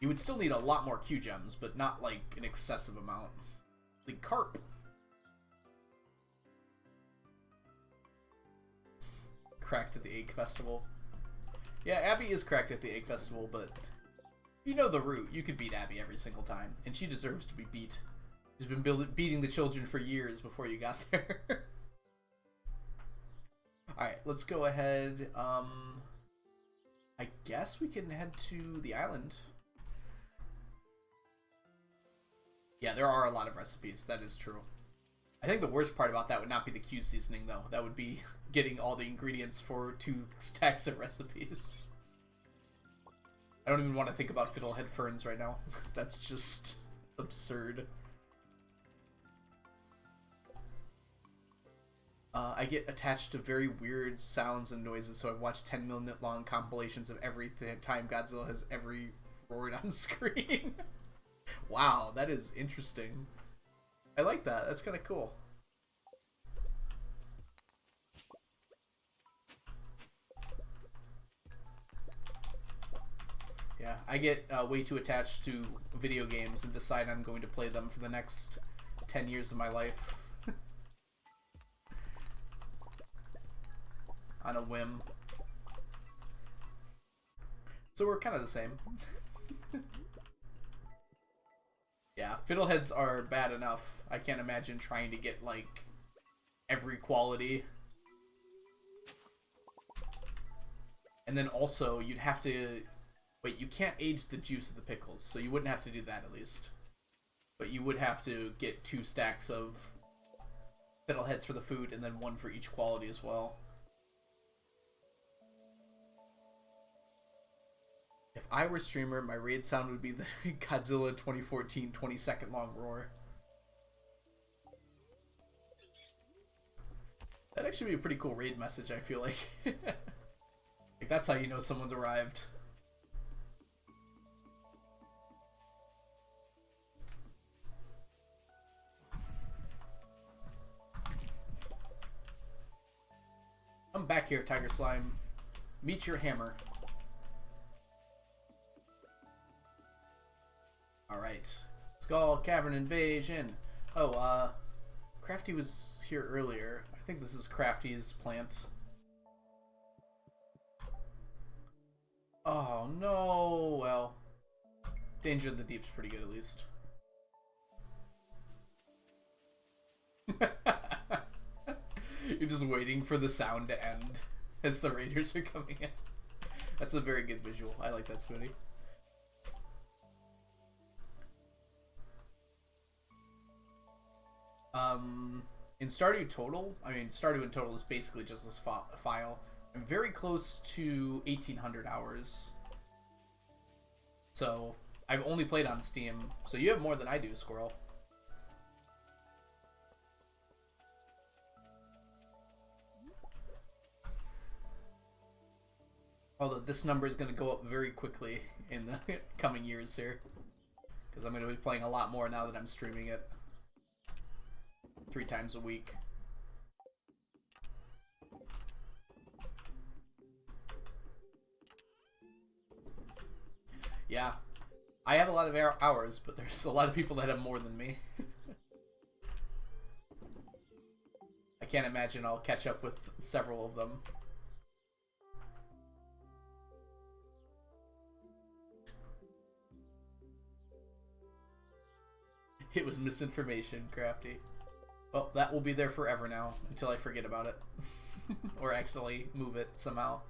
You would still need a lot more Q gems, but not like an excessive amount. The carp. Cracked at the Egg Festival. Yeah, Abby is cracked at the Egg Festival, but you know the route. You could beat Abby every single time, and she deserves to be beat. She's been beating the children for years before you got there. Alright, let's go ahead. I guess we can head to the island. Yeah, there are a lot of recipes. That is true. I think the worst part about that would not be the Q seasoning, though. That would be getting all the ingredients for 2 stacks of recipes. I don't even want to think about fiddlehead ferns right now. That's just absurd. I get attached to very weird sounds and noises, so I've watched 10-minute long compilations of every time Godzilla has ever roared on screen. Wow, that is interesting. I like that. That's kind of cool. Yeah, I get way too attached to video games and decide I'm going to play them for the next 10 years of my life. On a whim. So we're kind of the same. Yeah, fiddleheads are bad enough. I can't imagine trying to get, like, every quality. And then also, you'd have to... Wait, you can't age the juice of the pickles, so you wouldn't have to do that at least. But you would have to get 2 stacks of fiddleheads for the food, and then 1 for each quality as well. If I were a streamer, my raid sound would be the Godzilla 2014 20-second long roar. That'd actually be a pretty cool raid message, I feel like. Like, that's how you know someone's arrived. I'm back here, Tiger Slime. Meet your hammer. Alright. Skull Cavern Invasion. Oh, Crafty was here earlier. I think this is Crafty's plant. Oh, no. Well, Danger in the Deep's pretty good, at least. You're just waiting for the sound to end as the raiders are coming in. That's a very good visual. I like that, Spoony. In Stardew Total, I mean, Stardew in Total is basically just this file. I'm very close to 1,800 hours. So, I've only played on Steam. So you have more than I do, Squirrel. Although this number is going to go up very quickly in the coming years here. Because I'm going to be playing a lot more now that I'm streaming it 3 times a week. Yeah, I have a lot of hours, but there's a lot of people that have more than me. I can't imagine I'll catch up with several of them. It was misinformation, Crafty. Well, that will be there forever now, until I forget about it. Or accidentally move it somehow.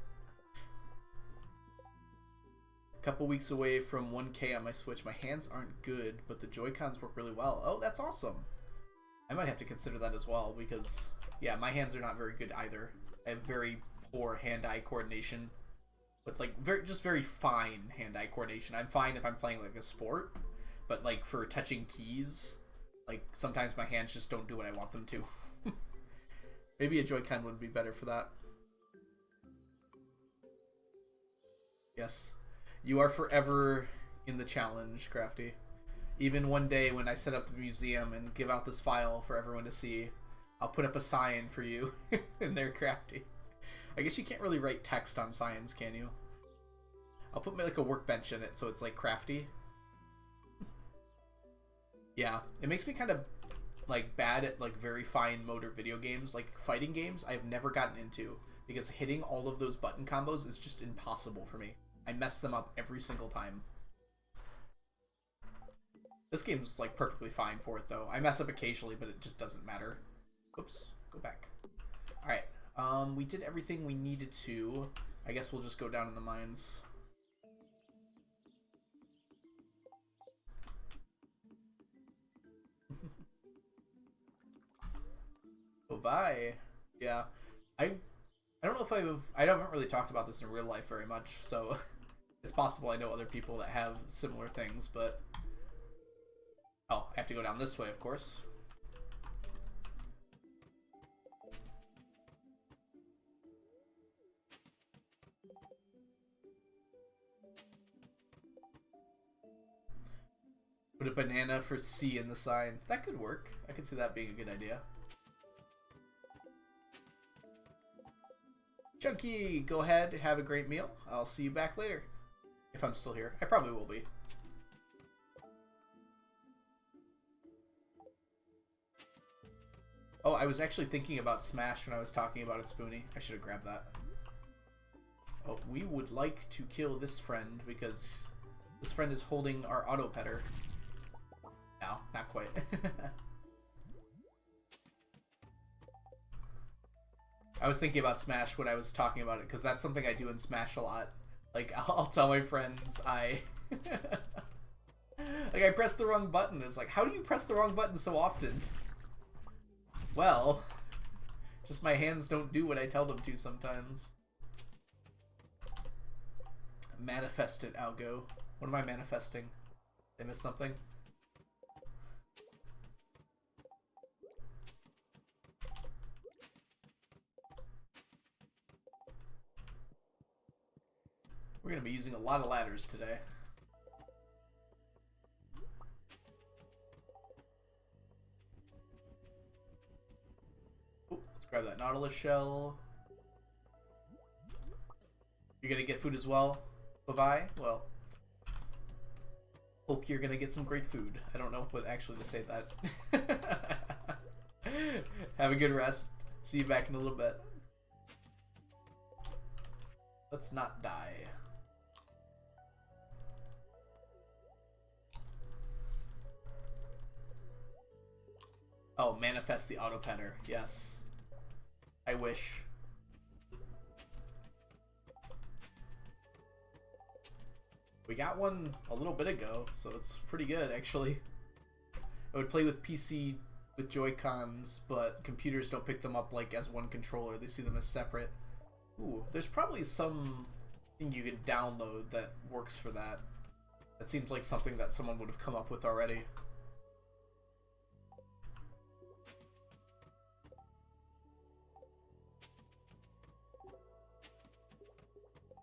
A couple weeks away from 1K on my Switch. My hands aren't good, but the Joy-Cons work really well. Oh, that's awesome. I might have to consider that as well, because, yeah, my hands are not very good either. I have very poor hand-eye coordination. With, like, just very fine hand-eye coordination. I'm fine if I'm playing, like, a sport. But, like, for touching keys, like, sometimes my hands just don't do what I want them to. Maybe a Joy-Con would be better for that. Yes. You are forever in the challenge, Crafty. Even one day when I set up the museum and give out this file for everyone to see, I'll put up a sign for you in there, Crafty. I guess you can't really write text on signs, can you? I'll put like a workbench in it so it's like Crafty. Yeah, it makes me kind of like bad at like very fine motor video games, like fighting games. I've never gotten into because hitting all of those button combos is just impossible for me. I mess them up every single time. This game's like perfectly fine for it though. I mess up occasionally, but it just doesn't matter. Oops, go back. All right, we did everything we needed to. I guess we'll just go down in the mines. Oh, bye. Yeah, I don't know if I haven't really talked about this in real life very much, so it's possible I know other people that have similar things, but oh, I have to go down this way, of course. Put a banana for C in the sign. That could work. I could see that being a good idea. Chunky, go ahead, have a great meal. I'll see you back later. If I'm still here. I probably will be. Oh, I was actually thinking about Smash when I was talking about it, Spoonie. I should have grabbed that. Oh, we would like to kill this friend because this friend is holding our auto petter. No, not quite. I was thinking about Smash when I was talking about it because that's something I do in Smash a lot. Like, I'll tell my friends I... like, I pressed the wrong button. It's like, how do you press the wrong button so often? Well, just my hands don't do what I tell them to sometimes. Manifest it, Algo. What am I manifesting? Did I miss something? We're going to be using a lot of ladders today. Ooh, let's grab that Nautilus shell. You're going to get food as well, Levi? Well, hope you're going to get some great food. I don't know what actually to say that. Have a good rest. See you back in a little bit. Let's not die. Oh, manifest the auto petter. Yes. I wish. We got one a little bit ago, so it's pretty good, actually. I would play with PC with Joy-Cons, but computers don't pick them up like as one controller. They see them as separate. Ooh, there's probably some thing you can download that works for that. That seems like something that someone would have come up with already.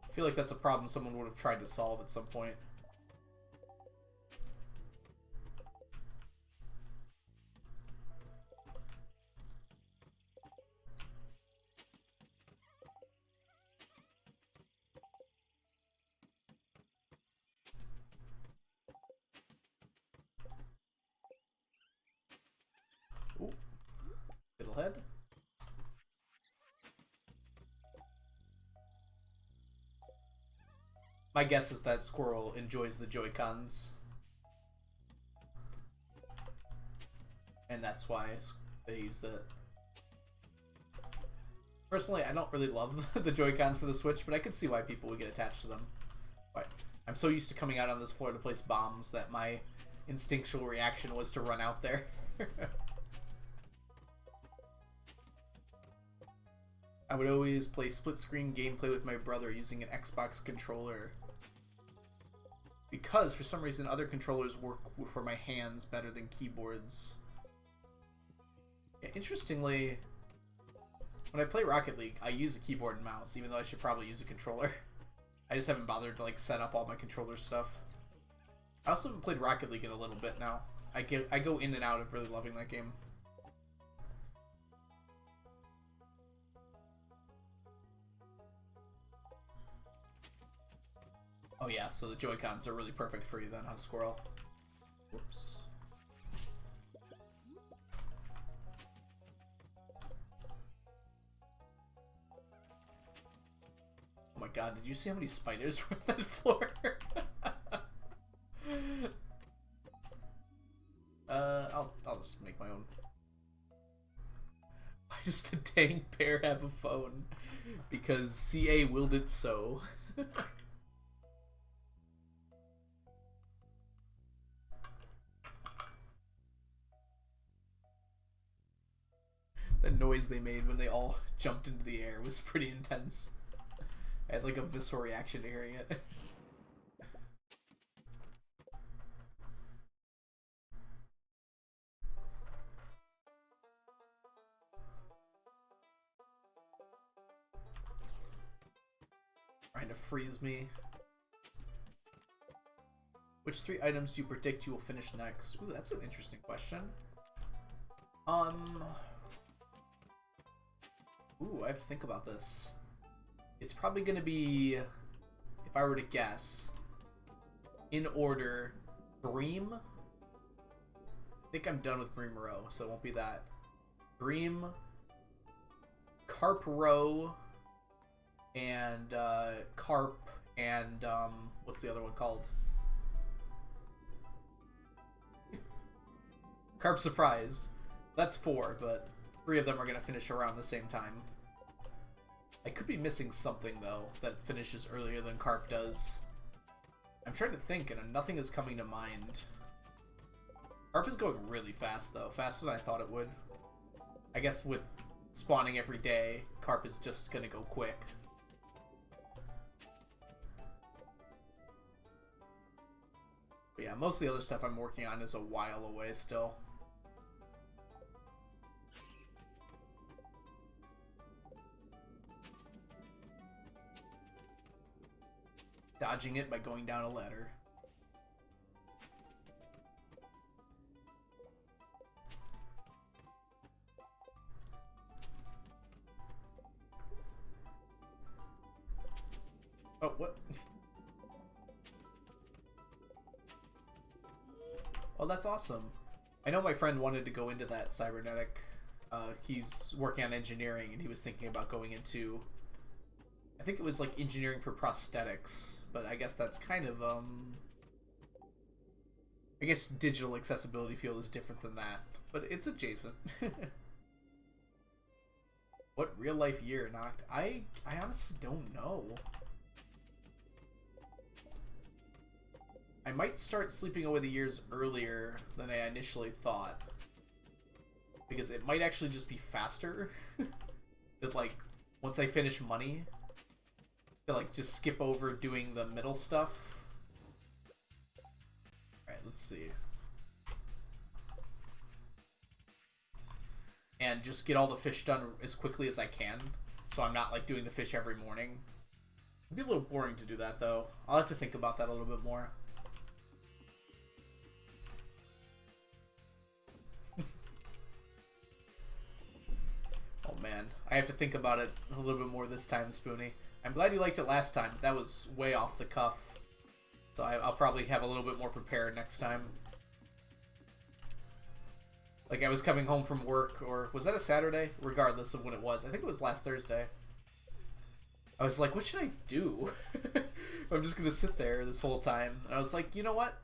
I feel like that's a problem someone would have tried to solve at some point. Ooh, fiddlehead. My guess is that Squirrel enjoys the Joy-Cons. And that's why they use it. Personally, I don't really love the Joy-Cons for the Switch, but I could see why people would get attached to them. But I'm so used to coming out on this floor to place bombs that my instinctual reaction was to run out there. I would always play split-screen gameplay with my brother using an Xbox controller. Because, for some reason, other controllers work for my hands better than keyboards. Yeah, interestingly, when I play Rocket League, I use a keyboard and mouse, even though I should probably use a controller. I just haven't bothered to, like, set up all my controller stuff. I also haven't played Rocket League in a little bit now. I go in and out of really loving that game. Oh yeah, so the Joy-Cons are really perfect for you then, huh, Squirrel? Whoops. Oh my god, did you see how many spiders were on that floor? I'll just make my own. Why does the dang bear have a phone? Because CA willed it so. The noise they made when they all jumped into the air was pretty intense. I had like a visceral reaction to hearing it. Trying to freeze me. Which 3 items do you predict you will finish next? Ooh, that's an interesting question. Ooh, I have to think about this. It's probably gonna be, if I were to guess, in order, Bream. I think I'm done with Bream Row, so it won't be that. Bream, Carp Row, and Carp, and what's the other one called? Carp Surprise. That's 4, but 3 of them are gonna finish around the same time. I could be missing something though that finishes earlier than Carp does. I'm trying to think and nothing is coming to mind. Carp is going really fast though, faster than I thought it would. I guess with spawning every day, Carp is just gonna go quick. But yeah, most of the other stuff I'm working on is a while away still. Dodging it by going down a ladder. Oh, what? Oh, that's awesome. I know my friend wanted to go into that cybernetic. He's working on engineering and he was thinking about going into, I think it was like engineering for prosthetics. But I guess that's kind of, I guess digital accessibility field is different than that. But it's adjacent. What real life year knocked? I honestly don't know. I might start sleeping away the years earlier than I initially thought. Because it might actually just be faster. That like, once I finish money, to like just skip over doing the middle stuff. Alright, let's see. And just get all the fish done as quickly as I can. So I'm not like doing the fish every morning. It'd be a little boring to do that though. I'll have to think about that a little bit more. Oh man, I have to think about it a little bit more this time, Spoonie. I'm glad you liked it last time. That was way off the cuff. So I'll probably have a little bit more prepared next time. Like I was coming home from work, or was that a Saturday? Regardless of when it was. I think it was last Thursday. I was like, what should I do? I'm just going to sit there this whole time. And I was like, you know what?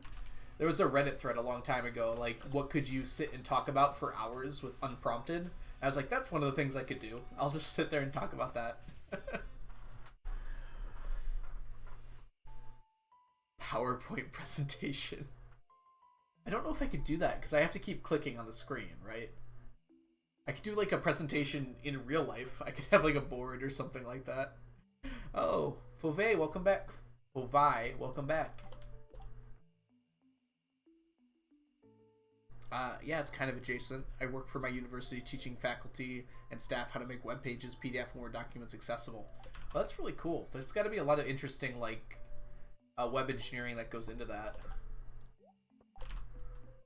There was a Reddit thread a long time ago, like, what could you sit and talk about for hours with unprompted? And I was like, that's one of the things I could do. I'll just sit there and talk about that. PowerPoint presentation. I don't know if I could do that because I have to keep clicking on the screen, right? I could do like a presentation in real life. I could have like a board or something like that. Oh, Fauve, welcome back. Fauve, welcome back. Yeah, it's kind of adjacent. I work for my university teaching faculty and staff how to make web pages, PDF, and Word documents accessible. Well, that's really cool. There's got to be a lot of interesting, like, web engineering that goes into that.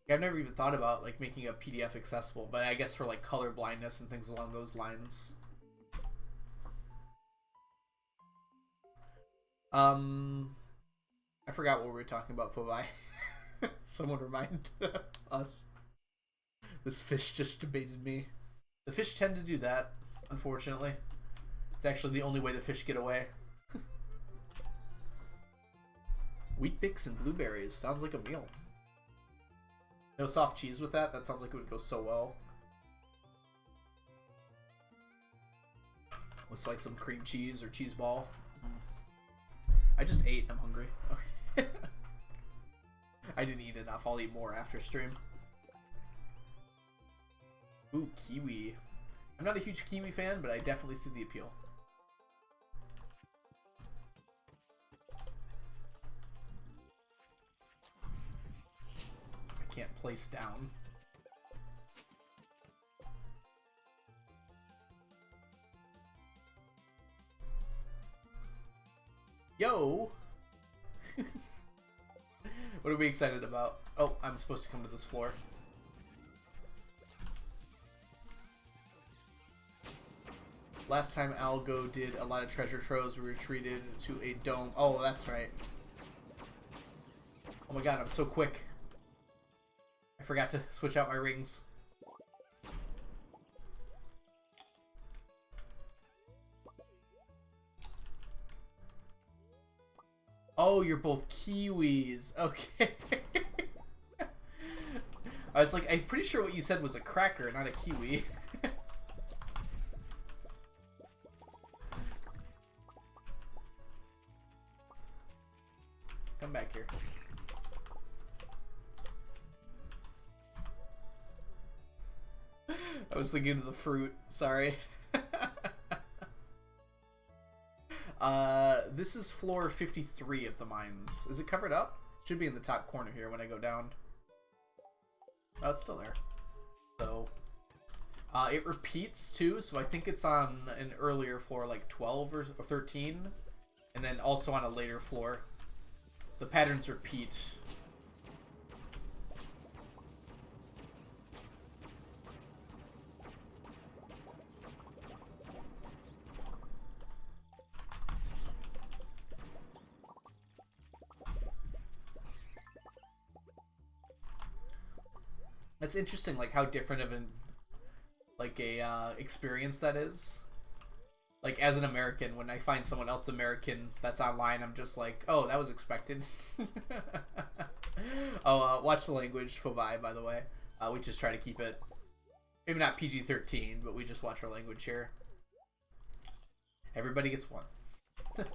I've never even thought about like making a PDF accessible, but I guess for like color blindness and things along those lines. I forgot what we were talking about, Fovi. Someone remind us. This fish just debated me. The fish tend to do that, unfortunately. It's actually the only way the fish get away. Wheat Bix and blueberries. Sounds like a meal. No soft cheese with that? That sounds like it would go so well. With like some cream cheese or cheese ball. I just ate. I'm hungry. Okay. I didn't eat enough. I'll eat more after stream. Ooh, kiwi. I'm not a huge kiwi fan, but I definitely see the appeal. I can't place down. Yo! What are we excited about? Oh, I'm supposed to come to this floor. Last time Algo did a lot of treasure troves, we retreated to a dome. Oh, that's right. Oh my god, I'm so quick. I forgot to switch out my rings. Oh, you're both Kiwis. Okay. I was like, I'm pretty sure what you said was a cracker, not a kiwi. Come back here. I was thinking of the fruit. Sorry. This is floor 53 of the mines. Is it covered up? Should be in the top corner here when I go down. Oh, it's still there. So, it repeats too, so I think it's on an earlier floor, like 12 or 13, and then also on a later floor. The patterns repeat. It's interesting, like how different of an experience that is. Like as an American, when I find someone else American that's online, I'm just like, oh, that was expected. Oh, watch the language, Fovi, by the way. We just try to keep it, maybe not PG-13, but we just watch our language here. Everybody gets one. Let's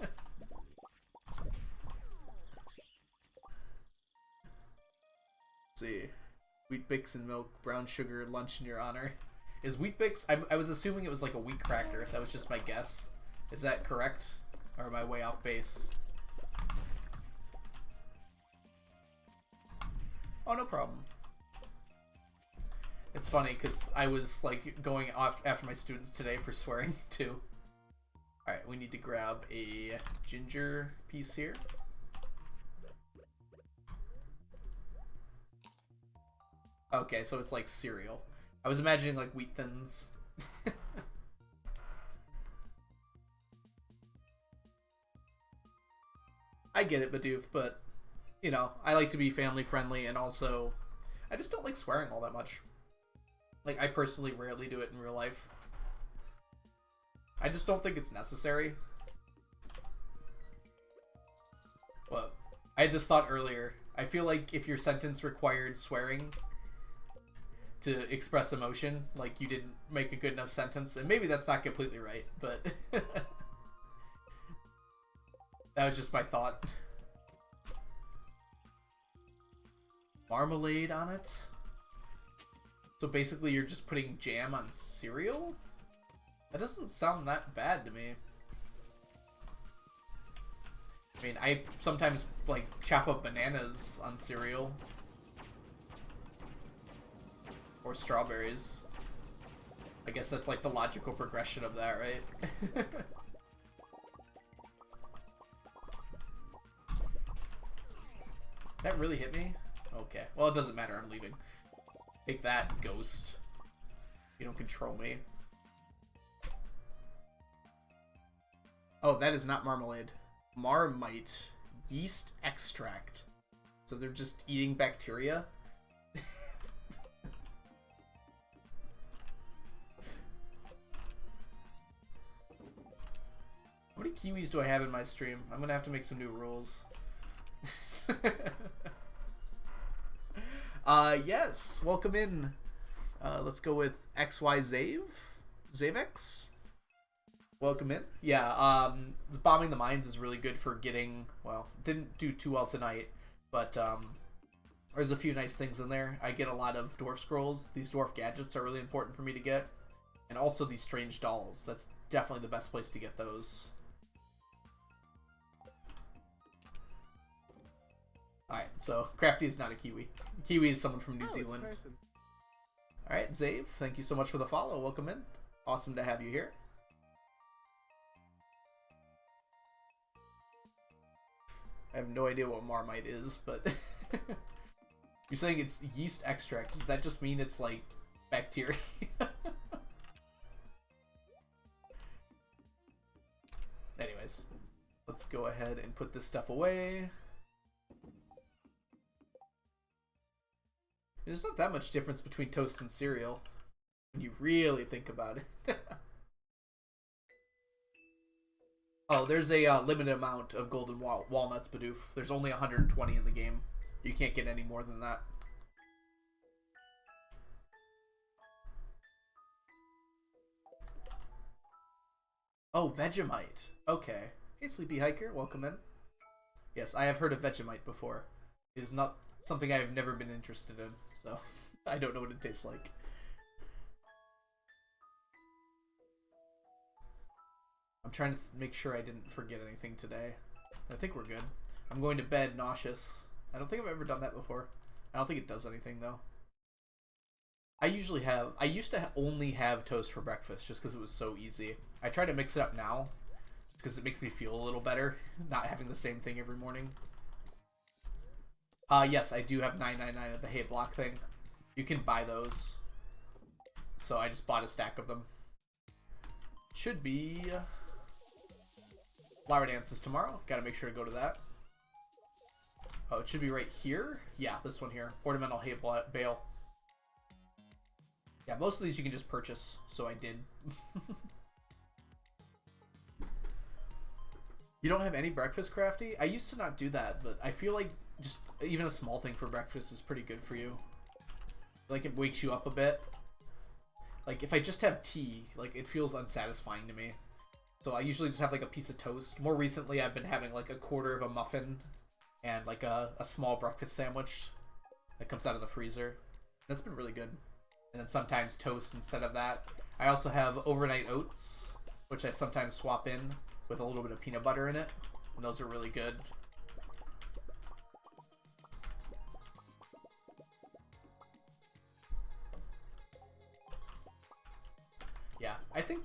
see. Wheat Bix and milk, brown sugar, lunch in your honor. Is Wheat Bix... I was assuming it was like a wheat cracker. That was just my guess. Is that correct? Or am I way off base? Oh, no problem. It's funny, because I was like going off after my students today for swearing, too. Alright, we need to grab a ginger piece here. Okay, so it's like cereal. I was imagining like Wheat Thins. I get it, Bidoof, but, you know, I like to be family friendly, and also, I just don't like swearing all that much. Like, I personally rarely do it in real life. I just don't think it's necessary. Well, I had this thought earlier. I feel like if your sentence required swearing to express emotion, like you didn't make a good enough sentence, and maybe that's not completely right, but that was just my thought. Marmalade on it? So basically you're just putting jam on cereal? That doesn't sound that bad to me. I mean, I sometimes like chop up bananas on cereal. Or strawberries. I guess that's like the logical progression of that, right? That really hit me? Oh Okay. Well, it doesn't matter. I'm leaving. Take that, ghost. You don't control me. Oh, that is not marmalade. Marmite. Yeast extract. So they're just eating bacteria? How many kiwis do I have in my stream? I'm gonna have to make some new rules. Yes. Welcome in. Let's go with XY Zave. Zavex. Welcome in. Yeah, bombing the mines is really good for getting, well, didn't do too well tonight, but there's a few nice things in there. I get a lot of dwarf scrolls. These dwarf gadgets are really important for me to get. And also these strange dolls. That's definitely the best place to get those. Alright, so Crafty is not a Kiwi. Kiwi is someone from New Zealand. Alright, Zave, thank you so much for the follow. Welcome in. Awesome to have you here. I have no idea what Marmite is, but you're saying it's yeast extract. Does that just mean it's like bacteria? Anyways, let's go ahead and put this stuff away. There's not that much difference between toast and cereal when you really think about it. Oh, there's a limited amount of golden walnuts, Bidoof. There's only 120 in the game. You can't get any more than that. Oh, Vegemite. Okay. Hey, Sleepy Hiker. Welcome in. Yes, I have heard of Vegemite before. It is not something I have never been interested in, so I don't know what it tastes like. I'm trying to make sure I didn't forget anything today. I think we're good. I'm going to bed nauseous. I don't think I've ever done that before. I don't think it does anything, though. I used to only have toast for breakfast just because it was so easy. I try to mix it up now just because it makes me feel a little better, not having the same thing every morning. Yes, I do have 9.99 of the hay block thing. You can buy those. So I just bought a stack of them. Should be... Flower Dance is tomorrow. Gotta make sure to go to that. Oh, it should be right here? Yeah, this one here. Ornamental hay bale. Yeah, most of these you can just purchase, so I did. You don't have any breakfast, Crafty? I used to not do that, but I feel like just even a small thing for breakfast is pretty good for you. Like, it wakes you up a bit. Like, if I just have tea, like, it feels unsatisfying to me. So I usually just have, like, a piece of toast. More recently, I've been having, like, a quarter of a muffin and, like, a small breakfast sandwich that comes out of the freezer. That's been really good. And then sometimes toast instead of that. I also have overnight oats, which I sometimes swap in with a little bit of peanut butter in it. And those are really good. Yeah, I think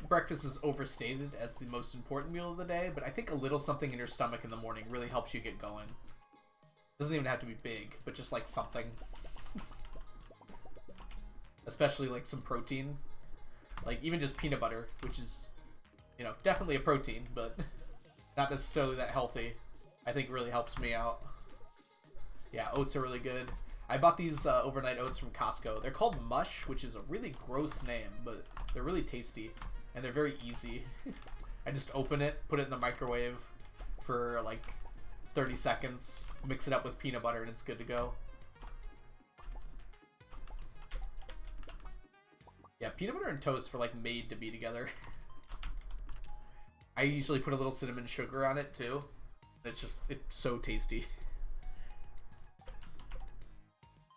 breakfast is overstated as the most important meal of the day, but I think a little something in your stomach in the morning really helps you get going. Doesn't even have to be big, but just like something. Especially like some protein. Like even just peanut butter, which is, you know, definitely a protein, but not necessarily that healthy. I think really helps me out. Yeah, oats are really good. I bought these overnight oats from Costco. They're called Mush, which is a really gross name, but they're really tasty. And they're very easy. I just open it, put it in the microwave for like 30 seconds, mix it up with peanut butter, and it's good to go. Yeah, peanut butter and toast are like made to be together. I usually put a little cinnamon sugar on it too. It's so tasty.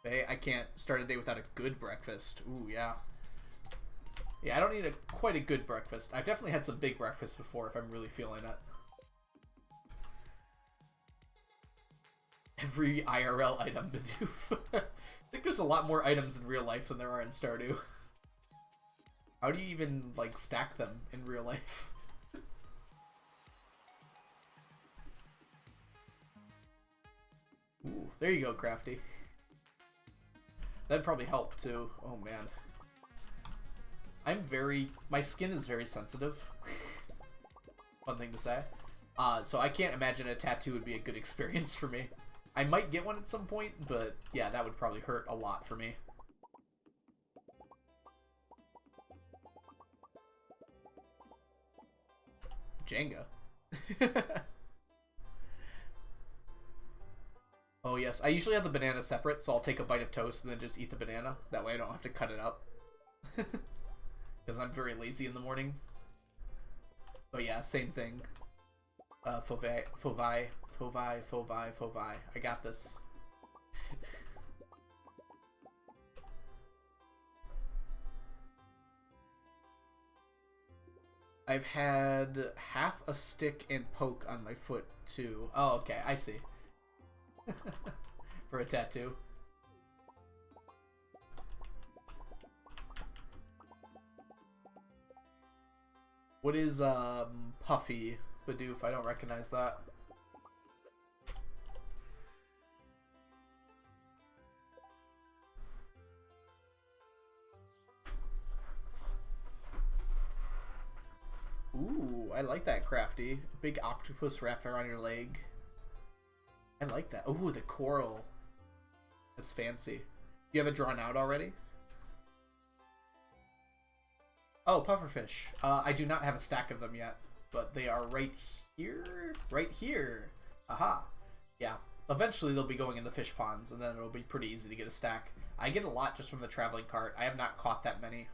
Okay, I can't start a day without a good breakfast. Ooh, yeah. Yeah, I don't need quite a good breakfast. I've definitely had some big breakfast before if I'm really feeling it. Every IRL item to do. I think there's a lot more items in real life than there are in Stardew. How do you even, like, stack them in real life? Ooh. There you go, Crafty. That'd probably help too. Oh man. My skin is very sensitive. Fun thing to say. So I can't imagine a tattoo would be a good experience for me. I might get one at some point, but yeah, that would probably hurt a lot for me. Jenga. Oh yes, I usually have the banana separate, so I'll take a bite of toast and then just eat the banana. That way I don't have to cut it up. Because I'm very lazy in the morning. But yeah, same thing. Fauvi. I got this. I've had half a stick and poke on my foot too. Oh, okay, I see. For a tattoo. What is Puffy Bidoof? I don't recognize that. Ooh, I like that, Crafty. Big octopus wrapped around your leg. I like that. Ooh, the coral. That's fancy. Do you have it drawn out already? Oh, pufferfish. I do not have a stack of them yet, but they are right here. Right here. Aha. Yeah. Eventually they'll be going in the fish ponds, and then it'll be pretty easy to get a stack. I get a lot just from the traveling cart. I have not caught that many.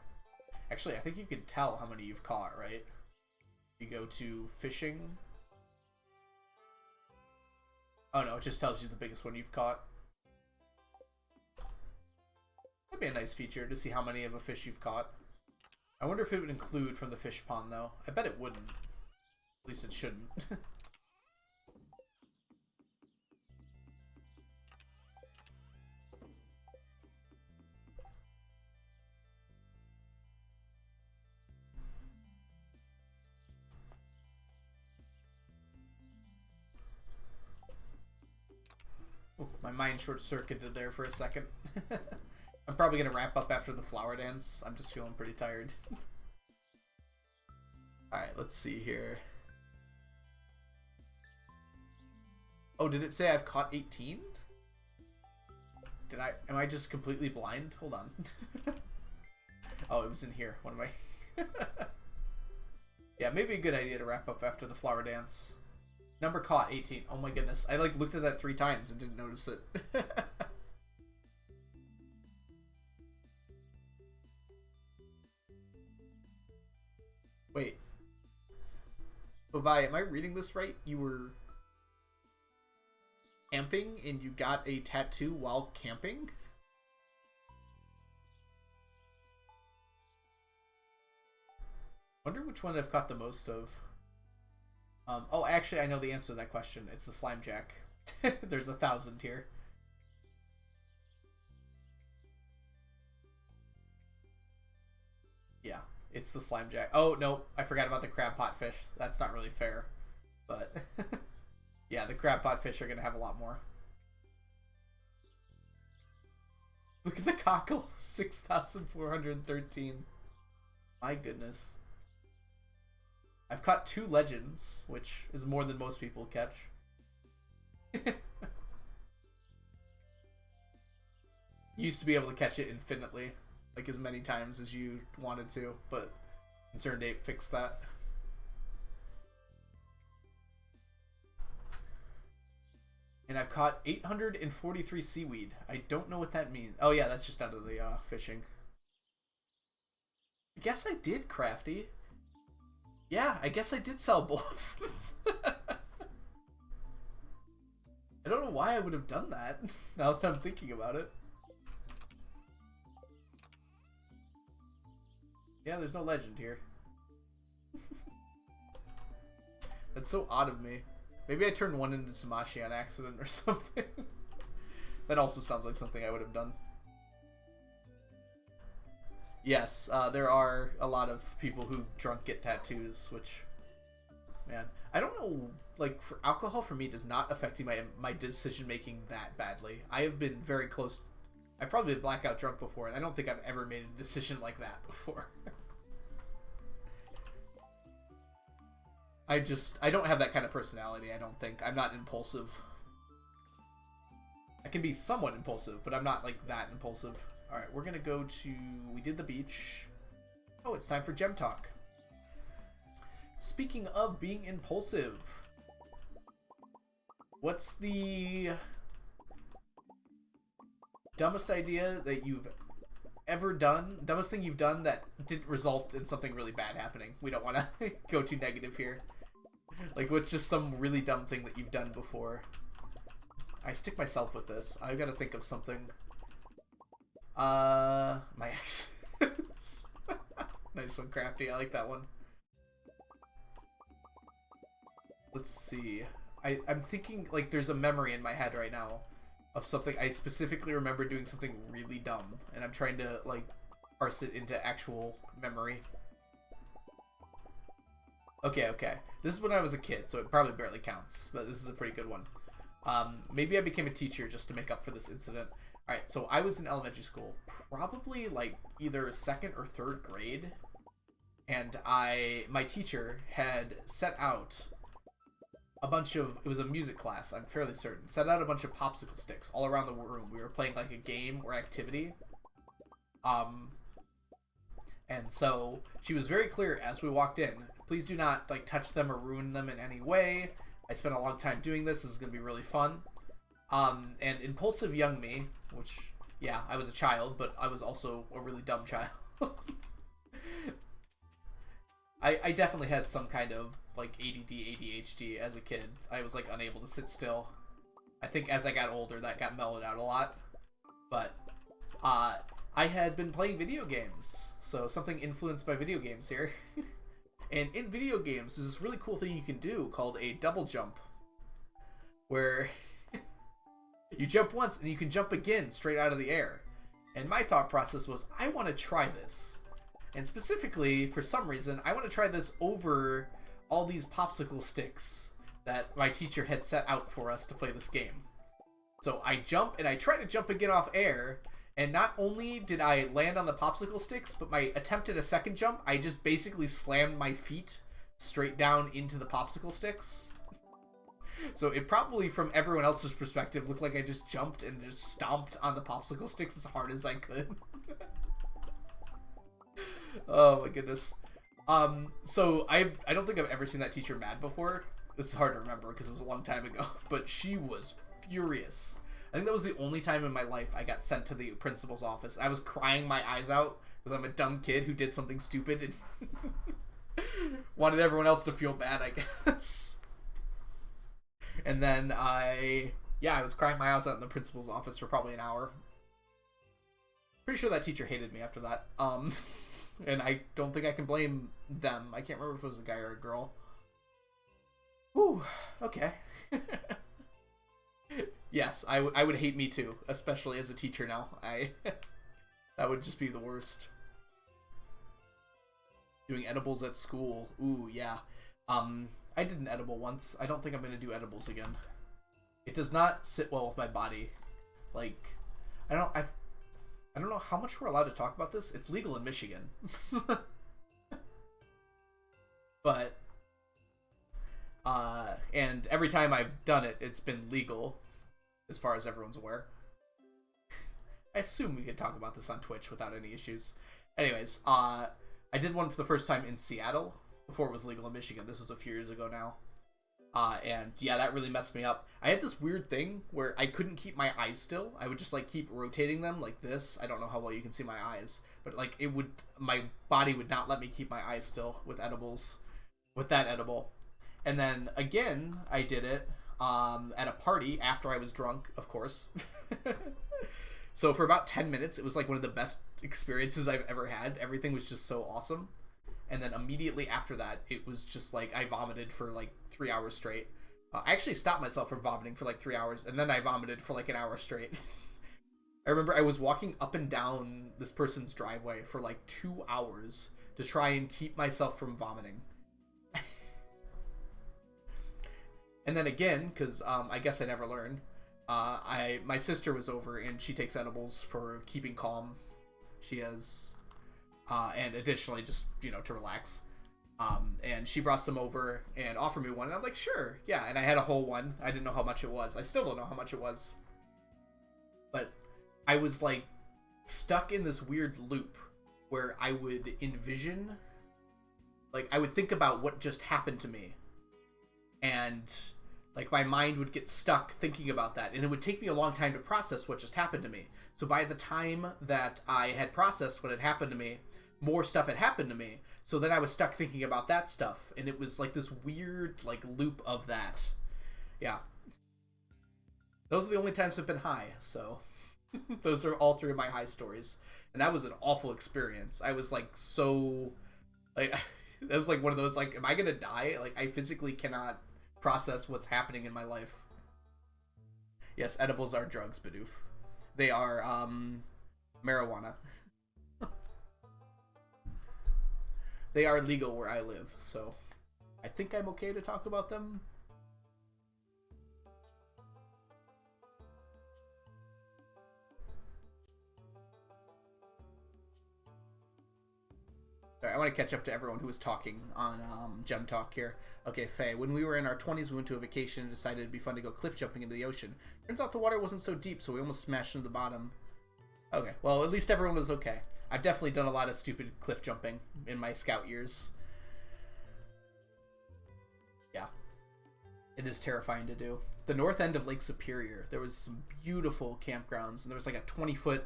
Actually, I think you can tell how many you've caught, right? You go to fishing. Oh no, it just tells you the biggest one you've caught. That'd be a nice feature to see how many of a fish you've caught. I wonder if it would include from the fish pond though. I bet it wouldn't. At least it shouldn't. Ooh, my mind short-circuited there for a second. I'm probably going to wrap up after the flower dance. I'm just feeling pretty tired. Alright, let's see here. Oh, did it say I've caught 18? Am I just completely blind? Hold on. Oh, it was in here. What am I? Yeah, maybe a good idea to wrap up after the flower dance. Number caught, 18. Oh my goodness. I like looked at that 3 times and didn't notice it. Wait. Bovai, am I reading this right? You were camping and you got a tattoo while camping? Wonder which one I've caught the most of. Oh, actually, I know the answer to that question. It's the slime jack. There's 1,000 here. Yeah, it's the slime jack. Oh, no, I forgot about the crab pot fish. That's not really fair. But, yeah, the crab pot fish are going to have a lot more. Look at the cockle. 6,413. My goodness. I've caught 2 legends, which is more than most people catch. You used to be able to catch it infinitely, like as many times as you wanted to, but Concerned Ape fixed that. And I've caught 843 seaweed. I don't know what that means. Oh yeah, that's just out of the fishing. I guess I did, Crafty. Yeah, I guess I did sell both. I don't know why I would have done that, now that I'm thinking about it. Yeah, there's no legend here. That's so odd of me. Maybe I turned one into Samashi on accident or something. That also sounds like something I would have done. Yes, there are a lot of people who drunk get tattoos, which, man, I don't know know, like, for alcohol for me does not affect my decision making that badly. I have been very close. I've probably been blackout drunk before, and I don't think I've ever made a decision like that before. I don't have that kind of personality, I don't think. I'm not impulsive. I can be somewhat impulsive, but I'm not, like, that impulsive. Alright, we're gonna go to... We did the beach. Oh, it's time for Gem Talk. Speaking of being impulsive, what's the dumbest idea that you've ever done? Dumbest thing you've done that didn't result in something really bad happening? We don't want to go too negative here. Like, what's just some really dumb thing that you've done before? I stick myself with this. I've got to think of something. My ex. Nice one, Crafty. I like that one. Let's see. I'm thinking, like, there's a memory in my head right now of something. I specifically remember doing something really dumb, and I'm trying to, like, parse it into actual memory. Okay. This is when I was a kid, so it probably barely counts, but this is a pretty good one. Maybe I became a teacher just to make up for this incident. Alright, so I was in elementary school, probably, like, either 2nd or 3rd grade, and my teacher had set out a bunch of, it was a music class, I'm fairly certain, set out a bunch of popsicle sticks all around the room. We were playing, like, a game or activity. And so she was very clear as we walked in, please do not, like, touch them or ruin them in any way. I spent a long time doing this. This is going to be really fun. And impulsive young me, which, yeah, I was a child, but I was also a really dumb child. I definitely had some kind of, like, ADD, ADHD as a kid. I was, like, unable to sit still. I think as I got older, that got mellowed out a lot. But, I had been playing video games. So, something influenced by video games here. And in video games, there's this really cool thing you can do called a double jump. Where you jump once and you can jump again straight out of the air. And my thought process was, I want to try this. And specifically, for some reason, I want to try this over all these popsicle sticks that my teacher had set out for us to play this game. So I jump, and I try to jump again off air, and not only did I land on the popsicle sticks, but my attempt at a second jump, I just basically slammed my feet straight down into the popsicle sticks. So it probably, from everyone else's perspective, looked like I just jumped and just stomped on the popsicle sticks as hard as I could. Oh my goodness. So I don't think I've ever seen that teacher mad before. This is hard to remember because it was a long time ago, but she was furious. I think that was the only time in my life I got sent to the principal's office. I was crying my eyes out because I'm a dumb kid who did something stupid and wanted everyone else to feel bad, I guess. And then I was crying my eyes out in the principal's office for probably an hour. Pretty sure that teacher hated me after that. And I don't think I can blame them. I can't remember if it was a guy or a girl. Ooh, okay. Yes, I would hate me too, especially as a teacher now. That would just be the worst. Doing edibles at school. Ooh, yeah. I did an edible once. I don't think I'm going to do edibles again. It does not sit well with my body. Like, I don't know how much we're allowed to talk about this. It's legal in Michigan. But, and every time I've done it, it's been legal, as far as everyone's aware. I assume we could talk about this on Twitch without any issues. Anyways, I did one for the first time in Seattle, before it was legal in Michigan. This was a few years ago now. And yeah, that really messed me up. I had this weird thing where I couldn't keep my eyes still. I would just, like, keep rotating them like this. I don't know how well you can see my eyes, but, like, my body would not let me keep my eyes still with edibles, with that edible. And then again, I did it at a party after I was drunk, of course. So for about 10 minutes, it was like one of the best experiences I've ever had. Everything was just so awesome. And then immediately after that, it was just like I vomited for like 3 hours straight. I actually stopped myself from vomiting for like 3 hours, and then I vomited for like an hour straight. I remember I was walking up and down this person's driveway for like 2 hours to try and keep myself from vomiting. And then again, because I guess I never learned, my sister was over and she takes edibles for keeping calm. She has, and additionally just, you know, to relax. And she brought some over and offered me one, and I'm like, sure, yeah. And I had a whole one. I didn't know how much it was. I still don't know how much it was. But I was like stuck in this weird loop where I would envision, like, I would think about what just happened to me, and like my mind would get stuck thinking about that, and it would take me a long time to process what just happened to me. So by the time that I had processed what had happened to me, more stuff had happened to me. So then I was stuck thinking about that stuff, and it was like this weird like loop of that. Yeah. Those are the only times I've been high, so those are all three of my high stories. And that was an awful experience. I was like so like that was like one of those like, am I gonna die? Like, I physically cannot process what's happening in my life. Yes, edibles are drugs, Bidoof. They are marijuana. They are legal where I live, so I think I'm okay to talk about them. Sorry, I want to catch up to everyone who was talking on Gem Talk here. Okay, Faye, when we were in our 20s, we went to a vacation and decided it'd be fun to go cliff jumping into the ocean. Turns out the water wasn't so deep, so we almost smashed into the bottom. Okay, well, at least everyone was okay. I've definitely done a lot of stupid cliff jumping in my scout years. Yeah. It is terrifying to do. The north end of Lake Superior, there was some beautiful campgrounds, and there was like a 20-foot,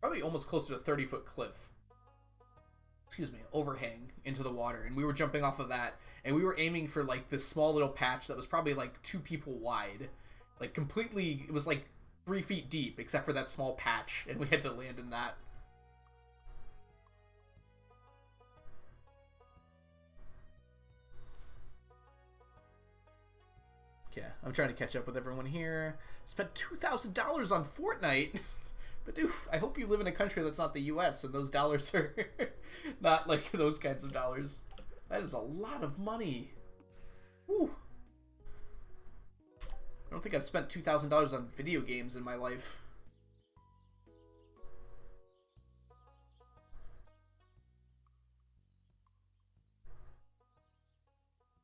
probably almost close to a 30-foot cliff. Excuse me, overhang into the water, and we were jumping off of that, and we were aiming for like this small little patch that was probably like 2 people wide. Like completely, it was like 3 feet deep, except for that small patch, and we had to land in that. Yeah, I'm trying to catch up with everyone here. Spent $2,000 on Fortnite. But dude, I hope you live in a country that's not the US and those dollars are not like those kinds of dollars. That is a lot of money. Whew. I don't think I've spent $2,000 on video games in my life.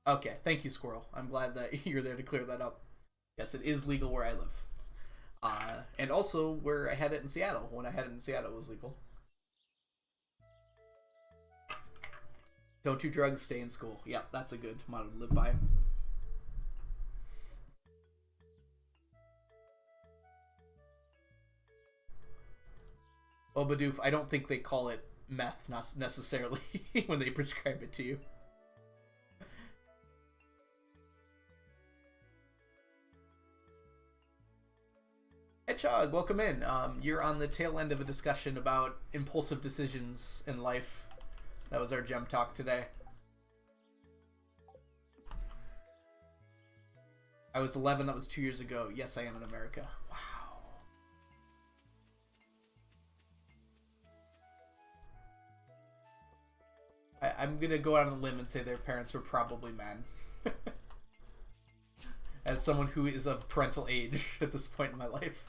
Okay, thank you, Squirrel. I'm glad that you're there to clear that up. Yes, it is legal where I live. And also where I had it in Seattle. When I had it in Seattle, it was legal. Don't do drugs, stay in school. Yep, that's a good motto to live by. Well, Bidoof, I don't think they call it meth, not necessarily, when they prescribe it to you. Hedgehog, welcome in. You're on the tail end of a discussion about impulsive decisions in life. That was our gem talk today. I was 11, that was 2 years ago. Yes, I am in America. Wow. I'm gonna go out on a limb and say their parents were probably mad. As someone who is of parental age at this point in my life.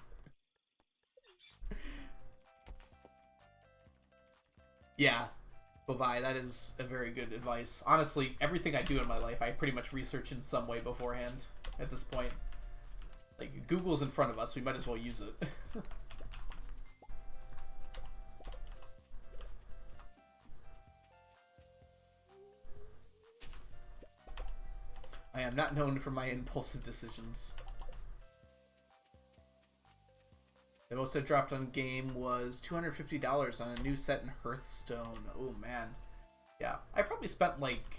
Yeah, bye-bye. That is a very good advice. Honestly, everything I do in my life, I pretty much research in some way beforehand at this point. Like, Google's in front of us, we might as well use it. I am not known for my impulsive decisions. The most I dropped on game was $250 on a new set in Hearthstone. Oh man. Yeah. I probably spent like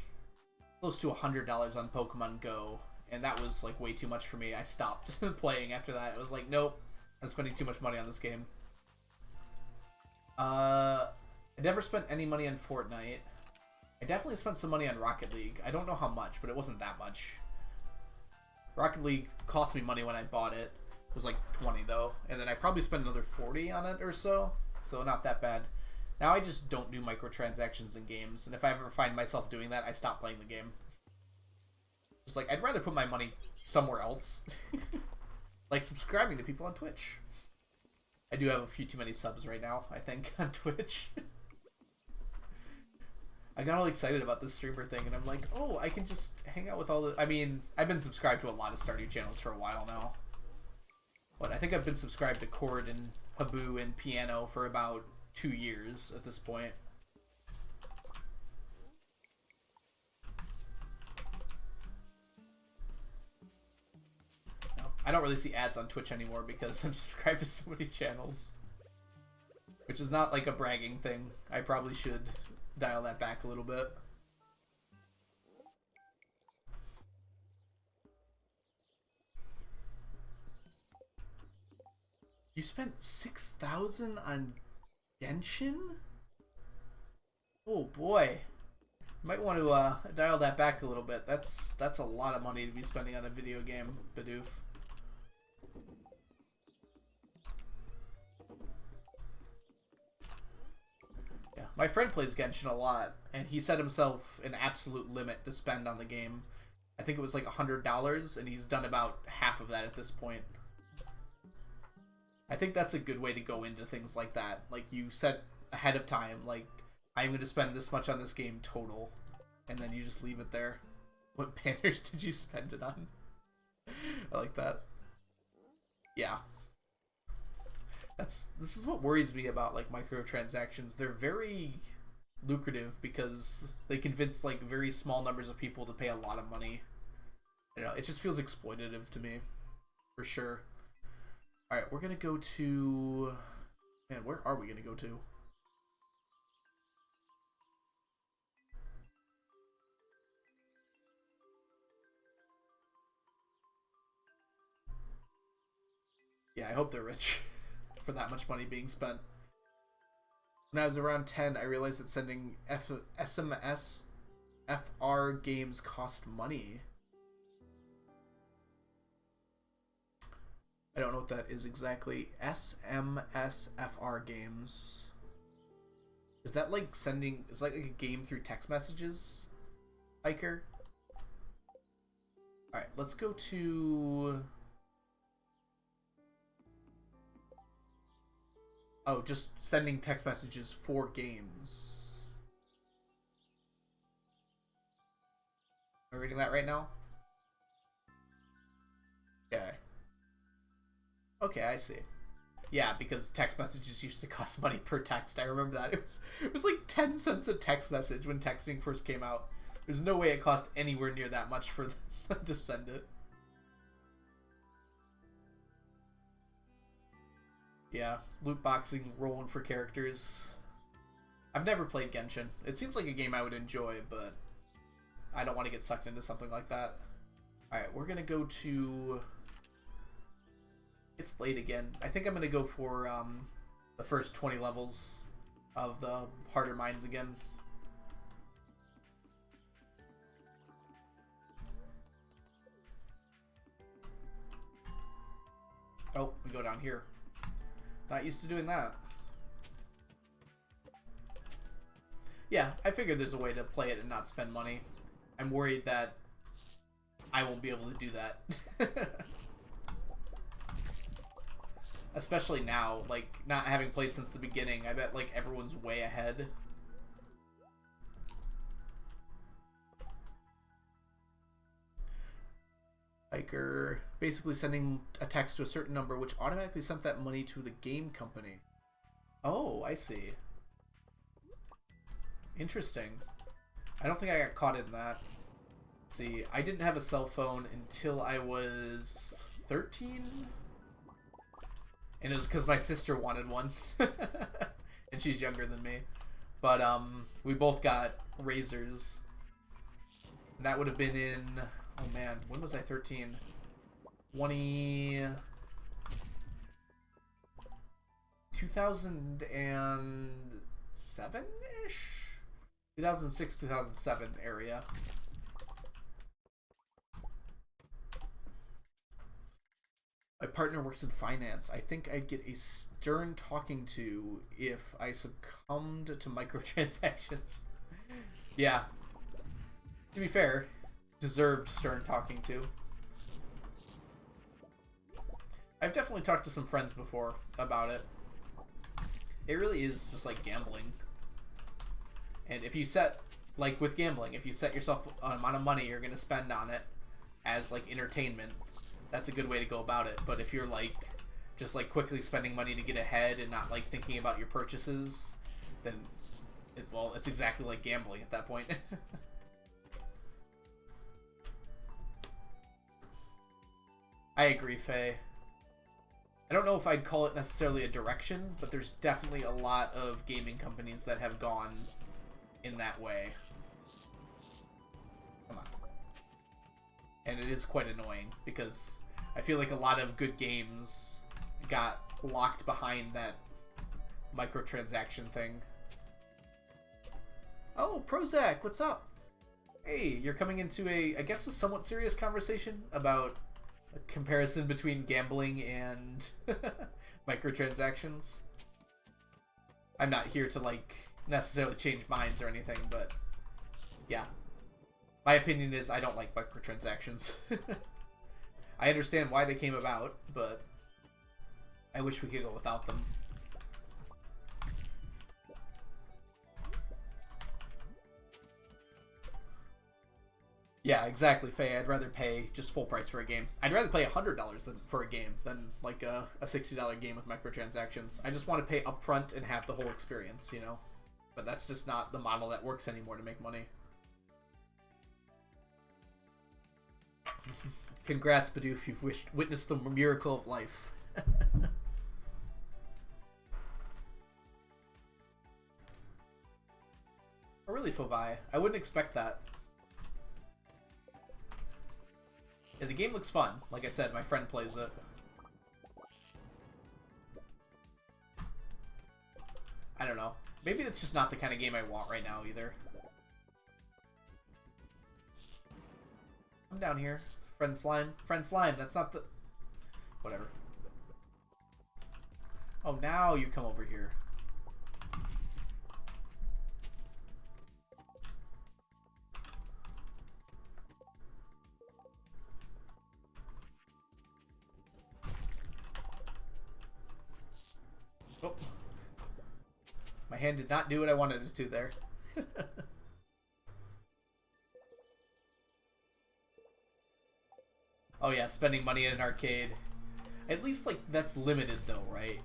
close to $100 on Pokemon Go, and that was like way too much for me. I stopped playing after that. It was like, nope, I'm spending too much money on this game. I never spent any money on Fortnite. I definitely spent some money on Rocket League. I don't know how much, but it wasn't that much. Rocket League cost me money when I bought it. It was like 20 though, and then I probably spent another 40 on it or so, so not that bad. Now I just don't do microtransactions in games, and if I ever find myself doing that, I stop playing the game. just like, I'd rather put my money somewhere else. Like subscribing to people on Twitch. I do have a few too many subs right now, I think, on Twitch. I got all excited about this streamer thing, and I'm like, oh, I can just hang out with all the... I mean, I've been subscribed to a lot of Stardew channels for a while now. But I think I've been subscribed to Chord and Habu and Piano for about 2 years at this point. No, I don't really see ads on Twitch anymore because I'm subscribed to so many channels. Which is not like a bragging thing. I probably should dial that back a little bit. You spent 6,000 on Genshin? Oh boy. You might want to dial that back a little bit. That's a lot of money to be spending on a video game, Bidoof. Yeah, my friend plays Genshin a lot, and he set himself an absolute limit to spend on the game. I think it was like $100, and he's done about half of that at this point. I think that's a good way to go into things like that. Like, you set ahead of time, like, I'm going to spend this much on this game total, and then you just leave it there. What banners did you spend it on? I like that. Yeah. This is what worries me about, like, microtransactions. They're very lucrative because they convince, like, very small numbers of people to pay a lot of money. You know, it just feels exploitative to me, for sure. Alright, we're gonna go to... Man, where are we gonna go to? Yeah, I hope they're rich for that much money being spent. When I was around 10, I realized that sending SMS FR games cost money. I don't know what that is exactly. SMSFR games. Is that like sending... Is that like a game through text messages? Hiker? Alright, let's go to... Oh, just sending text messages for games. Am I reading that right now? Okay. Okay, I see. Yeah, because text messages used to cost money per text. I remember that. It was like 10 cents a text message when texting first came out. There's no way it cost anywhere near that much for them to send it. Yeah, loot boxing, rolling for characters. I've never played Genshin. It seems like a game I would enjoy, but I don't want to get sucked into something like that. Alright, we're gonna go to... It's late again. I think I'm gonna go for the first 20 levels of the harder mines again. Oh, we go down here. Not used to doing that. Yeah, I figured there's a way to play it and not spend money. I'm worried that I won't be able to do that. Especially now, like, not having played since the beginning, I bet, like, everyone's way ahead. Hiker, basically sending a text to a certain number, which automatically sent that money to the game company. Oh, I see. Interesting. I don't think I got caught in that. Let's see, I didn't have a cell phone until I was 13? And it was because my sister wanted one. And she's younger than me. But we both got Razors. And that would have been in... Oh man, when was I 13? 2007-ish? 2006, 2007 area. My partner works in finance. I think I'd get a stern talking to if I succumbed to microtransactions. Yeah. To be fair, deserved stern talking to. I've definitely talked to some friends before about it. It really is just like gambling. And if you set, like with gambling, if you set yourself an amount of money you're going to spend on it as like entertainment, that's a good way to go about it. But if you're like just like quickly spending money to get ahead and not like thinking about your purchases, then well, it's exactly like gambling at that point. I agree, Faye. I don't know if I'd call it necessarily a direction, but there's definitely a lot of gaming companies that have gone in that way. Come on. And it is quite annoying, because I feel like a lot of good games got locked behind that microtransaction thing. Oh, Prozac, what's up? Hey, you're coming into I guess a somewhat serious conversation about a comparison between gambling and microtransactions. I'm not here to, like, necessarily change minds or anything, but yeah. My opinion is I don't like microtransactions. I understand why they came about, but I wish we could go without them. Yeah, exactly, Faye. I'd rather pay just full price for a game. I'd rather pay $100 for a game than like a $60 game with microtransactions. I just want to pay upfront and have the whole experience, you know? But that's just not the model that works anymore to make money. Congrats, Bidoof. You've witnessed the miracle of life. Oh, really, Fovai? I wouldn't expect that. Yeah, the game looks fun. Like I said, my friend plays it. I don't know. Maybe it's just not the kind of game I want right now either. I'm down here. Friend Slime. Friend Slime, that's not the... Whatever. Oh, now you come over here. Oh. My hand did not do what I wanted it to there. Oh yeah, spending money at an arcade. At least, like, that's limited though, right?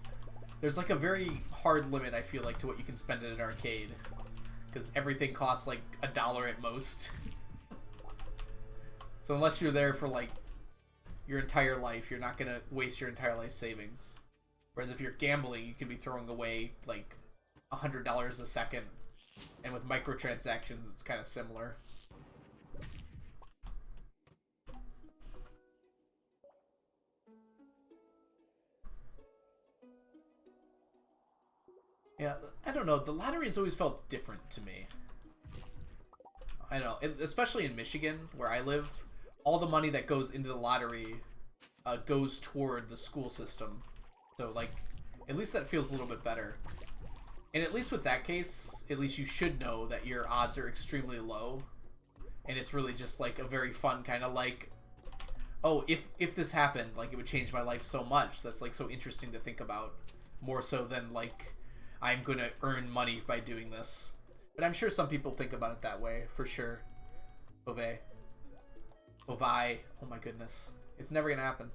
There's like a very hard limit, I feel like, to what you can spend at an arcade. Because everything costs like $1 at most. So unless you're there for like your entire life, you're not gonna waste your entire life savings. Whereas if you're gambling, you could be throwing away like $100 a second. And with microtransactions, it's kind of similar. Yeah, I don't know. The lottery's always felt different to me. I don't know, especially in Michigan, where I live, all the money that goes into the lottery goes toward the school system. So, like, at least that feels a little bit better. And at least with that case, at least you should know that your odds are extremely low. And it's really just, like, a very fun kind of, like, oh, if this happened, like, it would change my life so much. That's, like, so interesting to think about. More so than, like, I'm going to earn money by doing this. But I'm sure some people think about it that way, for sure. Ove. Ovai. Oh my goodness. It's never going to happen.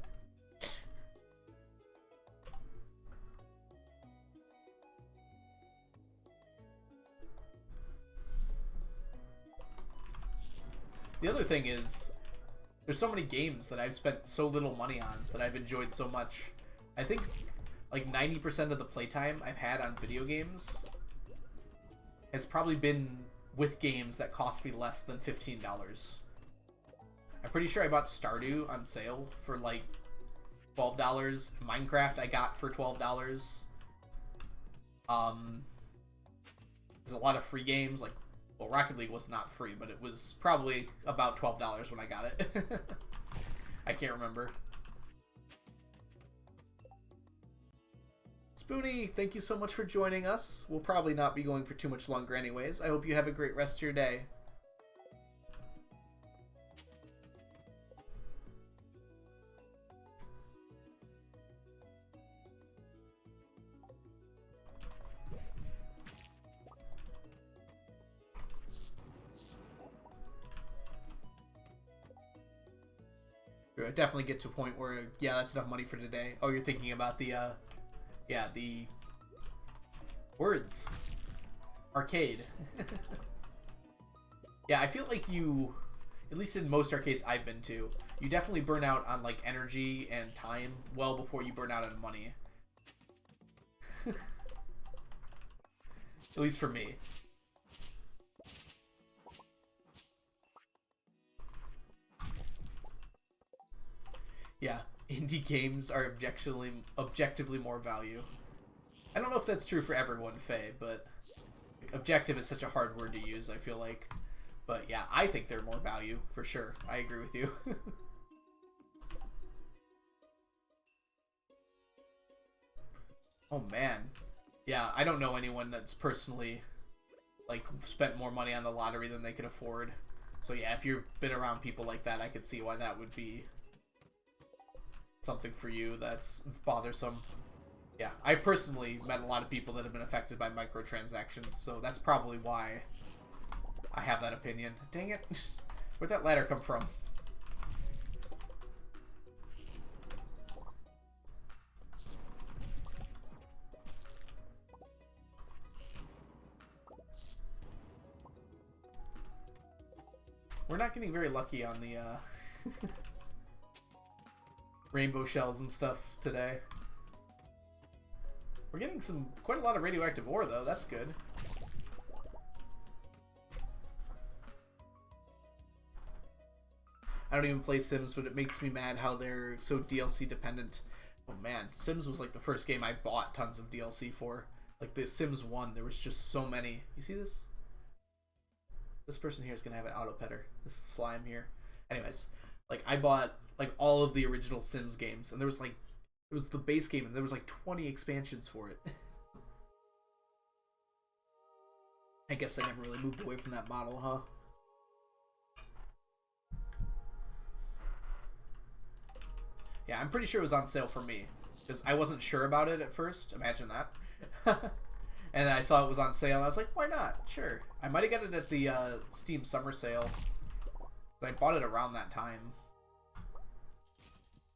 The other thing is, there's so many games that I've spent so little money on that I've enjoyed so much. I think like 90% of the playtime I've had on video games has probably been with games that cost me less than $15. I'm pretty sure I bought Stardew on sale for like $12. Minecraft I got for $12. There's a lot of free games, like, well, Rocket League was not free, but it was probably about $12 when I got it. I can't remember. Spoonie, thank you so much for joining us. We'll probably not be going for too much longer anyways. I hope you have a great rest of your day. true. It definitely get to a point where, yeah, that's enough money for today. Oh, you're thinking about the, yeah, the words. Arcade. Yeah, I feel like you, at least in most arcades I've been to, you definitely burn out on, like, energy and time well before you burn out on money. At least for me. Yeah, indie games are objectively more value. I don't know if that's true for everyone, Faye, but objective is such a hard word to use, I feel like. But yeah, I think they're more value, for sure. I agree with you. Oh man. Yeah, I don't know anyone that's personally, like, spent more money on the lottery than they could afford. So yeah, if you've been around people like that, I could see why that would be something for you that's bothersome. Yeah, I personally met a lot of people that have been affected by microtransactions, so that's probably why I have that opinion. Dang it. Where'd that ladder come from? We're not getting very lucky on the rainbow shells and stuff today. We're getting quite a lot of radioactive ore though, that's good. I don't even play Sims, but it makes me mad how they're so DLC dependent. Oh man, Sims was like the first game I bought tons of DLC for. Like the Sims 1, there was just so many. You see this? This person here is gonna have an auto petter. This slime here. Anyways, like I bought like all of the original Sims games, and there was like, it was the base game, and there was like 20 expansions for it. I guess they never really moved away from that model, huh? Yeah, I'm pretty sure it was on sale for me, because I wasn't sure about it at first. Imagine that. And I saw it was on sale, and I was like, why not? Sure. I might have got it at the Steam Summer Sale. I bought it around that time.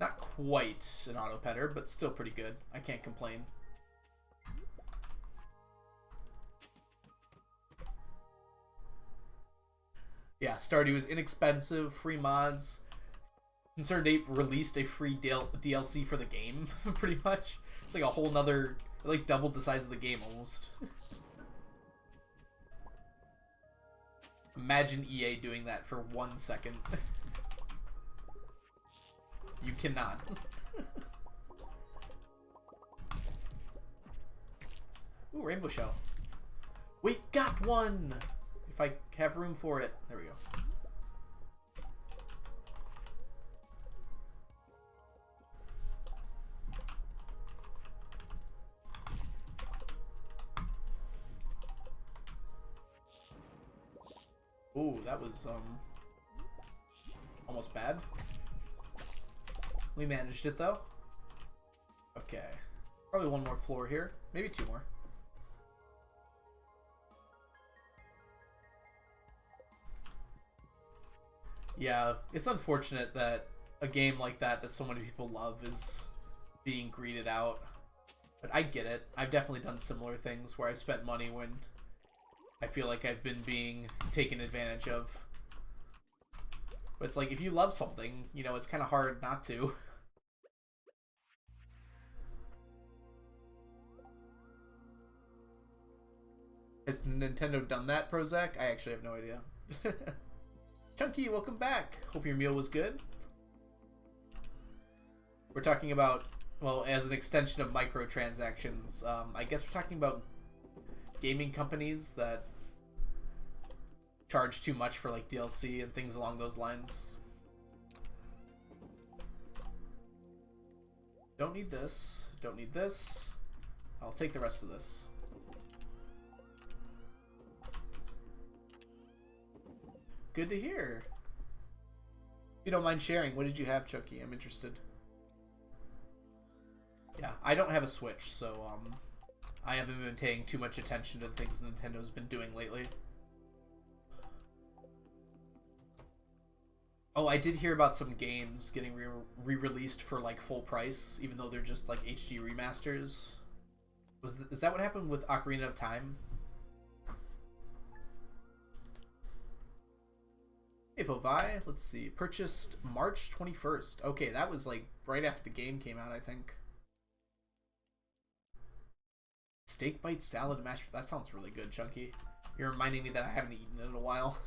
Not quite an auto petter, but still pretty good. I can't complain. Yeah, Stardew is inexpensive, free mods. Concerned Ape released a free DLC for the game, pretty much. It's like a whole nother, like doubled the size of the game almost. Imagine EA doing that for 1 second. You cannot. Ooh, rainbow shell. We got one! If I have room for it. There we go. Ooh, that was, almost bad. We managed it, though. Okay. Probably one more floor here. Maybe two more. Yeah, it's unfortunate that a game like that so many people love is being greeted out. But I get it. I've definitely done similar things where I've spent money when I feel like I've been being taken advantage of. But it's like, if you love something, you know, it's kind of hard not to. Has Nintendo done that, Prozac? I actually have no idea. Chunky, welcome back. Hope your meal was good. We're talking about, well, as an extension of microtransactions, I guess we're talking about gaming companies that charge too much for like DLC and things along those lines. Don't need this. Don't need this. I'll take the rest of this. Good to hear. If you don't mind sharing, what did you have, Chucky? I'm interested. Yeah, I don't have a Switch, so I haven't been paying too much attention to the things Nintendo's been doing lately. Oh, I did hear about some games getting re-released for like full price, even though they're just like HD remasters. Is that what happened with Ocarina of Time? Hey, Vovi, let's see. Purchased March 21st. Okay, that was like right after the game came out, I think. Steak bite salad mashed. That sounds really good, Chunky. You're reminding me that I haven't eaten it in a while.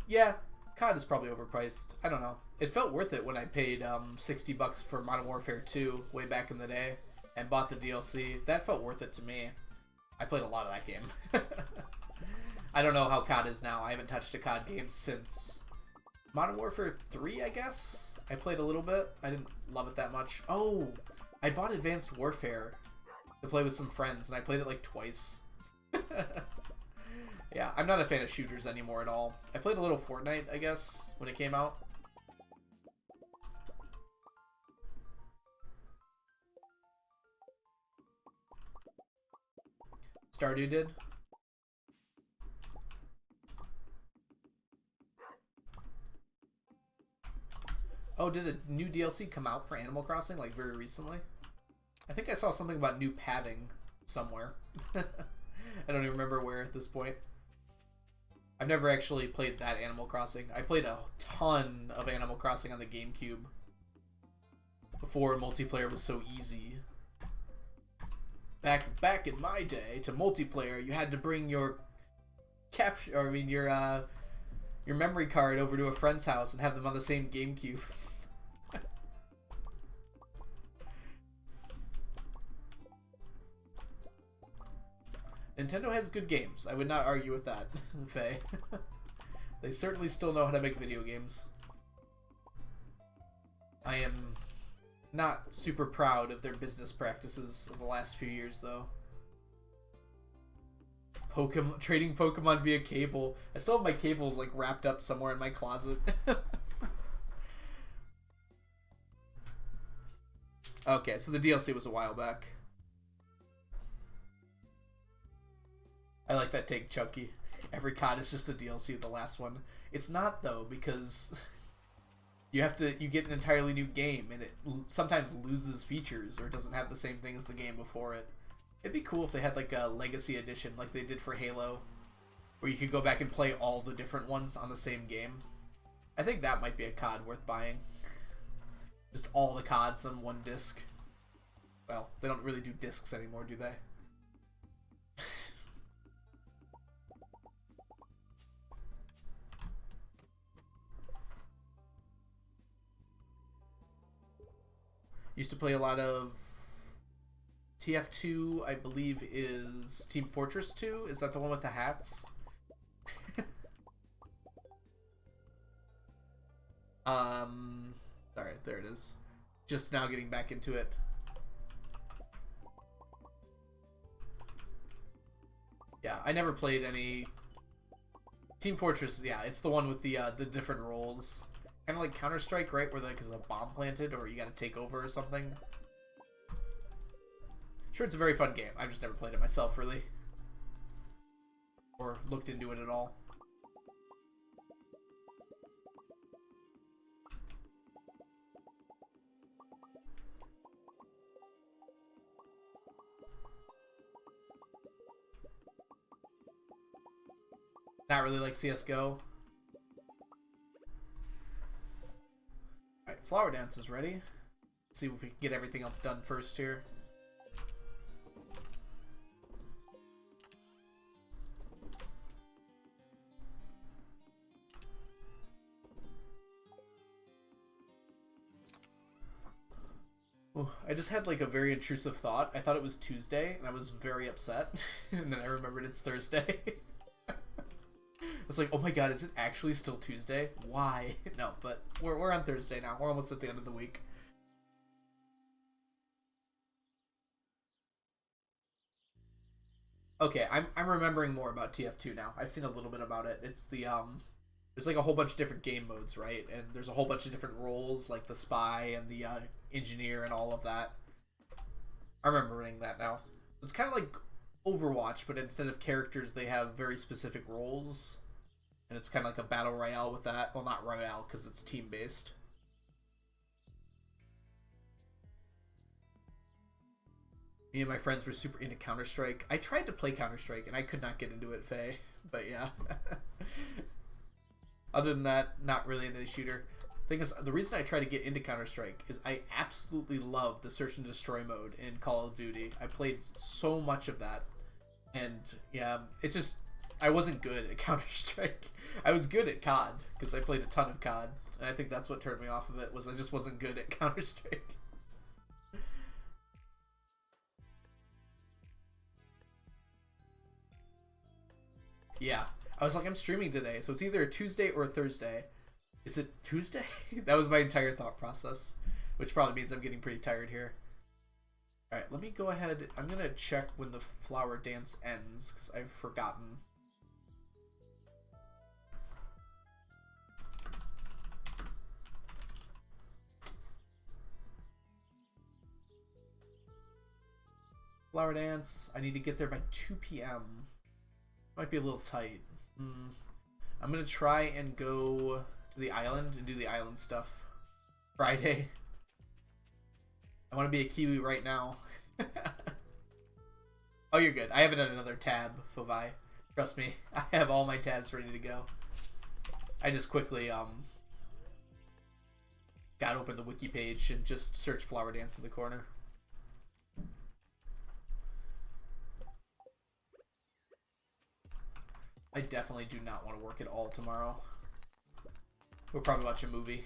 Yeah, COD is probably overpriced. I don't know. It felt worth it when I paid $60 for Modern Warfare 2 way back in the day and bought the DLC. That felt worth it to me. I played a lot of that game. I don't know how COD is now. I haven't touched a COD game since Modern Warfare 3, I guess. I played a little bit. I didn't love it that much. Oh, I bought Advanced Warfare to play with some friends, and I played it like twice. Yeah, I'm not a fan of shooters anymore at all. I played a little Fortnite, I guess, when it came out. Stardew did. Oh, did a new DLC come out for Animal Crossing, like, very recently? I think I saw something about new pathing somewhere. I don't even remember where at this point. I've never actually played that Animal Crossing. I played a ton of Animal Crossing on the GameCube before multiplayer was so easy. Back in my day, to multiplayer, you had to bring your your memory card over to a friend's house and have them on the same GameCube. Nintendo has good games. I would not argue with that, Faye. They certainly still know how to make video games. I am not super proud of their business practices of the last few years, though. Trading Pokemon via cable. I still have my cables like wrapped up somewhere in my closet. Okay, so the DLC was a while back. I like that take, Chunky. Every COD is just a DLC of the last one. It's not, though, because you get an entirely new game, and it sometimes loses features or doesn't have the same thing as the game before it. It'd be cool if they had like a Legacy Edition like they did for Halo, where you could go back and play all the different ones on the same game. I think that might be a COD worth buying. Just all the CODs on one disc. Well, they don't really do discs anymore, do they? Used to play a lot of TF2, I believe, is Team Fortress 2. Is that the one with the hats? Alright, there it is. Just now getting back into it. Yeah, I never played any Team Fortress. Yeah, it's the one with the different roles. Kind of like Counter-Strike, right? Where like there's a bomb planted or you gotta take over or something. Sure, it's a very fun game. I've just never played it myself, really. Or looked into it at all. Not really like CSGO. Alright, Flower Dance is ready. Let's see if we can get everything else done first here. Ooh, I just had like a very intrusive thought. I thought it was Tuesday, and I was very upset. And then I remembered it's Thursday. I was like, oh my god, is it actually still Tuesday? Why? No, but we're on Thursday now. We're almost at the end of the week. Okay, I'm remembering more about TF2 now. I've seen a little bit about it. It's the there's like a whole bunch of different game modes, right? And there's a whole bunch of different roles, like the spy and the engineer and all of that. I'm remembering that now. It's kind of like Overwatch, but instead of characters, they have very specific roles. And it's kind of like a battle royale with that. Well, not royale, because it's team-based. Me and my friends were super into Counter-Strike. I tried to play Counter-Strike, and I could not get into it, Faye. But yeah. Other than that, not really into the shooter. Thing is, the reason I try to get into Counter-Strike is I absolutely love the search and destroy mode in Call of Duty. I played so much of that. And yeah, it's just, I wasn't good at Counter-Strike. I was good at COD, because I played a ton of COD. And I think that's what turned me off of it, was I just wasn't good at Counter-Strike. Yeah. I was like, I'm streaming today, so it's either a Tuesday or a Thursday. Is it Tuesday? That was my entire thought process, which probably means I'm getting pretty tired here. Alright, let me go ahead. I'm going to check when the flower dance ends, because I've forgotten. Flower dance. I need to get there by 2 p.m. Might be a little tight. I'm going to try and go to the island and do the island stuff Friday. I want to be a Kiwi right now. Oh, you're good. I haven't done another tab, Fovi. Trust me. I have all my tabs ready to go. I just quickly got open the wiki page and just search flower dance in the corner. I definitely do not want to work at all tomorrow. We'll probably watch a movie.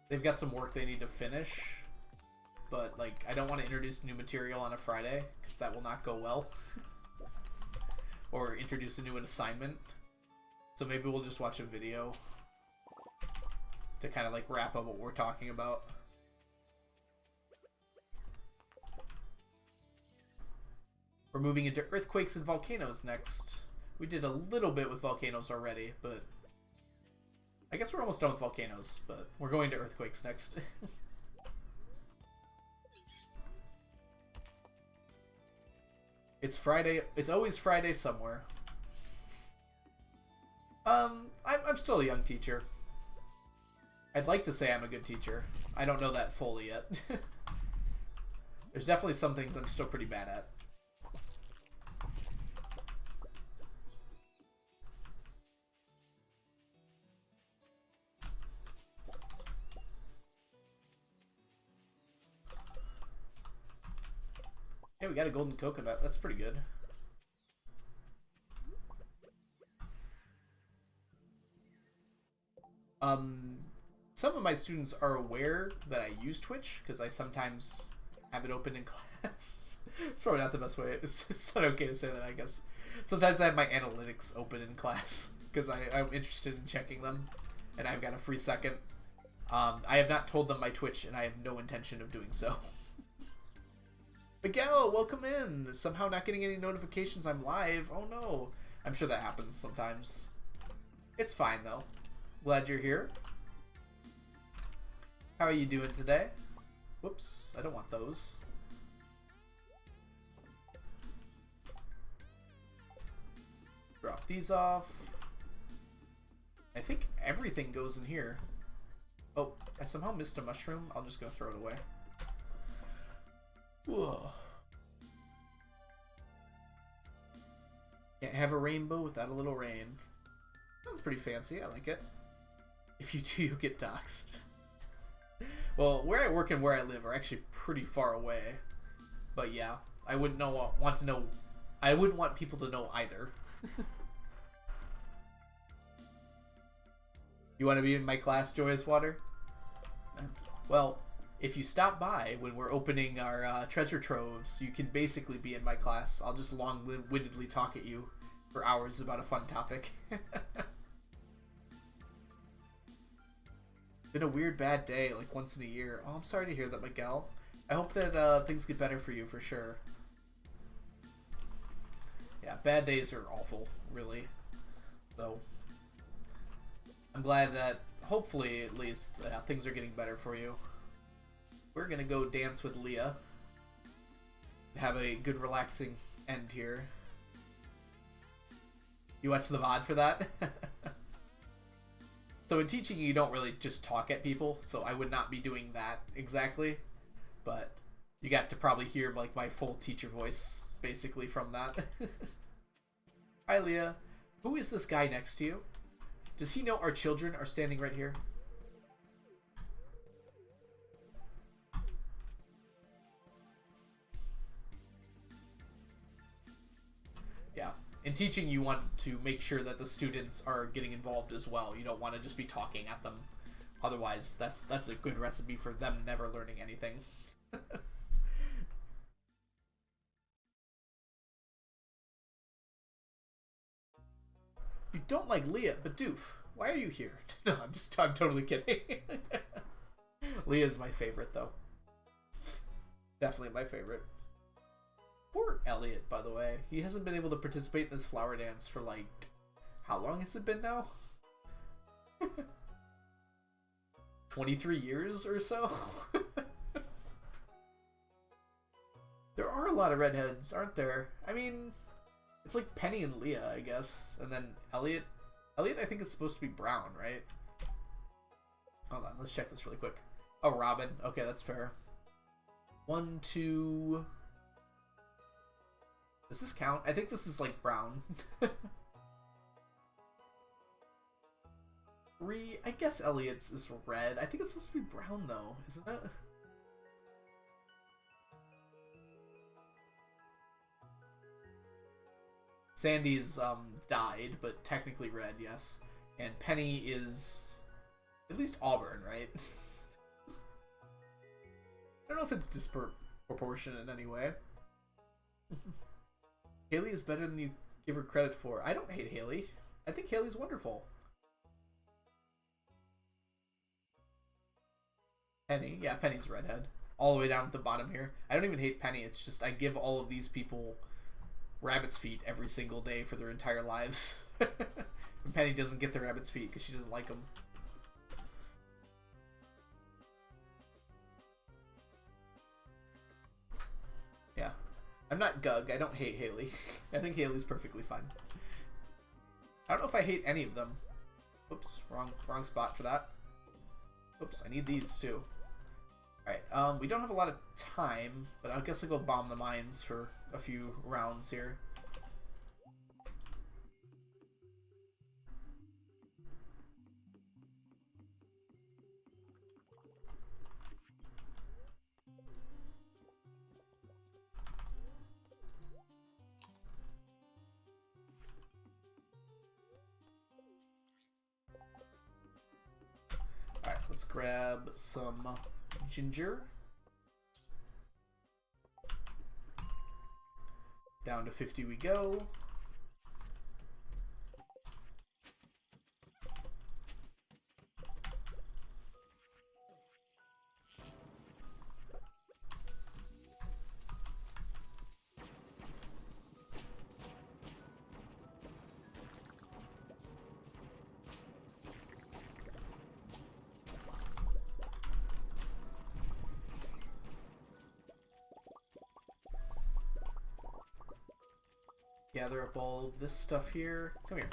They've got some work they need to finish, but like I don't want to introduce new material on a Friday because that will not go well. Or introduce a new assignment. So maybe we'll just watch a video to kind of like wrap up what we're talking about. We're moving into earthquakes and volcanoes next. We did a little bit with volcanoes already, but I guess we're almost done with volcanoes, but we're going to earthquakes next. It's Friday. It's always Friday somewhere. I'm still a young teacher. I'd like to say I'm a good teacher. I don't know that fully yet. There's definitely some things I'm still pretty bad at. Hey, we got a golden coconut. That's pretty good. Some of my students are aware that I use Twitch because I sometimes have it open in class. It's probably not the best way. It's not okay to say that, I guess. Sometimes I have my analytics open in class because I'm interested in checking them, and I've got a free second. I have not told them my Twitch, and I have no intention of doing so. Miguel, welcome in. Somehow not getting any notifications I'm live. Oh no. I'm sure that happens sometimes. It's fine though. Glad you're here. How are you doing today? Whoops, I don't want those. Drop these off. I think everything goes in here. Oh, I somehow missed a mushroom. I'm just gonna throw it away. Whoa. Can't have a rainbow without a little rain. Sounds pretty fancy. I like it. If you do, you'll get doxxed. Well, where I work and where I live are actually pretty far away. But yeah, I wouldn't want to know. I wouldn't want people to know either. You want to be in my class, Joyous Water? Well, if you stop by when we're opening our treasure troves, you can basically be in my class. I'll just long-windedly talk at you for hours about a fun topic. Been a weird bad day, like once in a year. Oh, I'm sorry to hear that, Miguel. I hope that things get better for you for sure. Yeah, bad days are awful, really. So, I'm glad that, hopefully, at least, things are getting better for you. We're gonna go dance with Leah. Have a good, relaxing end here. You watch the VOD for that? So in teaching, you don't really just talk at people, so I would not be doing that exactly. But you got to probably hear like my full teacher voice, basically, from that. Hi, Leah. Who is this guy next to you? Does he know our children are standing right here? Yeah. In teaching, you want to make sure that the students are getting involved as well. You don't want to just be talking at them. Otherwise, that's a good recipe for them never learning anything. You don't like Leah, but Doof, why are you here? No, I'm totally kidding. Leah's my favorite, though. Definitely my favorite. Poor Elliot, by the way. He hasn't been able to participate in this flower dance for, like, how long has it been now? 23 years or so? There are a lot of redheads, aren't there? I mean, it's like Penny and Leah, I guess. And then Elliot. Elliot, I think, is supposed to be brown, right? Hold on, let's check this really quick. Oh, Robin. Okay, that's fair. 1, 2... Does this count? I think this is like brown. 3. I guess Elliot's is red. I think it's supposed to be brown though, isn't it? Sandy's dyed, but technically red, yes. And Penny is at least auburn, right? I don't know if it's disproportionate in any way. Haley is better than you give her credit for. I don't hate Haley. I think Haley's wonderful. Penny. Yeah, Penny's redhead. All the way down at the bottom here. I don't even hate Penny. It's just I give all of these people rabbit's feet every single day for their entire lives. And Penny doesn't get the rabbit's feet because she doesn't like them. Yeah. I'm not Gug. I don't hate Haley. I think Haley's perfectly fine. I don't know if I hate any of them. Oops, wrong spot for that. Oops, I need these too. Alright, we don't have a lot of time, but I guess I'll go bomb the mines for a few rounds here. Alright, let's grab some ginger. Down to 50 we go. Gather up all this stuff here. Come here.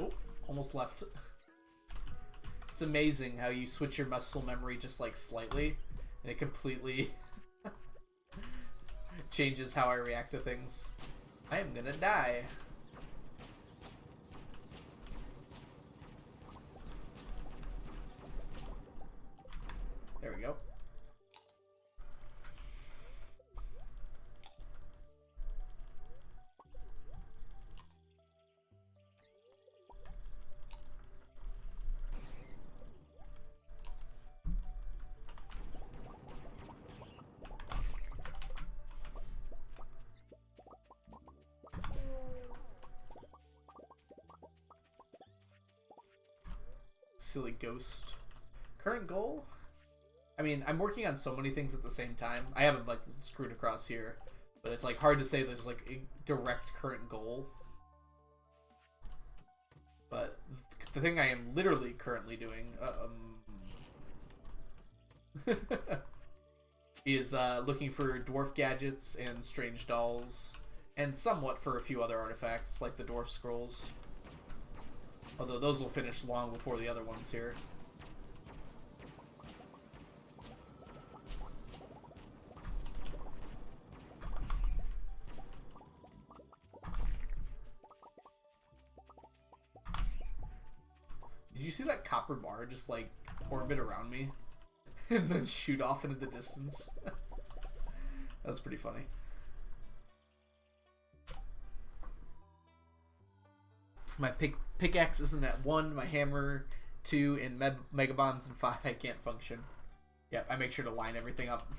Oh, almost left. It's amazing how you switch your muscle memory just like slightly, and it completely changes how I react to things. I am gonna die. There we go. silly ghost. Current goal? I mean, I'm working on so many things at the same time. I haven't like screwed across here, but it's like hard to say there's like a direct current goal. But the thing I am literally currently doing is looking for dwarf gadgets and strange dolls, and somewhat for a few other artifacts like the dwarf scrolls. Although those will finish long before the other ones here. Did you see that copper bar just like orbit around me and then shoot off into the distance? That was pretty funny. My pickaxe isn't at 1, my hammer 2, and mega bombs and 5 I can't function. Yep, I make sure to line everything up.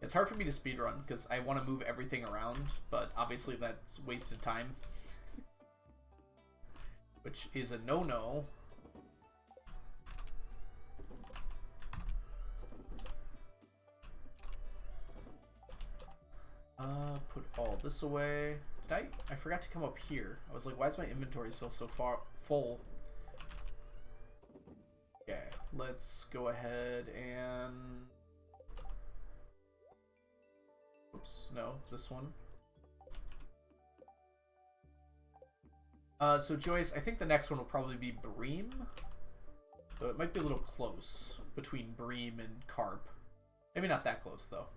It's hard for me to speedrun because I want to move everything around, but obviously that's wasted time. Which is a no-no. Put all this away. I forgot to come up here. I was like, why is my inventory still so far full? Okay, let's go ahead and... Oops, no, this one. So Joyce, I think the next one will probably be Bream. Though it might be a little close between Bream and Carp. Maybe not that close, though.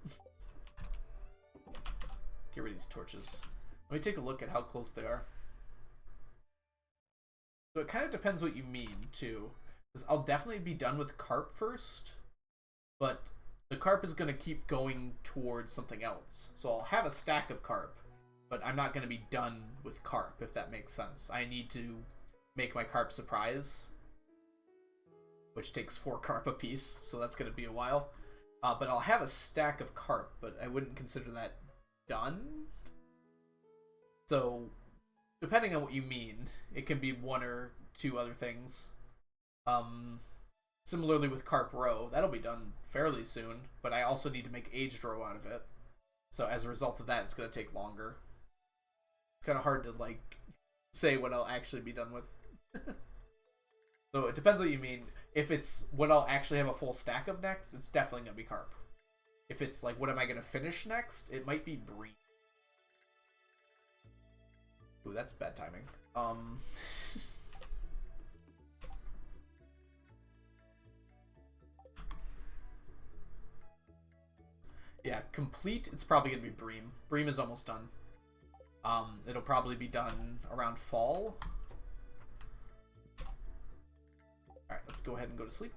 Get rid of these torches. Let me take a look at how close they are. So it kind of depends what you mean, too. Because I'll definitely be done with Carp first. But the Carp is going to keep going towards something else. So I'll have a stack of Carp. But I'm not going to be done with Carp, if that makes sense. I need to make my Carp surprise, which takes 4 Carp apiece, so that's going to be a while. But I'll have a stack of Carp, but I wouldn't consider that done. So, depending on what you mean, it can be 1 or 2 other things. Similarly with Carp Row, that'll be done fairly soon, but I also need to make Aged Row out of it. So as a result of that, it's going to take longer. It's kind of hard to, like, say what I'll actually be done with. So it depends what you mean. If it's what I'll actually have a full stack of next, it's definitely going to be Carp. If it's, like, what am I going to finish next, it might be Bream. Ooh, that's bad timing. Yeah, complete, it's probably going to be Bream. Bream is almost done. It'll probably be done around fall. Alright, let's go ahead and go to sleep.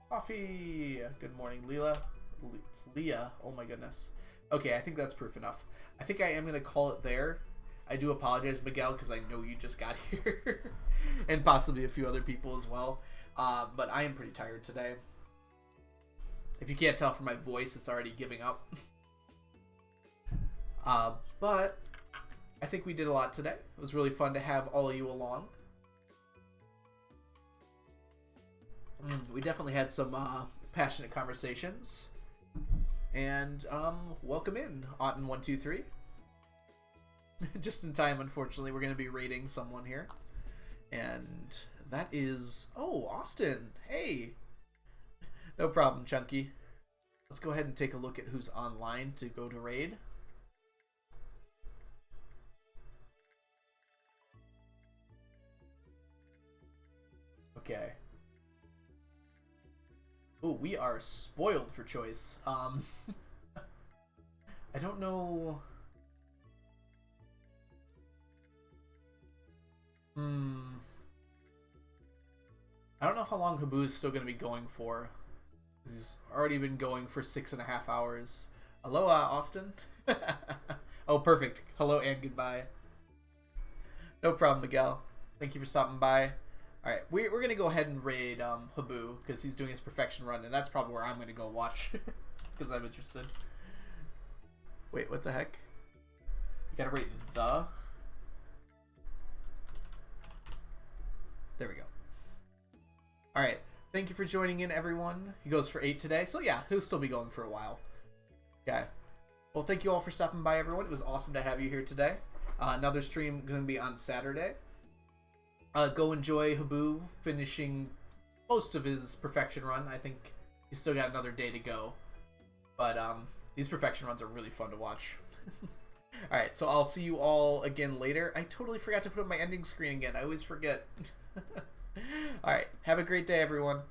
Coffee! Good morning, Leela. Leah, oh my goodness. Okay, I think that's proof enough. I think I am going to call it there. I do apologize, Miguel, because I know you just got here. And possibly a few other people as well. But I am pretty tired today. If you can't tell from my voice, it's already giving up. But I think we did a lot today. It was really fun to have all of you along. We definitely had some passionate conversations. And welcome in, Otten123. Just in time, unfortunately, we're going to be raiding someone here. And that is... Oh, Austin! Hey! No problem, Chunky. Let's go ahead and take a look at who's online to go to raid. Okay. Oh, we are spoiled for choice. I don't know... I don't know how long Habu is still going to be going for. He's already been going for 6.5 hours. Aloha, Austin. Oh, perfect. Hello and goodbye. No problem, Miguel. Thank you for stopping by. Alright, we're going to go ahead and raid Habu, because he's doing his perfection run, and that's probably where I'm going to go watch, because I'm interested. Wait, what the heck? You gotta rate the... There we go. Alright, thank you for joining in, everyone. He goes for 8 today, so yeah, he'll still be going for a while. Okay. Well, thank you all for stopping by, everyone. It was awesome to have you here today. Another stream going to be on Saturday. Go enjoy Habu finishing most of his perfection run. I think he's still got another day to go. But these perfection runs are really fun to watch. Alright, so I'll see you all again later. I totally forgot to put up my ending screen again. I always forget. Alright, have a great day, everyone.